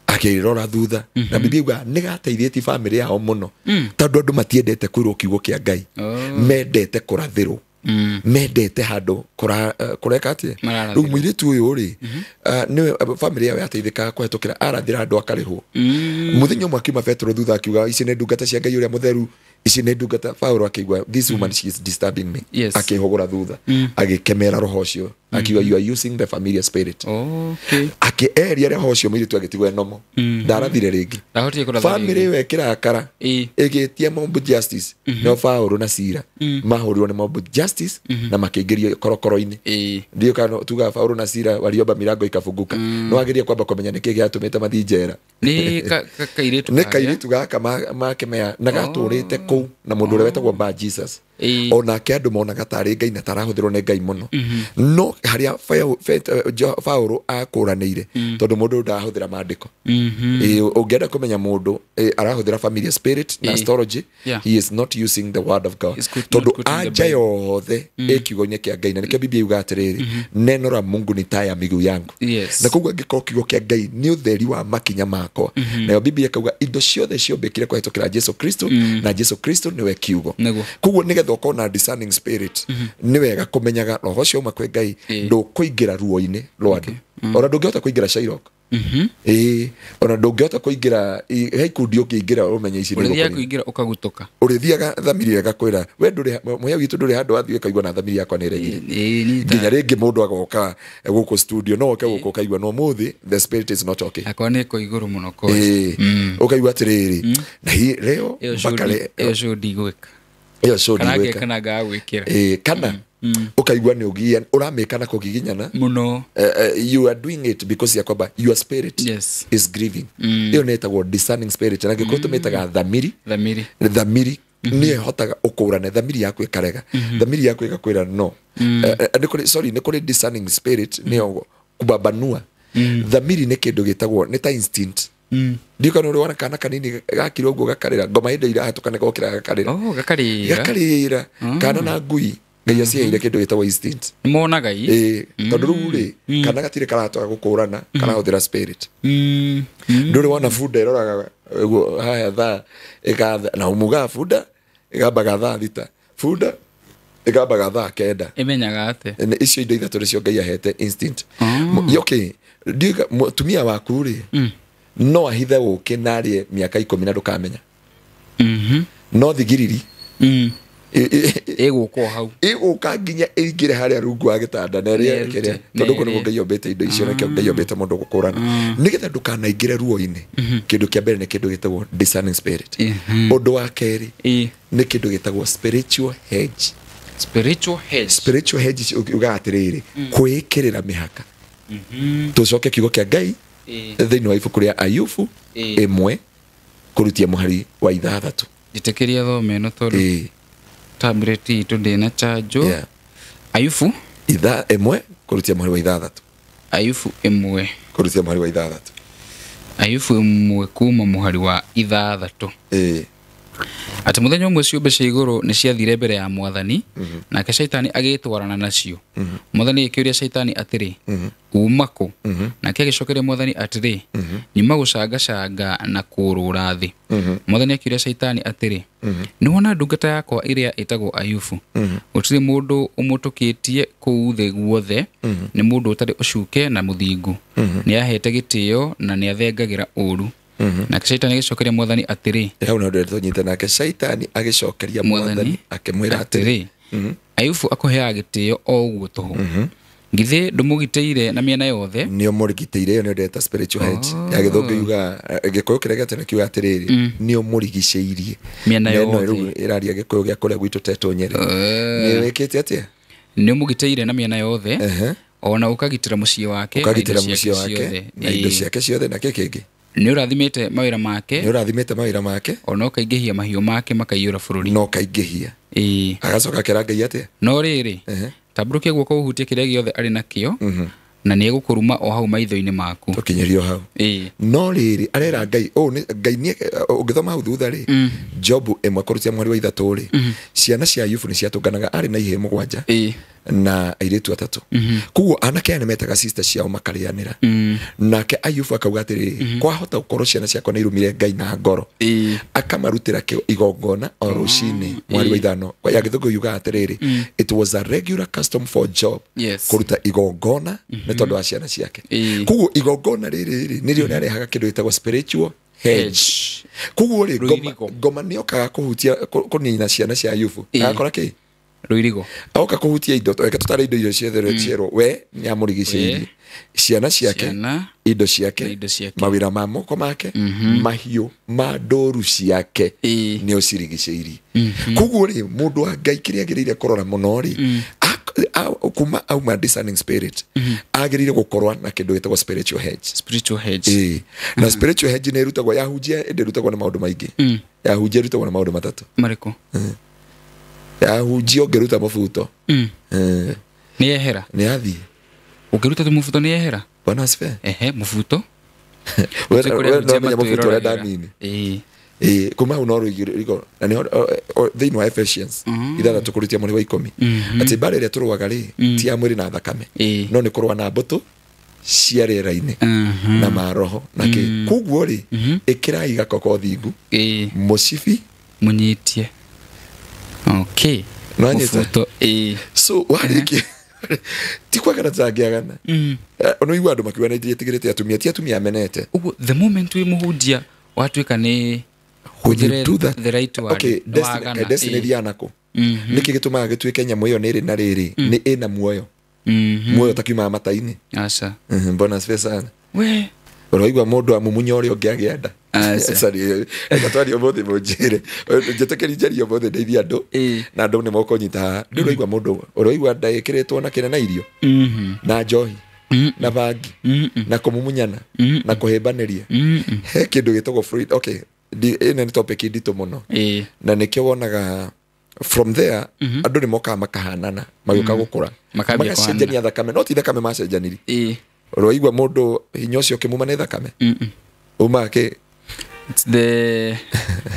Speaker 1: akirora thutha na Biblia ni gateithĩtie family yao muno tondu andu matiendete kwirwo kiugo kia Ngai mendete kurathirwo mendete handu kureka atie riu mwiritu uyu ri ni family yao yateithika kuhetukira arathira andu akarihwo muthenya umwe akiuma Petro thutha akiuga ici ni ndungata cia Ngai uria mutheru ici ni ndungata Paulo akigwa this woman she is disturbing me akihogora thutha agikemera roho ucio akiuga you are using the familiar spirit akieria roho ucio mwiritu agitigwe nomo ndarathire ringi family wekira akara igitie mob justice no Paulo na Sila mahurirwo ni mob justice na makiingirio korokoro-ini ndio kana tuga Paulo na Sila waliomba milango ikafunguka no ageria kwamba kumenya niki giatumite mathi njera
Speaker 2: ni kairitu
Speaker 1: gaka makemea na gaturite ku na mundu uria wetagwo ba Jesus ona ke andu monaga tari ngai na tarahuthirwo ne ngai muno no haria Paulo akuranĩire tondu mundu ndahuthira maandiko ungienda kumenya mundu arahuthira familiar spirit na astrology he is not using the word of God tondu anja yothe ikiugo-inĩ kia ngai na nikio Biblia yuga atiriri neno la Mungu ni taa ya miguu yangu na koguo angĩkorwo kiugo kia ngai ni utheri wa makinya makwa nayo Biblia ikauga indo ciothe ciombĩkire kũhetũkĩra Jesu Kristo na Jesu Kristo niwe kiugo koguo nigetha ukorwo na discerning spirit ni wega kumenyaga roho cio uma kwĩ ngai ndũkũingĩra ruo-inĩ rwa andũ ona ndũngĩhota kũingĩra Shylock ona ndũngĩhota kũingĩra he ikundi ũngĩingĩra ũmenye ici
Speaker 2: ũrĩthiaga kũingĩra ũkagutuka
Speaker 1: ũrĩthiaga thamiri ĩgakwĩra we ndũrĩ mũhĩa witũ ndũrĩ handũ athiĩ ũkaigua na thamiri yakwa nĩ ĩregire nginya rĩngĩ mũndũ agoka gũkũ studio no oke gũkũ ũkaigua no mũthĩ the spirit is not okay
Speaker 2: akwa nĩ kũ igũrũ mũno
Speaker 1: ũkaigua atĩrĩrĩ na leo
Speaker 2: ĩyo show ndigwĩka
Speaker 1: ĩyo show
Speaker 2: ndigwĩka kana ngagwĩkĩra
Speaker 1: kana ukaigua ni ugia uramekana kugiginyana
Speaker 2: muno
Speaker 1: you are doing it because ya kwamba your spirit is grieving iyo netagwo discerning spirit na gĩkũyũ tũmĩtaga thamiri ni hotaga ũkũrane thamiri yaku ĩkarega thamiri yaku ĩgakwĩra no nĩ kũrĩ discerning spirit nĩyo kubambanua thamiri nĩ kĩndũ gĩtagwo nĩ ta instinct ndiko no wana kana kanini gakira ũguo gakarĩra ngoma hĩndĩ irahatũkana gokĩra gakarĩra kana na ngui ngai aciheire kĩndũ gĩtagwo instinct
Speaker 2: nĩmonaga
Speaker 1: tondũ rĩu rĩ kana gatirĩ karatoga gũkũrana kana hũthĩra spirit ndũrĩ wona bunda ĩroraga haya thaa ĩgatha na umuga bunda ĩgambaga thaa thita bunda ĩgambaga thaa kenda
Speaker 2: ĩmenyaga atĩ
Speaker 1: icio indo ithatũ nĩcio ngai ahete instinct okay ndiga mũtumia waku rĩ no ahithe ũkĩ narĩe mĩaka 10 na ndũkamenya no thigiriri
Speaker 2: egũkwo hau
Speaker 1: egũka nginya ĩingĩre harĩa rungu wa gĩtanda na ĩrĩa kĩrĩa tondũ kũrĩ ngai yombete indo icio na ngai yombete mũndũ gũkũrana nĩgetha ndũkanaingĩre ruo-inĩ kĩndũ kĩa mbere nĩ kĩndũ gĩtagwo discerning spirit ũndũ wa kerĩ nĩ kĩndũ gĩtagwo spiritual hedge uga atĩrĩrĩ kwĩkĩrĩra mĩhaka tũcoke kiugo kĩa ngai thĩinĩ wa ibuku rĩa Ayubu 1 kũrutia mũhari wa 6
Speaker 2: njĩtĩkĩria thome ĩno tondũ tablet itũ ndĩna charge Ayubu
Speaker 1: 1 kũrutia mũhari wa 6
Speaker 2: Ayubu 1
Speaker 1: kũrutia mũhari wa 6
Speaker 2: Ayubu 1 kuma mũhari wa 6 ati muthenya umwe ciũmbe cia igũrũ nĩ ciathire mbere ya Mwathani nake Shaitani agĩtwarana nacio Mwathani akĩũria Shaitani atĩrĩ uma kũ nake agĩcokeria Mwathani atĩrĩ nyuma gũcangacanga na kũrũra thĩ Mwathani akĩũria Shaitani atĩrĩ nĩwona ndungata yakwa ĩrĩa ĩtagwo Ayubu gũtirĩ mũndũ ũmũtũkĩtie kũu thĩ guothe nĩ mũndũ ũtarĩ ũcuke na mũthingu nĩ ahete gĩtĩo na nĩ athengagĩra ũũru na Shaitani agĩcokeria Mwathani atĩrĩ
Speaker 1: hau no ndĩrĩ tũnyita nake Shaitani agĩcokeria Mwathani akĩmwĩra atĩrĩ Ayubu akũheaga gĩtĩo o ũguo tũhũ githĩ ndũmũgitĩire na mĩena yothe nĩ ũmũrigitĩire yo nĩ ndeta spiritual hedge ya gĩthũngũ yuga gĩkũyũ kĩrĩa gĩatene kiuga atĩrĩrĩ nĩ ũmũrigicĩirie
Speaker 2: mĩena yothe
Speaker 1: ĩraria gĩkũyũ gĩa kũrĩa gwitũ Tetũ Nyeri nĩ wĩkĩte atĩa
Speaker 2: nĩ ũmũgitĩire na mĩena yothe ona ũkagitĩra mũciĩ wake
Speaker 1: na indo ciake ciothe na kĩngĩ
Speaker 2: nĩ ũrathimĩte
Speaker 1: mawĩra make
Speaker 2: ona ũkaingĩhia mahiũ make makaiyũra bũrũri
Speaker 1: no kaingĩhia agacoka kĩra ngai atĩa
Speaker 2: no rĩrĩ tambũrũkia guoko ũhutie kĩrĩa gĩothe arĩ nakĩo na nĩ egũkũruma o hau maitho-inĩ maku
Speaker 1: tũkinyĩrio hau no rĩrĩ arera ngai ngai nĩ ũngĩthoma hau thutha rĩ Job 1 kũrutia mũhari wa 3 rĩ ciana cia Ayubu nĩ ciatũnganaga arĩ na ihĩĩ 7 na airĩtu 3 koguo anake nĩ metaga sister ciao makarĩanĩra nake Ayubu akauga atĩrĩ kwahota gũkorwo ciana ciakwa nĩ irumire ngai na ngoro akamarutĩra igongona o rũcinĩ mweri wa 5 ya gĩthũngũ yuga atĩrĩrĩ it was a regular custom for Job kũruta igongona nĩ tondũ wa ciana ciake koguo igongona rĩrĩ nĩrĩo rĩarehaga kĩndũ gĩtagwo spiritual hedge koguo rĩ ngoma nĩ okaga kũhutia kũnina ciana cia Ayubu agakora kĩ
Speaker 2: rũirigo
Speaker 1: oka kũhutia indo reke tũtare indo icio ciothe ciero we nĩ amũrigicĩirie ciana ciake indo ciake mawĩra ma moko make mahiũ ma ndũru ciake nĩ ũcirigicĩirie koguo rĩ mũndũ wa ngai kĩrĩa agĩrĩire kũrora mũno rĩ kuma auma discerning spirit agĩrĩire gũkorwo na kĩndũ gĩtagwo spiritual hedge na spiritual hedge nĩ ĩrutagwo yahunjia ĩrutagwo na maũndũ maingĩ yahunjia ĩrutagwo na maũndũ 3
Speaker 2: marĩkũ
Speaker 1: ahunjio ngeruta mabuto
Speaker 2: Nĩ ehera.
Speaker 1: nĩ athie
Speaker 2: Ũngĩruta tu mũbuto nĩ ehera.
Speaker 1: bwana asifiwe
Speaker 2: Mũbuto.
Speaker 1: wewe no menya mabuto ũrĩa ndanini kuma hau no rũigĩrĩko na nĩ thĩinĩ wa Ephesians ithathatũ kũrũtia mũri wa 10 atĩ mbara ĩrĩa tũrũaga rĩ ti ya mwĩrĩ na thakame no nĩ kũrũa na mbũtũ cia rĩera-inĩ na maroho na kĩ kuguo rĩ ĩkĩrai gakoko thingu mũcibi
Speaker 2: mũnyitie. Okay.
Speaker 1: Mũbuto so warĩkia ti kwagana tangĩagana no igua andũ makiuga nĩ tigĩrĩte atumia ti atumia amenete
Speaker 2: Uguo the moment we mũhunjia watuĩka nĩ
Speaker 1: when you do that
Speaker 2: the right word.
Speaker 1: okay destiny thianako niki gitumaga gituike nyamũ ĩyo nĩ ĩrĩ na rĩrĩ nĩ ĩna muoyo muoyo takiuma mata-inĩ
Speaker 2: aca
Speaker 1: mbona sana
Speaker 2: we
Speaker 1: ũroigua mũndũ amumunya ũrĩa ũngĩ agĩenda sorry gatwari ũmũthĩ mũnjĩre njĩtĩkĩri njeri ũmũthĩ ndeithia andũ na andũ nĩ mokũnyita ndĩroigua mũndũ ũroigua ndagĩkĩrĩtwo na kĩne na irio na njohi na bangi na kũmumunyana na kũhĩmbanĩria he kĩndũ gĩtagwo freedom okay ĩno nĩ topic nditũ mũno na nĩkĩo wonaga from there andũ nĩ mokaga makahanana magĩũka gũkũra magacenjania thakame no ti thakame macenjaniri ũroigua mũndũ hinya ũcio ũkĩmuma nĩ thakame uma kĩ
Speaker 2: it's the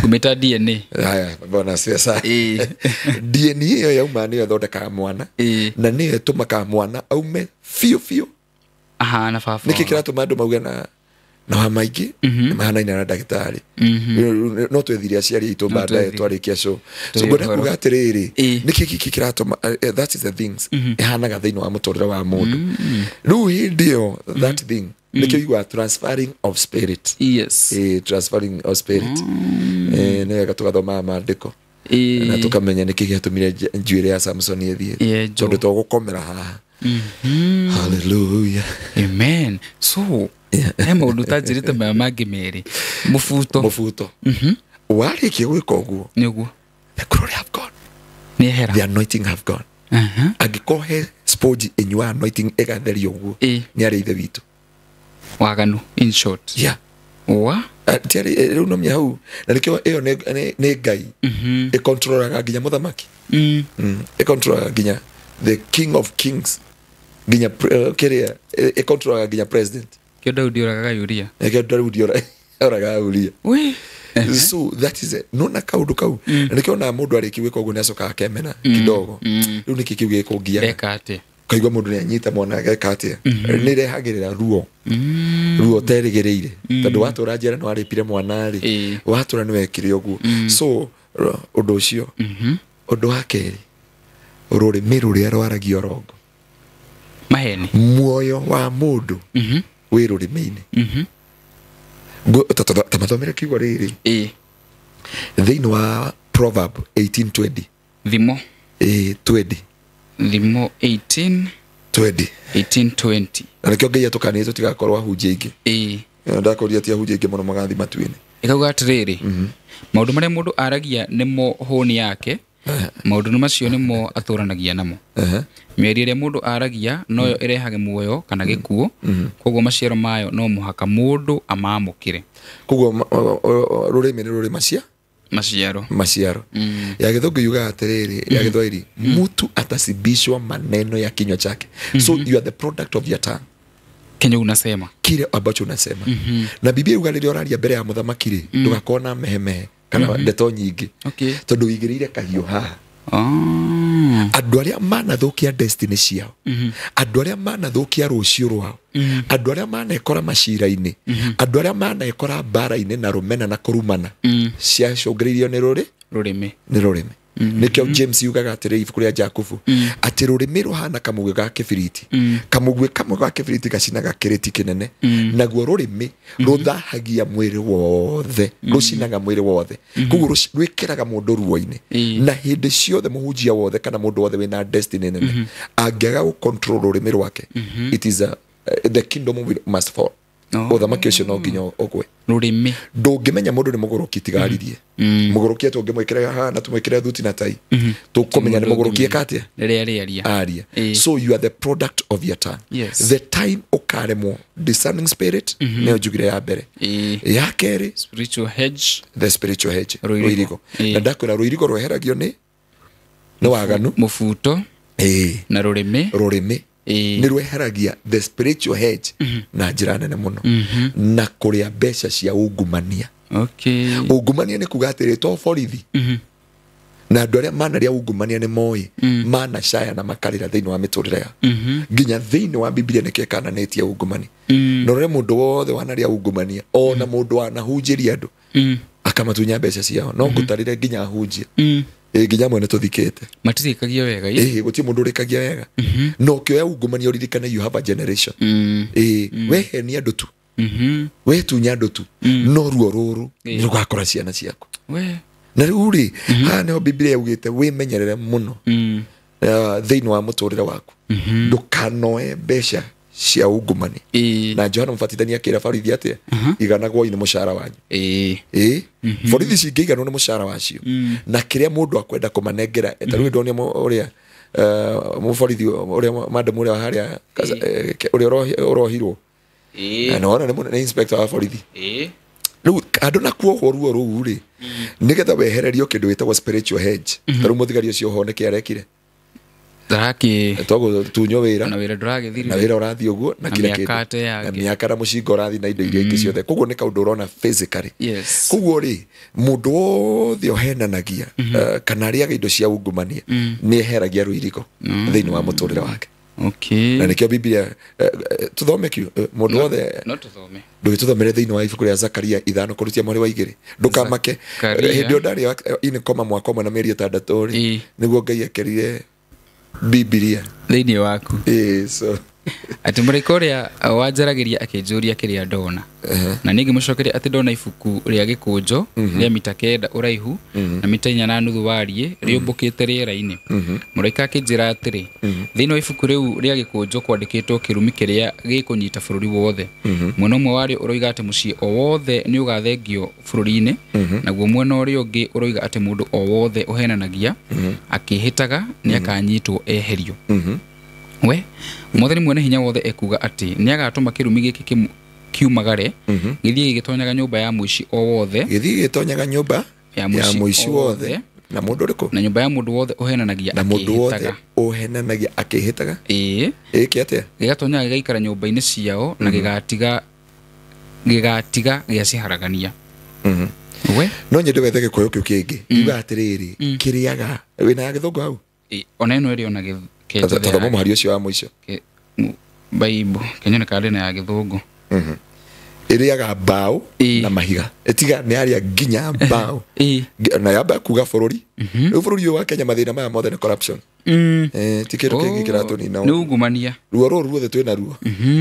Speaker 2: kumeta DNA
Speaker 1: haya bona sasa DNA ĩyo yauma nĩyo ĩthondekaga mwana na nĩyo ĩtũmaga mwana aume biũ
Speaker 2: ahana baba
Speaker 1: nĩkĩ kĩratũma andũ mauge na wa maingĩ mahanaine na ndagĩtarĩ no twethire aciari aitũ baadaye twarĩkia show so ngwenda kuga atĩrĩrĩ nĩkĩ gĩkĩ kĩratũma that is the things ihanaga thĩinĩ wa mũtũrĩre wa mũndũ rĩu hĩndĩ ĩyo that thing nĩkĩo igua transferring of spirit
Speaker 2: yes
Speaker 1: transferring of spirit nĩ wega tũgathomaga maandĩko na tũkamenya nĩkĩ gĩatũmire njuĩrĩ ya Samson ĩthiĩ tondũ tũgũkomera haha hallelujah
Speaker 2: amen so he maũndũ tanjĩrĩte maya mangĩ merĩ mũbuto
Speaker 1: warĩkia gwĩka ũguo
Speaker 2: nĩguo
Speaker 1: the glory have gone
Speaker 2: nĩ ehera
Speaker 1: the anointing have gone angĩkorwo he sponge ĩnyua anointing ĩgatheria ũguo nĩ arĩ ithe witũ
Speaker 2: waganu in short wa
Speaker 1: rĩu no mĩa hau na nĩkĩo ĩyo nĩ Ngai ĩkontrolaga nginya mũthamaki ĩkontrolaga nginya the king of kings nginya kĩrĩa ĩkontrolaga nginya president
Speaker 2: kĩo Daudi oragaga Uria
Speaker 1: kĩo Daudi oragaga Uria so that is it no na kaundu kau na nĩkĩo na mũndũ arĩki gwĩka ũguo nĩ acokaga akemena kidogo rĩu nĩkĩ kiu gĩkũngia
Speaker 2: eka atĩ
Speaker 1: kaigua mũndũ nĩ anyita mwana ageka atĩa nĩ rehagĩrĩra ruo terĩgĩrĩire tondũ watũra njĩra nĩ warĩpire mwana rĩ watũra nĩ wekire ũguo so ũndũ ũcio ũndũ wa kerĩ rũrĩmĩ rũrĩa rwaragio rongo
Speaker 2: maheni
Speaker 1: muoyo wa mũndũ wĩ rũrĩmĩ-inĩ tamathomere kiugo rĩrĩ thĩinĩ wa Proverb 18:20
Speaker 2: thimo
Speaker 1: 20
Speaker 2: thimo 18:20
Speaker 1: na nĩkĩo Ngai atũkanĩte tũtigakorwo ahunjia aingĩ ndakũria ti ahunjia aingĩ mũno magathi matuinĩ
Speaker 2: ĩkauga atĩrĩrĩ maũndũ marĩa mũndũ aragia nĩmo hũni yake maũndũ macio nĩmo atũranagia namo mĩario ĩrĩa mũndũ aragia noyo ĩrehage muoyo kana gĩkuũ koguo maciaro mayo no mũhaka mũndũ amamũkĩre
Speaker 1: koguo rũrĩmĩ nĩ rũrĩ maciaro ya gĩthũngũ yuga atĩrĩrĩ ya gĩthwaĩri mtu atasibishwa maneno ya kinywa chake so you are the product of your tongue
Speaker 2: kenye unasema
Speaker 1: kile ambacho unasema na Biblia yuga rĩrĩa ũraria mbere ya mũthamaki rĩ ndũgakorwo na mehemehe kana ndeto nyingĩ tondũ wigĩrĩire kahiũ haha andũ arĩa manathũkia destiny ciao andũ arĩa manathũkia rũciũ rwao andũ arĩa manekora macira-inĩ andũ arĩa manekora mbara-inĩ na rũmena na kũrumana ciacũngĩrĩirio nĩ rũrĩmĩ nĩkĩo James yugaga atĩrĩ ibuku rĩa Jakubu atĩ rũrĩmĩ rũhana kamũgwĩ ga kĩbiriti kamũgwĩ kamwe ga kĩbiriti gacinaga kĩrĩti kĩnene naguo rũrĩmĩ rũthahagia mwĩrĩ wothe rũcinaga mwĩrĩ wothe koguo rwĩkĩraga mũndũ ruo-inĩ na hĩndĩ ciothe mũhunjia wothe kana mũndũ wothe wĩna destiny nene angĩaga gũcontrol rũrĩmĩ rwake it is the kingdom must fall ũthamaki ũcio no nginya ũgwe
Speaker 2: rũrĩmĩ
Speaker 1: ndũngĩmenya mũndũ nĩ mũgũrũki tigaririe mũgũrũki tũngĩmwĩkĩra haha na tũmwĩkĩre thuti na tai tũkũmenya nĩ mũgũrũki ekatia aria so you are the product of your tongue the time ũkaremwo discerning spirit nĩyo njugire ya mbere ya kerĩ
Speaker 2: spiritual hedge
Speaker 1: the spiritual hedge rũirigo na ndakwĩra rũirigo rweheragio nĩ nĩ waganu
Speaker 2: mũbuto na rũrĩmĩ
Speaker 1: nĩ rweheragia the spiritual hedge na njĩra nene mũno na kũrĩa mbeca cia ungumania. Ungumania nĩ kuga atĩrĩ to borithi na andũ arĩa manaria ungumania nĩ moĩ manacaya na makarĩra thĩinĩ wa mĩtũrĩre yao nginya thĩinĩ wa Biblia nĩkĩo kananĩtie ungumania. No rĩrĩa mũndũ wothe wanaria ungumania ona mũndũ wanahunjĩria andũ akamatunya mbeca ciao no ngũtarĩre nginya ahunjia nginya mwene tũthikĩte
Speaker 2: matirĩkagia wega
Speaker 1: gũtirĩ mũndũ ũrĩkagia wega no kĩoya ungumania ũririkane you have a generation wehenia andũ tu wetunya andũ tu no ruo rũrũ nĩ rũgakora ciana ciaku na rĩu rĩ haha nĩho Biblia yaugĩte wĩmenyerere mũno thĩinĩ wa mũtũrĩre waku ndũkanoe mbeca cia ungumania. Na Johana Mũbatithania akĩra borithi atĩa iganagwo nĩ mũcara wanyu borithi cingĩiganwo nĩ mũcara wacio na kĩrĩa mũndũ akwenda kũmanengera tarĩu ndonia ũrĩa mũborithi ũrĩa madam ũrĩa harĩa ũrĩa ũrohirwo na ona nĩ inspector wa borithi rĩu andũ nakuo ruo rũu rĩ nĩgetha wehererio kĩndũ gĩtagwo spiritual hedge tarĩu mũthigari ũcio ho nĩkĩ arekire togo tunyo wĩra
Speaker 2: na wĩra ndũragĩthirire
Speaker 1: na wĩra ũrathiĩ ũguo na kila kĩndũ mĩaka na mũcinga ũrathiĩ na indo iria ingĩ ciothe koguo nĩ kaũndũ ũrona physically koguo rĩ mũndũ wothe ũhenanagia kana arĩaga indo cia ungumania nĩ eheragia rũirigo thĩinĩ wa mũtũrĩre wake. Na nĩkĩo Biblia tũthome kiu mũndũ wothe ndũgĩtũthomere thĩinĩ wa ibuku rĩa Zakaria 5 kũrutia mweri wa 2 ndũkamake hĩndĩ ĩyo ndarĩ inĩkoma mwaka ũmwe na mĩeri 6 rĩ nĩguo Ngai ekerire Biblia
Speaker 2: thĩinĩ waku
Speaker 1: so
Speaker 2: atĩ mũraika ũrĩa wanjaragĩria akĩnjũria kĩrĩa ndona na ningĩ mũcokeria atĩ ndona ibuku rĩa gĩkũnjo rĩa mita 9 ũraihu na mita 4.5 wariĩ rĩũmbũkĩte rĩera-inĩ. Mũraika akĩnjĩra atĩrĩ thĩinĩ wa ibuku rĩu rĩa gĩkũnjo kwandĩkĩtwo kĩrumi kĩrĩa gĩkũnyita bũrũri wothe. Mwena ũmwe warĩo ũroiga atĩ mũciĩ o wothe nĩ ũgathengio bũrũri-inĩ naguo mwena ũrĩa ũngĩ ũroiga atĩ mũndũ o wothe ũhenanagia akĩhĩtaga nĩ akanyitwo eherio. We Mwathani mwene hinya wothe ekuga atĩ nĩ agatũma kĩrumi gĩkĩ kiumagare gĩthiĩ gĩgĩtonyaga nyũmba ya mũici o wothe
Speaker 1: gĩthiĩ gĩtonyaga nyũmba ya mũici wothe na mũndũ ũrĩkũ
Speaker 2: na nyũmba ya mũndũ wothe ũhenanagia
Speaker 1: na mũndũ wothe ũhenanagia akĩhĩtaga kĩatĩa
Speaker 2: gĩgatonyaga gĩgaikara nyũmba-inĩ ciao na gĩgatiga gĩaciharagania. We
Speaker 1: no nyende wethe gĩkũyũ kĩu kĩngĩ iuga atĩrĩrĩ kĩrĩaga wĩna gĩthũngũ hau
Speaker 2: ona ĩno ĩrĩ ona
Speaker 1: tũthoma mũhari ũcio wa mũico
Speaker 2: Bible Kenya nĩ na ya gĩthũngũ
Speaker 1: ĩrĩaga mbaũ na mahiga ĩtiga nĩ arĩa nginya mbaũ na yamba kuga bũrũri rĩu bũrũri ũyũ wa Kenya mathĩna maya mothe nĩ corruption ti kĩndũ kĩngĩ kĩratũnina
Speaker 2: nĩ ungumania
Speaker 1: ruo rũrũ ruothe twĩna ruo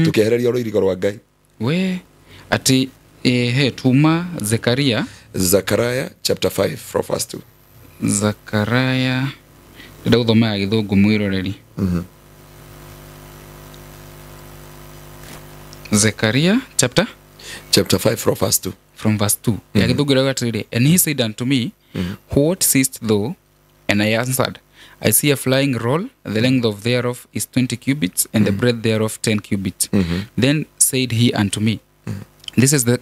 Speaker 1: tũkĩehereria rũirigo rwa Ngai.
Speaker 2: We atĩ tuma Zechariah
Speaker 1: chapter 5 from verse 2
Speaker 2: Zechariah ndauthoma ya gĩthũngũ mwĩroreri Zechariah chapter 5 from verse 2 ya gĩthũngũ rĩa atĩrĩ and he said unto me what seest thou and I answered I see a flying roll the length of thereof is 20 cubits and the breadth thereof 10 cubits. Then said he unto me this is the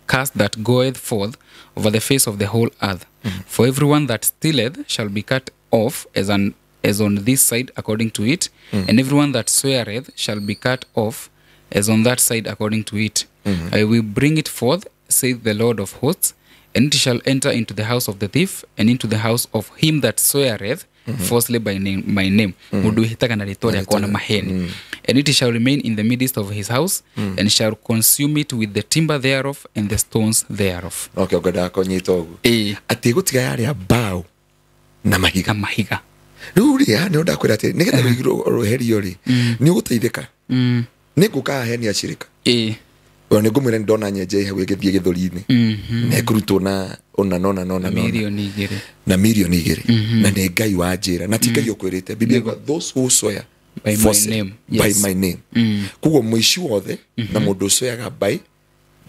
Speaker 2: curse that goeth forth over the face of the whole earth for everyone that stealeth shall be cut off as on this side according to it and everyone that sweareth shall be cut off as on that side according to it. I will bring it forth, saith the Lord of hosts, and it shall enter into the house of the thief and into the house of him that sweareth falsely by my name. Mundu hitaga na rĩtwa rĩakwa na maheni. And it shall remain in the midst of his house and shall consume it with the timber thereof and the stones thereof.
Speaker 1: Okay, ngada konyita ugu ati gutiga yaria mbaũ na mahiga rĩu rĩ nĩ ndakwĩra atĩ nĩgetha rũherio rĩ nĩ ũgũteithĩka nĩ ngũka heni acirika ona nĩ ngũmwĩra ndona nyenje hau ĩgĩthiĩ gĩthũri-inĩ na ĩkũrutwo na ona milioni 2 na nĩ Ngai wa njĩra na ti Ngai ũkwĩrĩte Biblia those who swear by my name koguo mũici wothe na mũndũ ũcioyaga by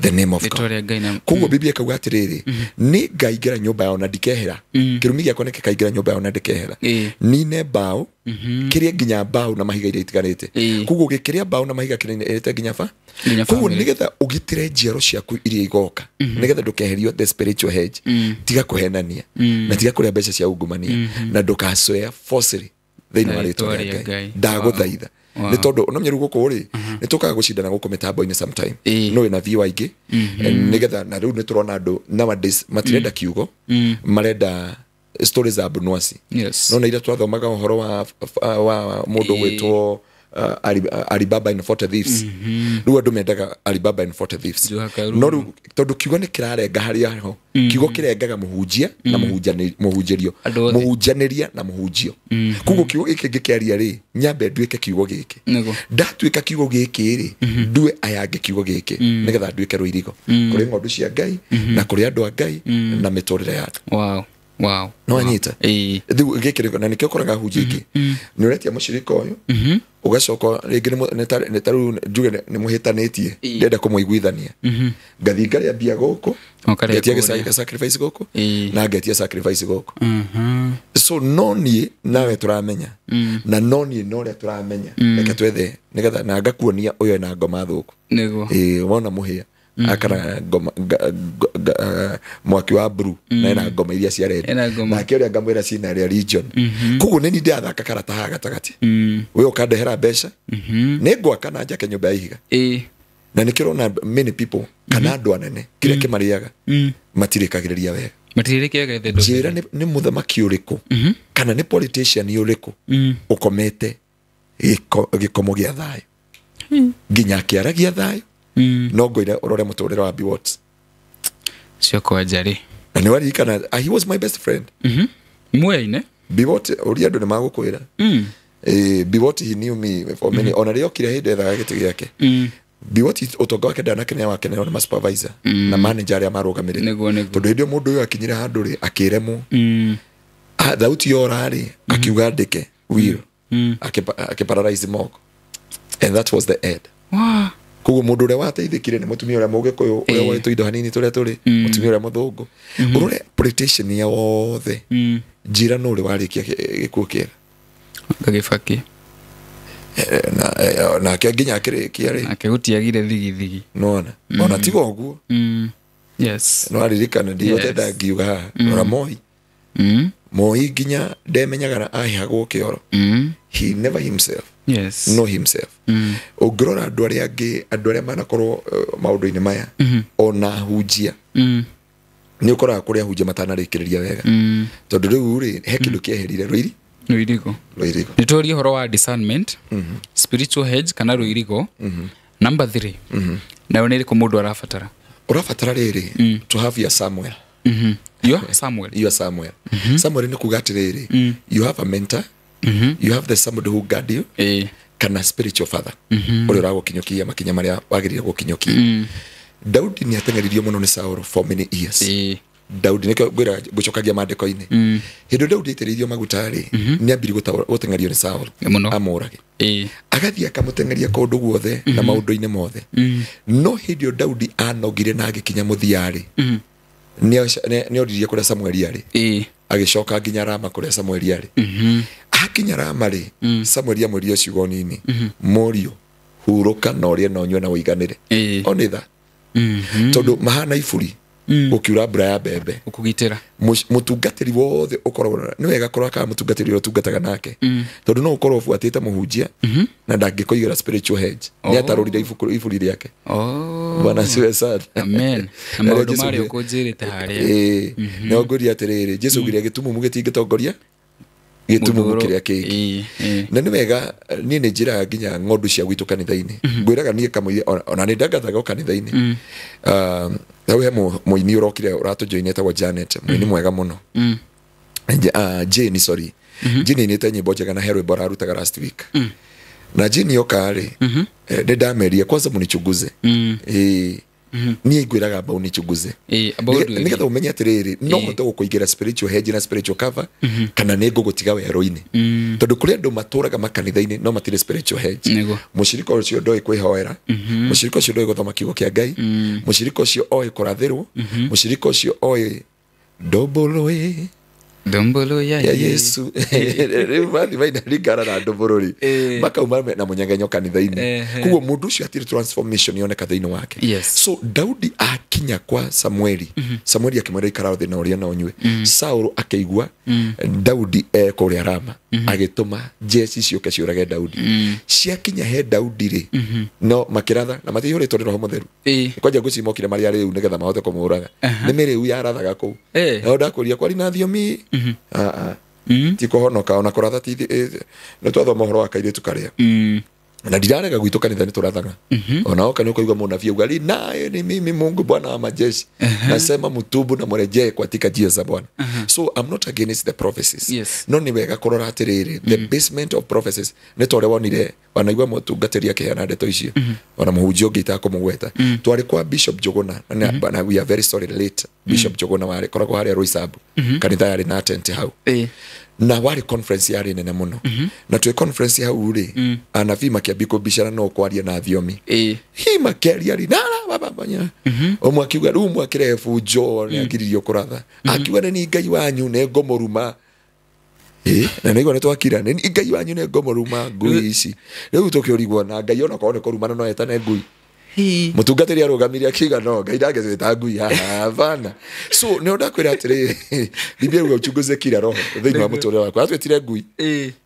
Speaker 1: the name of God. Koguo Biblia ikauga atiriri ni ngaingĩra nyũmba yao na ndikehera kĩrumi gĩakwa nĩ kĩkaingĩra nyũmba yao na ndikehera nine mbaũ kĩrĩa nginya mbaũ na mahiga iria itiganĩte koguo gĩkĩrĩa mbaũ na mahiga kĩrĩa nginya ba koguo nĩgetha ũgitĩre njiaro ciaku iria igoka nĩgetha ndũkeherio the spiritual hedge tiga kũhenania na tiga kũrĩa mbeca cia ungumania na ndũkaswear falsely thĩinĩ wa rĩtwa rĩa Ngai ndagũthaitha nĩ tondũ no mĩrugo gũkũ rĩ nĩ tũkaga gũcindana gũkũ mĩtambo-inĩ sometime no ĩna view aingĩ nĩgetha na rĩu nĩ tũrona andũ nowadays matirenda kiugo marenda stories za bunwasi no na ira twathomaga ũhoro wa mũndũ gwĩtwo Alibaba and 40 Thieves rĩu andũ mendaga Alibaba and 40 Thieves no rĩu tondũ kiugo nĩ kĩrarenga harĩa ho kiugo kĩrengaga mũhunjia na mũhunjĩrio mũhunjanĩria na mũhunjio koguo kiugo gĩkĩ gĩkĩaria rĩ nyambe nduĩke kiugo gĩkĩ ndatuĩka kiugo gĩkĩ rĩ ndue ayange kiugo gĩkĩ nĩgetha nduĩke rũirigo kũrĩ ng'ondu cia Ngai na kũrĩ andũ a Ngai na mĩtũrĩre yao wow no anyita thiu gĩkĩrĩko na nĩkĩo koraga hunjia ingĩ nĩ ũretia mũcirika ũyũ ugacoka rĩngĩ nĩ taru njuge nĩ mũhĩtanĩtie ndenda kũmũiguithania ngathi ngaria mbia gũkũ ngetia sacrifice gũkũ na ngetia sacrifice gũkũ so no niĩ nawe tũramenya na no niĩ no ũrĩa tũramenya reke twethe nĩgetha na ngakuonia ũyũ na ngoma thũku wona mũhĩa akana ngoma mwaki wa blue na ina ngoma iria cia red na kĩrĩa ngamwĩra cina ria region koguo nĩ ndio athaka karata ha gatagati we ukandehera mbeca nĩ ngwaka na njake nyũmba ya ihiga na nĩ kĩrona many people kana andũ anene kĩrĩa kĩmarĩaga matirĩkagĩrĩria wega njĩra nĩ mũthamaki ũrĩkũ kana nĩ politician ũrĩkũ ũkomete gĩkomo gĩa thayũ nginya kĩaragia thayũ no ngoire urore mũtũrĩre wa Biwott
Speaker 2: cio kwa njari
Speaker 1: na nĩ waririkana he was my best friend
Speaker 2: mweine
Speaker 1: Biwott ũrĩa andũ nĩ magũkwĩra Biwott he knew me for many ona rĩo kire hĩndĩ ethaga gĩtĩ gĩake Biwott ũtonga wake ndanakenea wake nĩ ma supervisor na manager arĩa marũgamĩrĩire tondũ hĩndĩ mũndũ ũyũ akinyire handũ rĩ akĩremwo thauti yorarĩ akiuga ndĩke will akiparalyze moko and that was the end koguo mũndũ ũrĩa wateithĩkire nĩ mũtumia ũrĩa mũgĩkũyũ ũrĩa woetwo indo hanini tũrĩa tũrĩ mũtumia ũrĩa mũthũngũ ũrore politician ya wothe njĩra no ũrĩ warĩkia gĩkuũ kĩega
Speaker 2: Gagĩbaki
Speaker 1: na nginya akĩrĩkia rĩ
Speaker 2: akĩgũtiagire thigithigi
Speaker 1: nona ona tiga ũguo
Speaker 2: yes
Speaker 1: no aririkana ndiotenda ngiuga haha rora Moi nginya ndemenyaga ahihagwo kĩoro he never himself know himself ũngĩrora andũ arĩa angĩ andũ arĩa manakorwo maũndũ-inĩ maya ona hunjia nĩ ũkoraga kũrĩa hunjia matanarĩkĩrĩria wega tondũ rĩu rĩ he kĩndũ kĩeherire rũirigo nĩ tũũrie ũhoro wa discernment spiritual hedge kana rũirigo number 3 nayo nĩ rĩkũ mũndũ ũrabatara rĩrĩ to have your Samuel you are Samuel Samuel nĩ kuga atĩrĩrĩ you have a mentor you have the somebody who guard you kana spiritual father ũrĩa ũragũkinyũkia makinya marĩa wagĩrĩire gũkinyũkia Daudi nĩ ateng'eririo mũno nĩ Saul for many years Daudi nĩ kwĩra gũcokagia maandĩko-inĩ hĩndĩ Daudi aitĩrĩirio maguta rĩ nĩ ambiri gũteng'erio nĩ Saul amũrage agathiĩ akamũteng'eria kũndũ guothe na maũndũ-inĩ mothe no hĩndĩ Daudi anogire na agĩkinya mũthia rĩ nĩ oririe kũrĩa Samuel yarĩ agĩcoka nginya Rama kũrĩa Samuel yarĩ akinya Rama rĩ Samuel amwĩrire ciugo nini mũriũ hurũka na ũrĩe na ũnyue na ũiganĩre onitha tondũ mahana iburi ukiura mbura ya mbembe
Speaker 2: ukugitira
Speaker 1: mutungatiri wothe ukorwo nĩ wega korwo ka mutungatiri ũrĩa tungataga nake tondũ no ukorwo ubuatĩte mũhunjia na ndangĩkũigĩra spiritual hedge nĩ atarũrire iburi rĩake bwana siwe sana
Speaker 2: amen na maũndũ marĩ ũkũnjĩrĩte harĩa
Speaker 1: no ngũria atĩrĩrĩ Jesũ ngĩria gĩtumumu gĩtingĩtongoria gĩtumumu kĩrĩa kĩngĩ na nĩ wega niĩ nĩ njĩraga nginya ng'ondu cia gwitũ kanitha-inĩ ngwĩraga niĩ kamũira ona nĩ ndangathaga kanitha-inĩ hau he mũini ũrokire ũratũjoini etagwo Janet mũini mwega mũno Jane sorry Jane nĩ nyĩmbo njega na he rwĩmbo ararutaga last week na Jane yoka rĩ nĩ ndameria kwanza mũnichunguze niĩ ngwĩraga mbau nĩ chunguze nĩgetha ũmenye atĩrĩrĩ no hote gũkũigĩra spiritual hedge na spiritual cover kana nĩ ngũgũtiga werũ-inĩ tondũ kũrĩ andũ matũraga makanitha-inĩ no matirĩ spiritual hedge mũcirika ũcio ndoĩ kwĩhoera mũcirika ũcio ndoĩ gũthoma kiugo kĩa Ngai mũcirika ũcio oĩ kũrathĩrwo mũcirika ũcio oĩ Dombolo ya Yesu rĩu mathi maina ringana na ndombolo makauma na mũnyengenyo kanitha-inĩ kuo mũndũ ũcio atire transformation yoneka thĩinĩ wake so Daudi akinya kwa Samueli Samueli akimwĩra ikara thĩ na ũrĩa na ũnyue Saul akĩigua Daudi kũrĩa Rama agĩtũma jeshi ciũke ciũrage Daudi ciakinya he Daudi rĩ no makĩratha na matihũrĩtwo nĩ Roho Mũtheru kwanja ngũcimokire marĩa rĩu nĩgetha mahote kũmũraga nĩ mĩrĩu yarathaga kũu na ndakũria kwari na thiomi ti kũhonoka ona kũratha ti nĩ twathoma ũhoro wa kairĩtu karĩa na ndirarega gwitũ kanitha nĩ tũrathaga ona oka nĩ ũkaigua mũnabii ugali naye ni mimi Mungu Bwana wa majeshi nasema mtubu na mrejee katika njia za Bwana so I'm not against the prophecies no ni wega kũrora atĩrĩrĩ the basement of prophecies nĩ tore wonire wanaigua mũtungatĩri akĩheana ndeto icio ona mũhunjia ũngĩ itakũmũgweta twarĩ kwa Bishop Jogona na we are very sorry late Bishop Jogona warĩ koragwo harĩa Roysambu kanitha yarĩ na tent hau na wari conference yari nene muno na twe conference hau ri anabii makiambia kubishana no kwaria na thiomi hi makiaria ri nara baba banya omwe akiuga ru mwakire fujo ni akiririo kuratha akiuga ni Ngai wanyu ne ngomoruma na nĩguo nĩtwakira ni Ngai wanyu ne ngomoruma ngui ici rĩu tũkĩorigwo na Ngai ona korwo nĩ kũrumana no etane ngui mutungatĩri arũgamire akiga no Ngai ndangĩcita ngui havana so nĩ ndakwĩra atĩrĩ Biblia uga uchunguze kila roho thĩinĩ wa mũtũrĩre wakwa atwĩtire ngui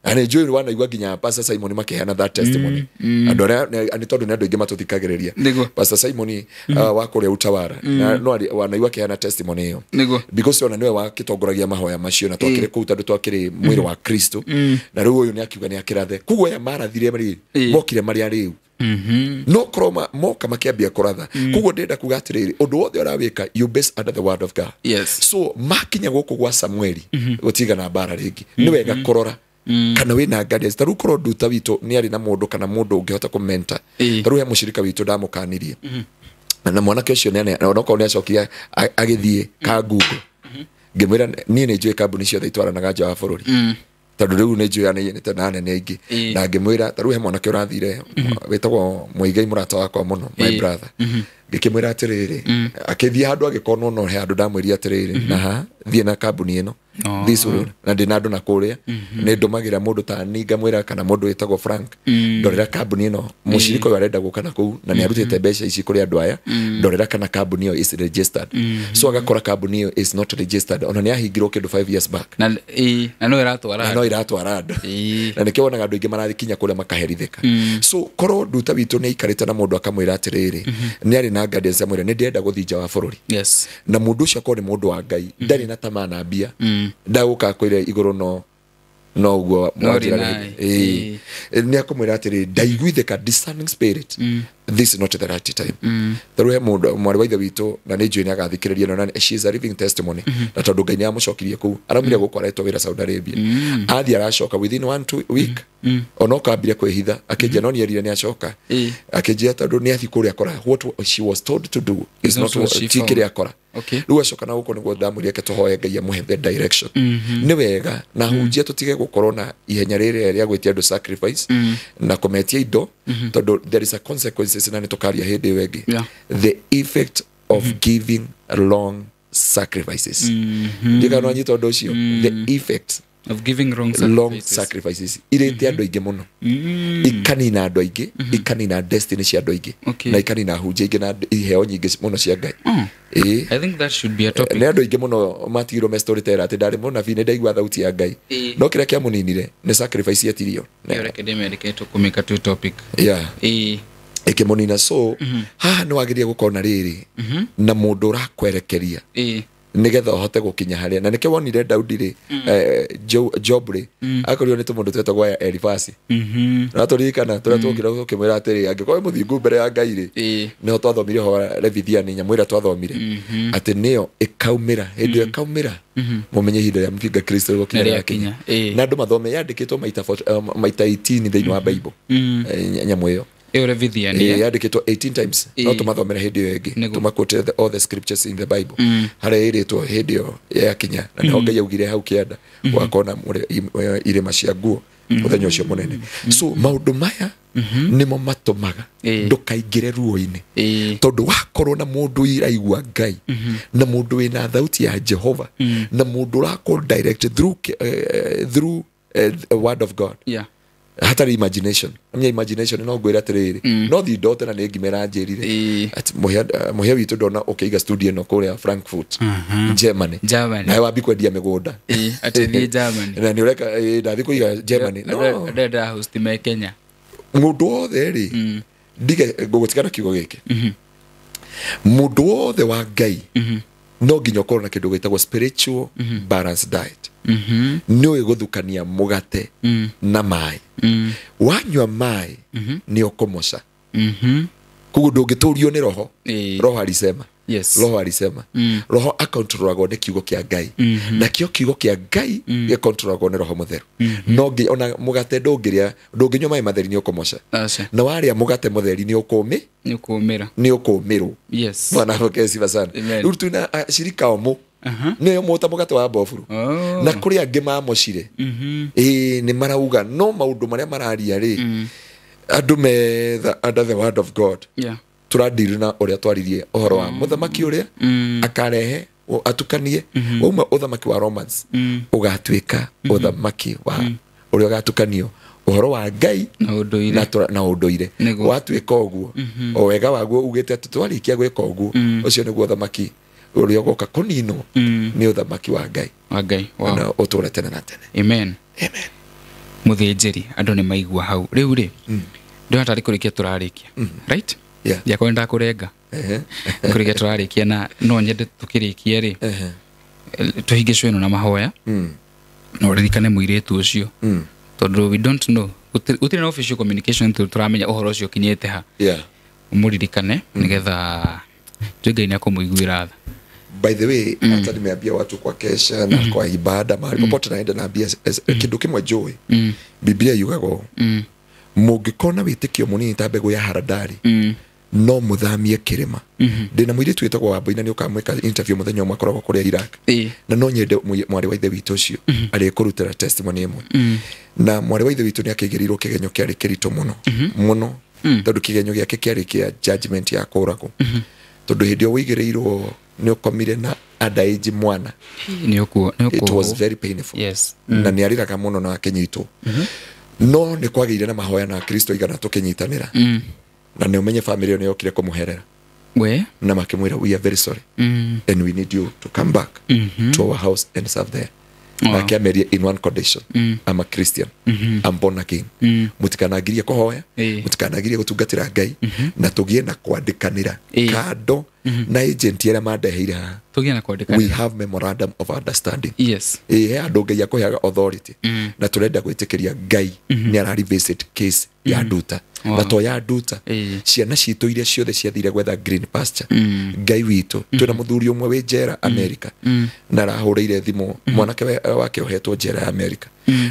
Speaker 1: ana njũĩ wanaigua nginya Pastor Simon makĩheana that testimony andũ arĩa nĩ tondũ nĩ andũ aingĩ matũthikagĩrĩria Pastor Simon wa kũrĩa Utawara no wanaigua akĩheana testimony ĩyo because ona nĩwe wakĩtongoragia mahoya macio na twakĩrĩ kũu tondũ twakĩrĩ mwĩrĩ wa Kristo na rĩu ũyũ nĩ akiuga nĩ akĩrathe kuguo ya marathire mokire marĩa rĩu no kroma moka makiambia kuratha kuguo ndenda kuga atiriri undu wothe urawika you base under the word of God so makinya guku gwa Samueli gutiga na bara ringi ni wega kurora kana wina guidance taru koro nduta witu ni ari na mundu kana mundu ungihota kumenta taru he mushirika witu ndamukanirie na mwanake ucio nene ona ko nĩ acokia agithie ka Google ngimwira ni njui kambuni ciothe itwaranaga nja wa bũrũri tondũ rĩu nĩ njũĩ anĩte na nene aingĩ na ngĩmwĩra tarĩu he mwanake ũrathire wĩtagwo Mũigai mũrata wakwa mũno my brother ngĩkĩmwĩra atĩrĩrĩ akĩthiĩ handũ agĩkorwo no he handũ ndamwĩria atĩrĩrĩ na thiĩ na kambuni ĩno this road na ndĩna andũ na kũrĩa nĩ ndũmagĩra mũndũ ta ni ngamwĩra kana mũndũ wĩtagwo Frank ndorera kambuni ĩno mũcirika ũyũ arenda gũka na kũu na nĩ arutĩte mbeca ici kũrĩ andũ aya ndorera kana kambuni ĩyo is registered so agakora kambuni ĩyo is not registered ona nĩ ahingirwo kĩndũ 5 years back na no iratwara andũ na nĩkĩo wonaga andũ aingĩ marathikinya kũrĩa makaherithĩka so korwo nduta witũ nĩ aikarĩte na mũndũ akamwĩra atĩrĩrĩ nĩ arĩ na guidance amwĩra nĩ ndĩrenda gũthiĩ nja wa bũrũri na mũndũ ũcio akorwo nĩ mũndũ wa Ngai ndarĩ na tamaa na mbia ndagũka kwĩre igũrũ no uguo mwanjira ni akomwira atiri ndaiguitheka discerning spirit this is not the right time taru he mundu mwari wa ithe witu na ni njui ni agathikiriria na she is a living testimony na tondu Ngai ni amucokirie kuu aramire gukoretwo wira Saudi Arabia athi aracoka within 1 week onoka ambire kwihitha akijia no nierire ni acoka akijia tondu ni athi kuria akora what she was told to do is not what she kiri akora rĩu acoka na gũkũ nĩguo ndamwĩria ke tũhoe Ngai amuhe the direction nĩ wega na hunjia tũtige gũkorwo na ihenya rĩrĩa rĩa gwĩtia andũ sacrifice na kũmetia indo tondũ there is a consequences na nĩ tũkaria hĩndĩ ĩyo ĩngĩ the effect of giving long sacrifices ndikano anyita ũndũ ũcio the effect
Speaker 2: of giving
Speaker 1: long sacrifices irĩte andũ aingĩ mũno ikanina andũ aingĩ ikanina destiny cia andũ aingĩ na ikanina hunjia aingĩ na iheo nyingĩ mũno cia Ngai
Speaker 2: I think that should be a topic
Speaker 1: nĩ andũ aingĩ mũno matigirwo me storyteller atĩ ndarĩ mũnabii nĩ ndaigua thauti ya Ngai no kĩrĩa kĩamũninire nĩ sacrifice yetirio
Speaker 2: kumika tu topic
Speaker 1: ikĩmũnina so haha nĩ wagĩrĩire gũkorwo na rĩrĩ na mũndũ ũrakwerekeria nigetha uhote gukinya haria na nĩkĩo wonire Daudi rĩ Job rĩ akorirwo nĩ tũmũndũ twetagwo Elifasi na tũririkana tũrĩa twokire ũkĩmwĩra atĩrĩ angĩkorwo mũthingu mbere ya Ngai rĩ nĩho twathomire ho Levithiani nyamwĩra twathomire atĩ nĩyo ĩkaumĩra hĩndĩ ĩyo ĩkaumĩra mũmenye ihinda rĩa mũbinga Kristo rĩgokinya na andũ mathome yandĩkĩtwo maita 18 thĩinĩ wa Bible nyamũ ĩyo
Speaker 2: Eurevithia ni.
Speaker 1: Yandikitwo 18 times. No tumathomera hindi yo ingi. Tumaquote all the scriptures in the Bible. Hare iritwo hindi yo ya kinya. Na no Ngai augire hau kianda wakona irema cia nguo muthenya ucio munene. So maundu maya nimo matumaga ndukaingire ruo-ini tondu wakorwo na mundu iraigua Ngai na mundu wina thauti ya Jehova na mundu rako direct through a word of God. Hatari imagination. Amya imagination no gwira atiriri no thi ndote na ni ngimera njirire at muhia witu ndona ukiiga studio no kuria Frankfurt Germany na wabi kwendia migunda
Speaker 2: ati thi Germany
Speaker 1: na ni ureka ndathi kuiga Germany no
Speaker 2: ndenda host me Kenya
Speaker 1: mundu othe ri ndige gugutikana kiugo giki mundu othe wa Ngai no nginya ukorwo na kindu gitagwo spiritual balanced diet no iguthukania mugate na mai wanywa mai ni ukomoca kugu ndungiturio ni roho roho alisema roho alisema roho akontrolagwo ni kiugo kia Ngai na kio kiugo kia Ngai gikontrolagwo ni roho mutheru no ngi ona mugate ndunginywa mai matheri ni ukomoca na waria mugate mutheri ni ukumirwo bwana rokesi basana rutu na shirika omo ne mota mugate wa bofuru na kuri angi mamocire ni marauga no maundu maria mararia ri andu me under the word of God turadiri na uria twaririe ohoro wa muthamaki uria akarehe atukanie uma uthamaki wa Romans ugatwika uthamaki wa uria gatukanio ohoro wa Ngai na unduire watwika oguo o wega waguo ugite ati twarikia gwika oguo ucio niguo uthamaki uria goka kunino ni uthamaki wa Ngai na uture tene na tene.
Speaker 2: Amen muthinjiri andu ni maigua hau riu ri ndio hatari kurikia turarikia right ya kwenda kurenga kurikia turarikia na no nyende tukirikia ri tuhinge cweno na mahoya no ririkane muiretu ucio tondu we don't know utire na official communication turamenya ohoro ucio kinyete ha umuririkane nigetha Ngai nako muiguira tha.
Speaker 1: By the way hata nimeambia watu kwa kesha na kwa ibada mahali popote naenda naambia kindu kimwe joy Biblia yugago mungikona witikio munini ta mbegu ya haradari no muthamie kirima ndina mwiritu witagwo Wambui na ni ukamweka interview muthenya umwe akoragwo kuria Iraq na no nyende mwari wa ithe witu ucio ari kurutira testimony imwe na mwari wa ithe witu ni akigirirwo kigenyo kiari kirito muno tondu kigenyo giake kiari kia judgment ya kuragwo tondu hindi wigirirwo ni ukomire na adaiji mwana it was very painful na ni ariraga muno na akinyitwo no ni kwagire na mahoya na Kristo igana tukinyitanira na ni umenye family yo ni yokire kumuherera na makimwira we are very sorry and we need you to come back to our house and serve there akiameria in one condition I'm a Christian I'm born again mutikanagiria kuhoya mutikanagiria gutungatira Ngai na tugie na kwandikanira kado na agent yera madeheire tugie na kwandikanira we have memorandum of understanding andu Ngai akuheaga authority na turenda gwitikiria Ngai ni arari visit case ya nduta na to ya nduta ciana citu iria ciothe ciathire gwetha green pasture Ngai witu twina muthuri umwe wi njera America na rahurire thimo mwanake wake ohetwo njera ya America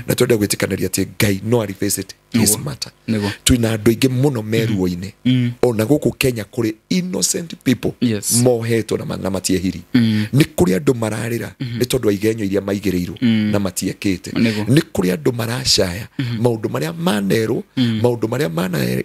Speaker 1: na twenda gwitikanaria ati Ngai no ari visit his matter twina andu ingi muno meruo-ini ona guku Kenya kuri innocent people mohetwo na matiehiri ni kuri andu mararira ni tondu igenyo iria maigireirwo na matiekite ni kuri andu maracaya maundu maria manerwo maundu maria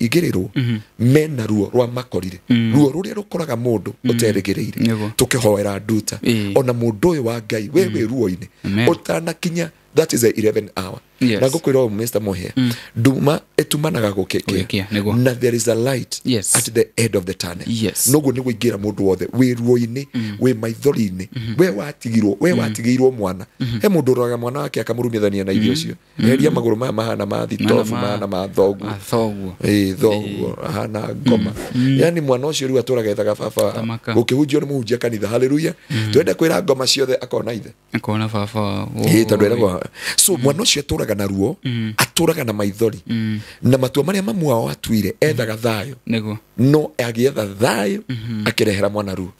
Speaker 1: igirirwo mena ruo rwa makorire ruo ruria rukoraga mundu uterigireire tukihoera nduta ona mundu uyu wa Ngai wewe ruo-ini utanakinya that is the 11th hour na gukwira Mr. Mohe duma etumanaga gukekia na there is a light at the end of the tunnel nogo ni wigira mundu wothe we ruo-ini we maithori-ini we watigirwo mwana he mundu roga mwana wake akamurumithania na irio cio eria maguru maya mahana ma thitofu mahana ma thogu thogu hana ngoma yani mwana ucio riu aturaga ethaga baba ukihunjio ni muhunjia kanitha haleluya twende kwira ngoma ciothe akona ithe
Speaker 2: akona baba
Speaker 1: tondu eragwo so mwana ucio aturaga aturaga na ruo aturaga na maithori na matua maria mamuao atuire ethaga thayo no agietha thayo akirehera mwana ruo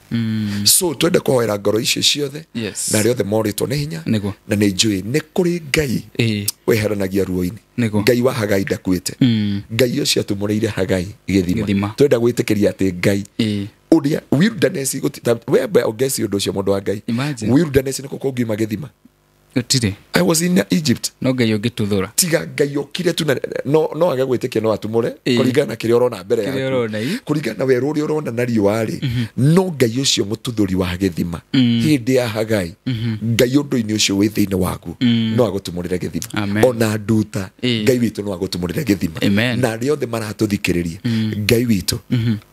Speaker 1: so twende kuhoera ngoro icio ciothe na aria othe moritwo nĩ hinya na nĩ njũĩ nĩ kũrĩ Ngai weheranagia ruo-inĩ Ngai wa Hagai ndakuĩte Ngai ũcio atumũrĩire Hagai gĩthima twenda gwĩtĩkĩria atĩ Ngai uria wilderness webe ogesi ũndũ ũcio mũndũ wa Ngai wilderness nĩ kũkũngiuma gĩthima
Speaker 2: Tire.
Speaker 1: I was in Egypt.
Speaker 2: No Ngai ũngĩtuthũra.
Speaker 1: Tiga Ngai ũkire tu no age gwĩtĩkia no atumũre kũringana kĩrĩa ũrona mbere yaku. Kũringana werũ ũrĩa ũrona na riũa rĩ. No Ngai ũcio mũtuthũri wa gĩthima. Hĩndĩ ya Hagai. Ngai ũndũ-inĩ ũcio wĩ thĩinĩ waku. No agũtumũrĩre gĩthima. Ona nduta Ngai witũ no agũtumũrĩre gĩthima. Na arĩa othe maratũthikĩrĩria Ngai witũ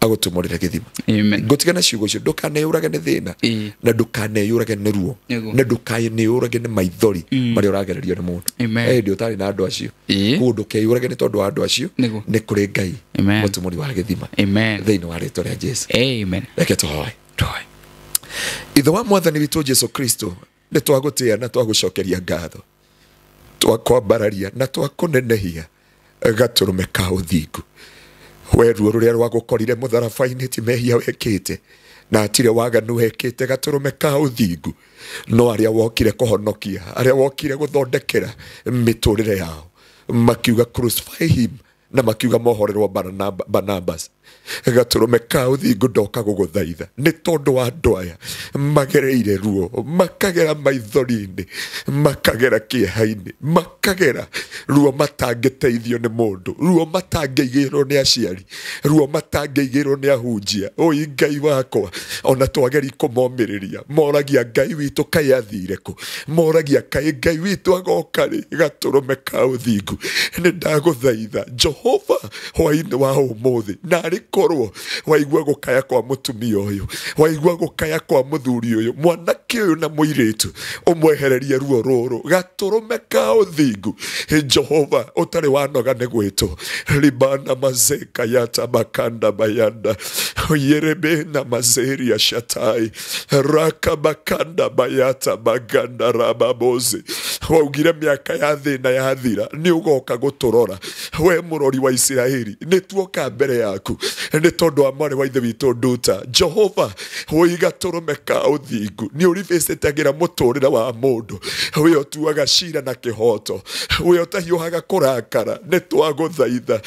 Speaker 1: agũtumũrĩre gĩthima. Ngũtigana ciugo icio ndũkaneyũrage nĩ thĩna na ndũkaneyũrage nĩ ruo na ndũkaneyũrage nĩ maithori maria ũragererio nĩ mũndũ ndio ũtarĩ na andũ acio kũndũ keyũrage nĩ tondũ wa andũ acio nĩ kũrĩ Ngai mũtumũri wa gĩthima thĩinĩ wa rĩĩtwa rĩa Jesũ amen. Reke tũhoe. Ithe wa Mwathani witũ Jesũ Kristo nĩ twagũtĩĩa na twagũcokeria ngatho twakwambararia na twakũnenehia gatũrũme ka ũthingu we ruo rũrĩa rwagũkorire mũtharaba-inĩ ti mehia wekĩte na atire waganu wekĩte gatũrũme ka ũthingu no aria wokire kũhonokia aria wokire gũthondekera mĩtũrĩre yao makiuga crucify him na makiuga mohorerwo Barnabas gatũrũme ka ũthingu ndoka gũgũthaitha nĩ tondũ wa andũ aya magereire ruo makagera maithori-inĩ makagera kĩeha-inĩ makagera ruo matangĩteithio nĩ mũndũ ruo matangĩigĩrwo nĩ aciari ruo matangĩigĩrwo nĩ ahunjia oi Ngai wakwa ona twageri kũmomĩrĩria moragia Ngai witũ kaĩ athire kũ moragia kaĩ Ngai witũ agoka rĩ gatũrũme ka ũthingu nĩ ndagũthaitha Jehova hwaĩ-inĩ wa ũmũthĩ narĩ korwo waigua gũkaya kwa mũtumia ũyũ waigua gũkaya kwa mũthuri ũyũ mwanake ũyũ na mũirĩtu ũmwehererie ruo rũrũ gatũrũme ka ũthingu Jehova ũtarĩ wanoga nĩ gwĩtwo ribana mazeka yata makanda bayanda yerebe na mazeria shatai raka bakanda bayata baganda rababoze waugire mĩaka ya thĩna yathira nĩ ũgoka gũtũrora we mũrori wa Isiraeli nĩ tuoka mbere yaku nĩ tondũ wa mwarĩ wa ithe witũ nduta Jehova wĩ gatũrũme ka ũthingu nĩ ũribĩcĩtagĩra mũtũrĩre wa mũndũ we ũtuaga cira na kĩhoto we ũtahiũhaga kũrakara nĩ twagũthaitha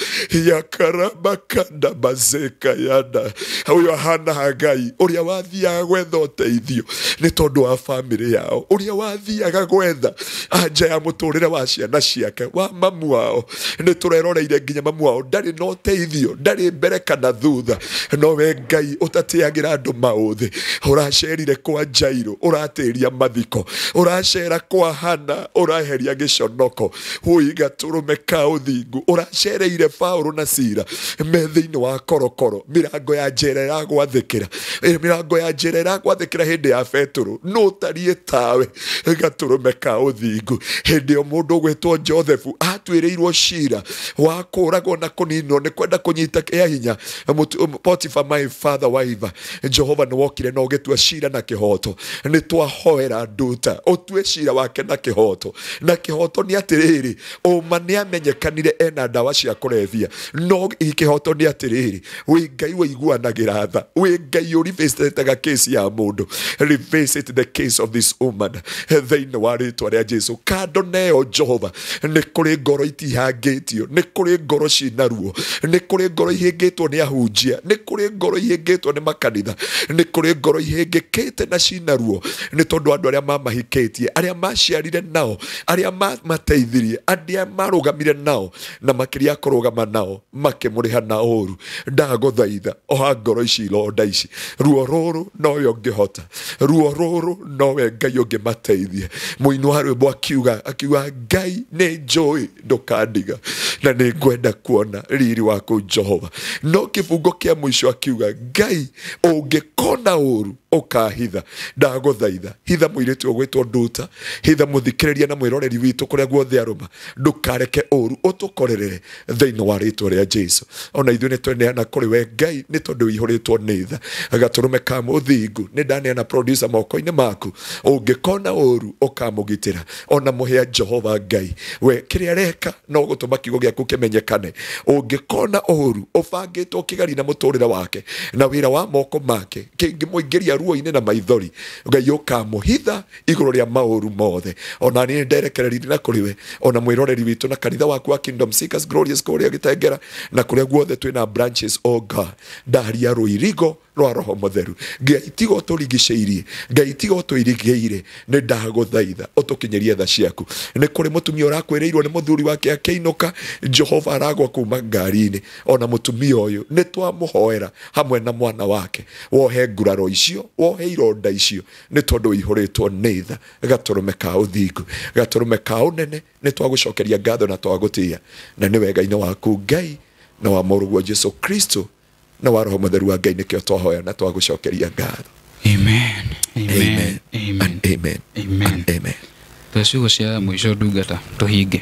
Speaker 1: yakarabakanda bazeka yanda we ahana Hagai ũrĩa wathiaga gwetha ũteithio nĩ tondũ wa bamĩrĩ yao ũrĩa wathiaga gwetha anja ya mũtũrĩre wa ciana ciake wa mamu wao nĩ tũreroreire nginya mamu wao ndarĩ na ũteithio ndarĩ mbere kana thutha no we Ngai ũtatĩagĩra andũ maũthĩ ũracerire kwa Jairo ũratĩria mathiko ũracera kwa Hana ũraheria gĩconoko wĩ gatũrũme ka ũthingu ũracereire Paulo na Sila me thĩinĩ wa korokoro mĩrango ya njera ĩragwathĩkĩra mĩrango ya njera ĩragwathĩkĩra hĩndĩ ya Petro no ũtariĩ tawe gatũrũme ka ũthingu hĩndĩ ĩyo mũndũ ũgwĩtwo Joseph atuĩrĩirwo cira wa kũragwo na kũninwo nĩ kwenda kũnyita kĩa hinya Potiphar my father wife Jehova nĩ wokire na ũgĩtua cira na kĩhoto nĩ twahoera nduta ũtue cira wake na kĩhoto nĩ atĩrĩrĩ ũma nĩ amenyekanire ena ndawa cia kũrebia no kĩhoto nĩ atĩrĩrĩ wĩ Ngai wĩiguanagĩra tha wĩ Ngai ũribĩcĩtaga case ya mũndũ revisit the case of this woman thĩinĩ wa rĩĩtwa rĩa Jesũ kando neo Jehova nĩ kũrĩ ngoro itihangĩtio nĩ kũrĩ ngoro cina ruo nĩ kũrĩ ngoro ihĩngĩtwo nĩ ahunjia nĩ kũrĩ ngoro ihĩngĩtwo nĩ makanitha nĩ kũrĩ ngoro ihĩngĩkĩte na cina ruo nĩ tondũ andũ arĩa mamahikĩtie arĩa maciarire nao arĩa mateithirie arĩa marũgamire nao na makĩria kũrũgama nao makĩmũrĩha na ũru ndagũthaitha oha ngoro ici ironda ici ruo rũrũ nowe ũngĩhota ruo rũrũ nowe Ngai ũngĩmateithia mũini wa rwĩmbo akiuga Ngai nĩ njũĩ ndũkandiga na nĩ ngwenda kuona riri waku Jehova no kĩbungo kĩa mũico akiuga Ngai ũngĩkona ũru ũkahitha ndagũthaitha hitha mũirĩtu ũgwĩtwo nduta hitha mũthikĩrĩria na mwĩroreri witũ kũrĩa guothe arũma ndũkareke ũru ũtũkorerere thĩinĩ wa rĩĩtwa rĩa Jesũ ona ithuĩ nĩ tweneana kũrĩ we Ngai nĩ tondũ wĩihũrĩtwo nĩ tha gatũrũme ka mũthingu nĩ ndaneana producer moko-inĩ maku ũngĩkona ũru ũkamũgitĩra ona muhea Jehova Ngai we kiria reka no gutuma kiugo giaku kimenyekane ungikona uhuru ubangitwo kigari na muturire wake na wira wa moko make kingimuingiria ruo-ini na maithori Ngai ukamuhitha iguru ria mauru mothe ona ni nderekereri na kuriwe ona mwiroreri witu na kanitha waku wa Kingdom Seekers Glorious kuria gitengera na kuria guothe twina branches God ndaria ruirigo rwa roho mutheru Ngai tigo turigiceirie Ngai tigo tuirigeire ni ndaguthaitha utukinyerie tha ciaku ni kuri mutumia urakwireirwo ni muthuri wake akiinuka Jehova aragwa kuma ngari-ini ona mutumia uyu ni twamuhoera hamwe na mwana wake wohe nguraro icio wohe ironda icio ni tondu ihuritwo ni tha gaturume ka uthingu gaturume ka unene ni twagucokeria ngatho na twagutia na ni wega-ini waku Ngai na wa Mũrũguo Jesu Kristo na wa roho mutheru wa Ngai nikio twahoya na twagucokeria ngatho.
Speaker 2: Amen.
Speaker 1: Amen.
Speaker 2: Amen.
Speaker 1: Amen.
Speaker 2: Amen.
Speaker 1: Amen.
Speaker 2: Tuciugo cia mwisho ndungata tuhinge.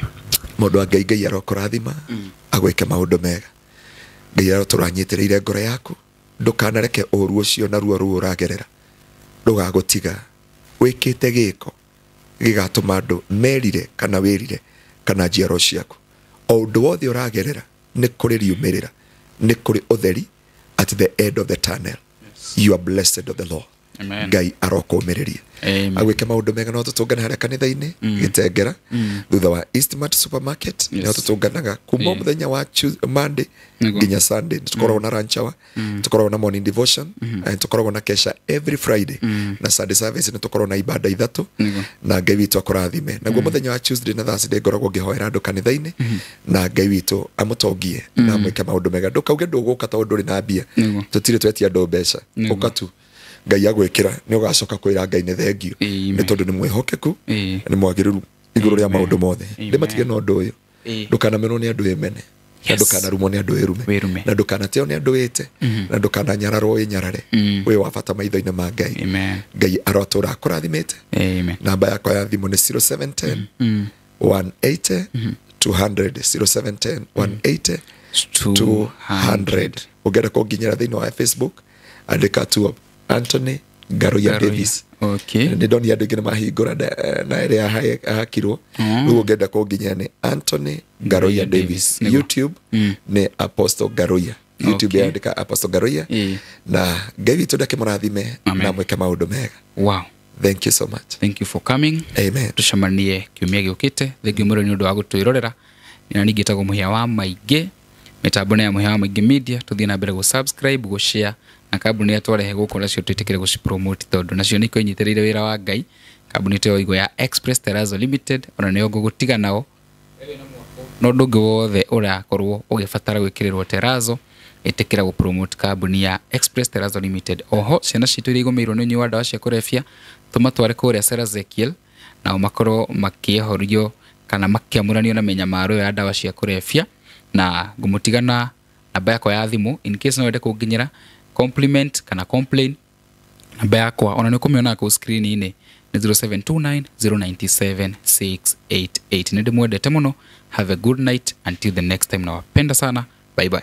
Speaker 1: Mundu wa Ngai Ngai arokurathima agwike maundu mega. Ngai aroturanyitiriire ngoro yaku ndukanareke ũru ũcio na ruo rũu ũragerera ndugagutiga wikite giko gigatuma andu merire kana wirire kana njiaro ciaku o ũndũ wothe ũragerera nĩ kũrĩ riumĩrĩra nĩ kũrĩ ũtheri at the end of the tunnel. You are blessed of the Lord.
Speaker 2: Amen.
Speaker 1: Ngai arokuumĩrĩrie agwike maundu mega no tutungana haria kanitha-ini gitengera thutha wa Eastmart Supermarket no tutunganaga kuma muthenya wa Monday nginya Sunday tukoragwo na lunch hour tukoragwo na morning devotion tukoragwo na kesha every Friday na Sunday service tukoragwo na ibada ithatu na Ngai witu akurathime naguo muthenya wa Tuesday na Thursday ngoragwo ngihoera andu kanitha-ini na Ngai witu amutongie na amwike maundu mega ndukauge nduguka tondu nduri na mbia tutire twetia andu mbeca ukatu Ngai agwikira ni ugacoka kwira Ngai ni thengio ni tondu ni mwihokeku ni mwagiriru iguru ria maundu mothe ndimatige no ndu uyu ndukanamerwo ni andu emene na ndukanarumwo ni andu erume na ndukanateo ni andu ete na ndukananyararwo inyarare we wa bata maitho-ini ma Ngai Ngai arotura akurathimite namba yakwa ya thimu ni 0710 180 200 0710 180 200 ugera kunginyira thiini wa Facebook andika tu Anthony Garoya Davis.
Speaker 2: Okay.
Speaker 1: Ni doni andu ingĩ mahingũra na ĩrĩa hakirwo rĩu ngenda kũnginya ni Anthony Garoya Davis. YouTube ni Apostle Garoya. YouTube yandika Apostle Garoya na Ngai witũ ndakĩmũrathime na mwĩke maũndũ mega.
Speaker 2: Wow.
Speaker 1: Thank you so much.
Speaker 2: Thank you for coming.
Speaker 1: Amen.
Speaker 2: Tucemanie kiumia giukite thengiũ mũno nĩ ũndũ wa gũtwĩrorera na ningĩ tagwo Mũhĩa wa Maingĩ mitambo ya Mũhĩa wa Maingĩ Media tuthie na mbere subscribe share na kambuni ya twarehe gukora cio twitikire promote tondu nacio niko inyitirire wira wa Ngai kambuni to igo ya Express Terrazzo Limited ona nio ngugutiga nao no ndungi wothe urakorwo ugibatara gwikirirwo Terrazzo itikira go promote kambuni ya Express Terrazzo Limited. Oho ciana citu irigo meirwo ni nyua ndawa cia kurefia tumatware kuria Sarah Ezekiel na makorwo makiehorio kana makiamuranio na menyamaro ya ndawa cia kurefia na ngumutigana namba yakwa ya thimu in case no wende kunginyira compliment kana complain namba yakwa ona nikumiona ku screen-ini ni 0729 097 688 nindi mwendete muno. Have a good night until the next time. Nawapenda sana. Bye bye.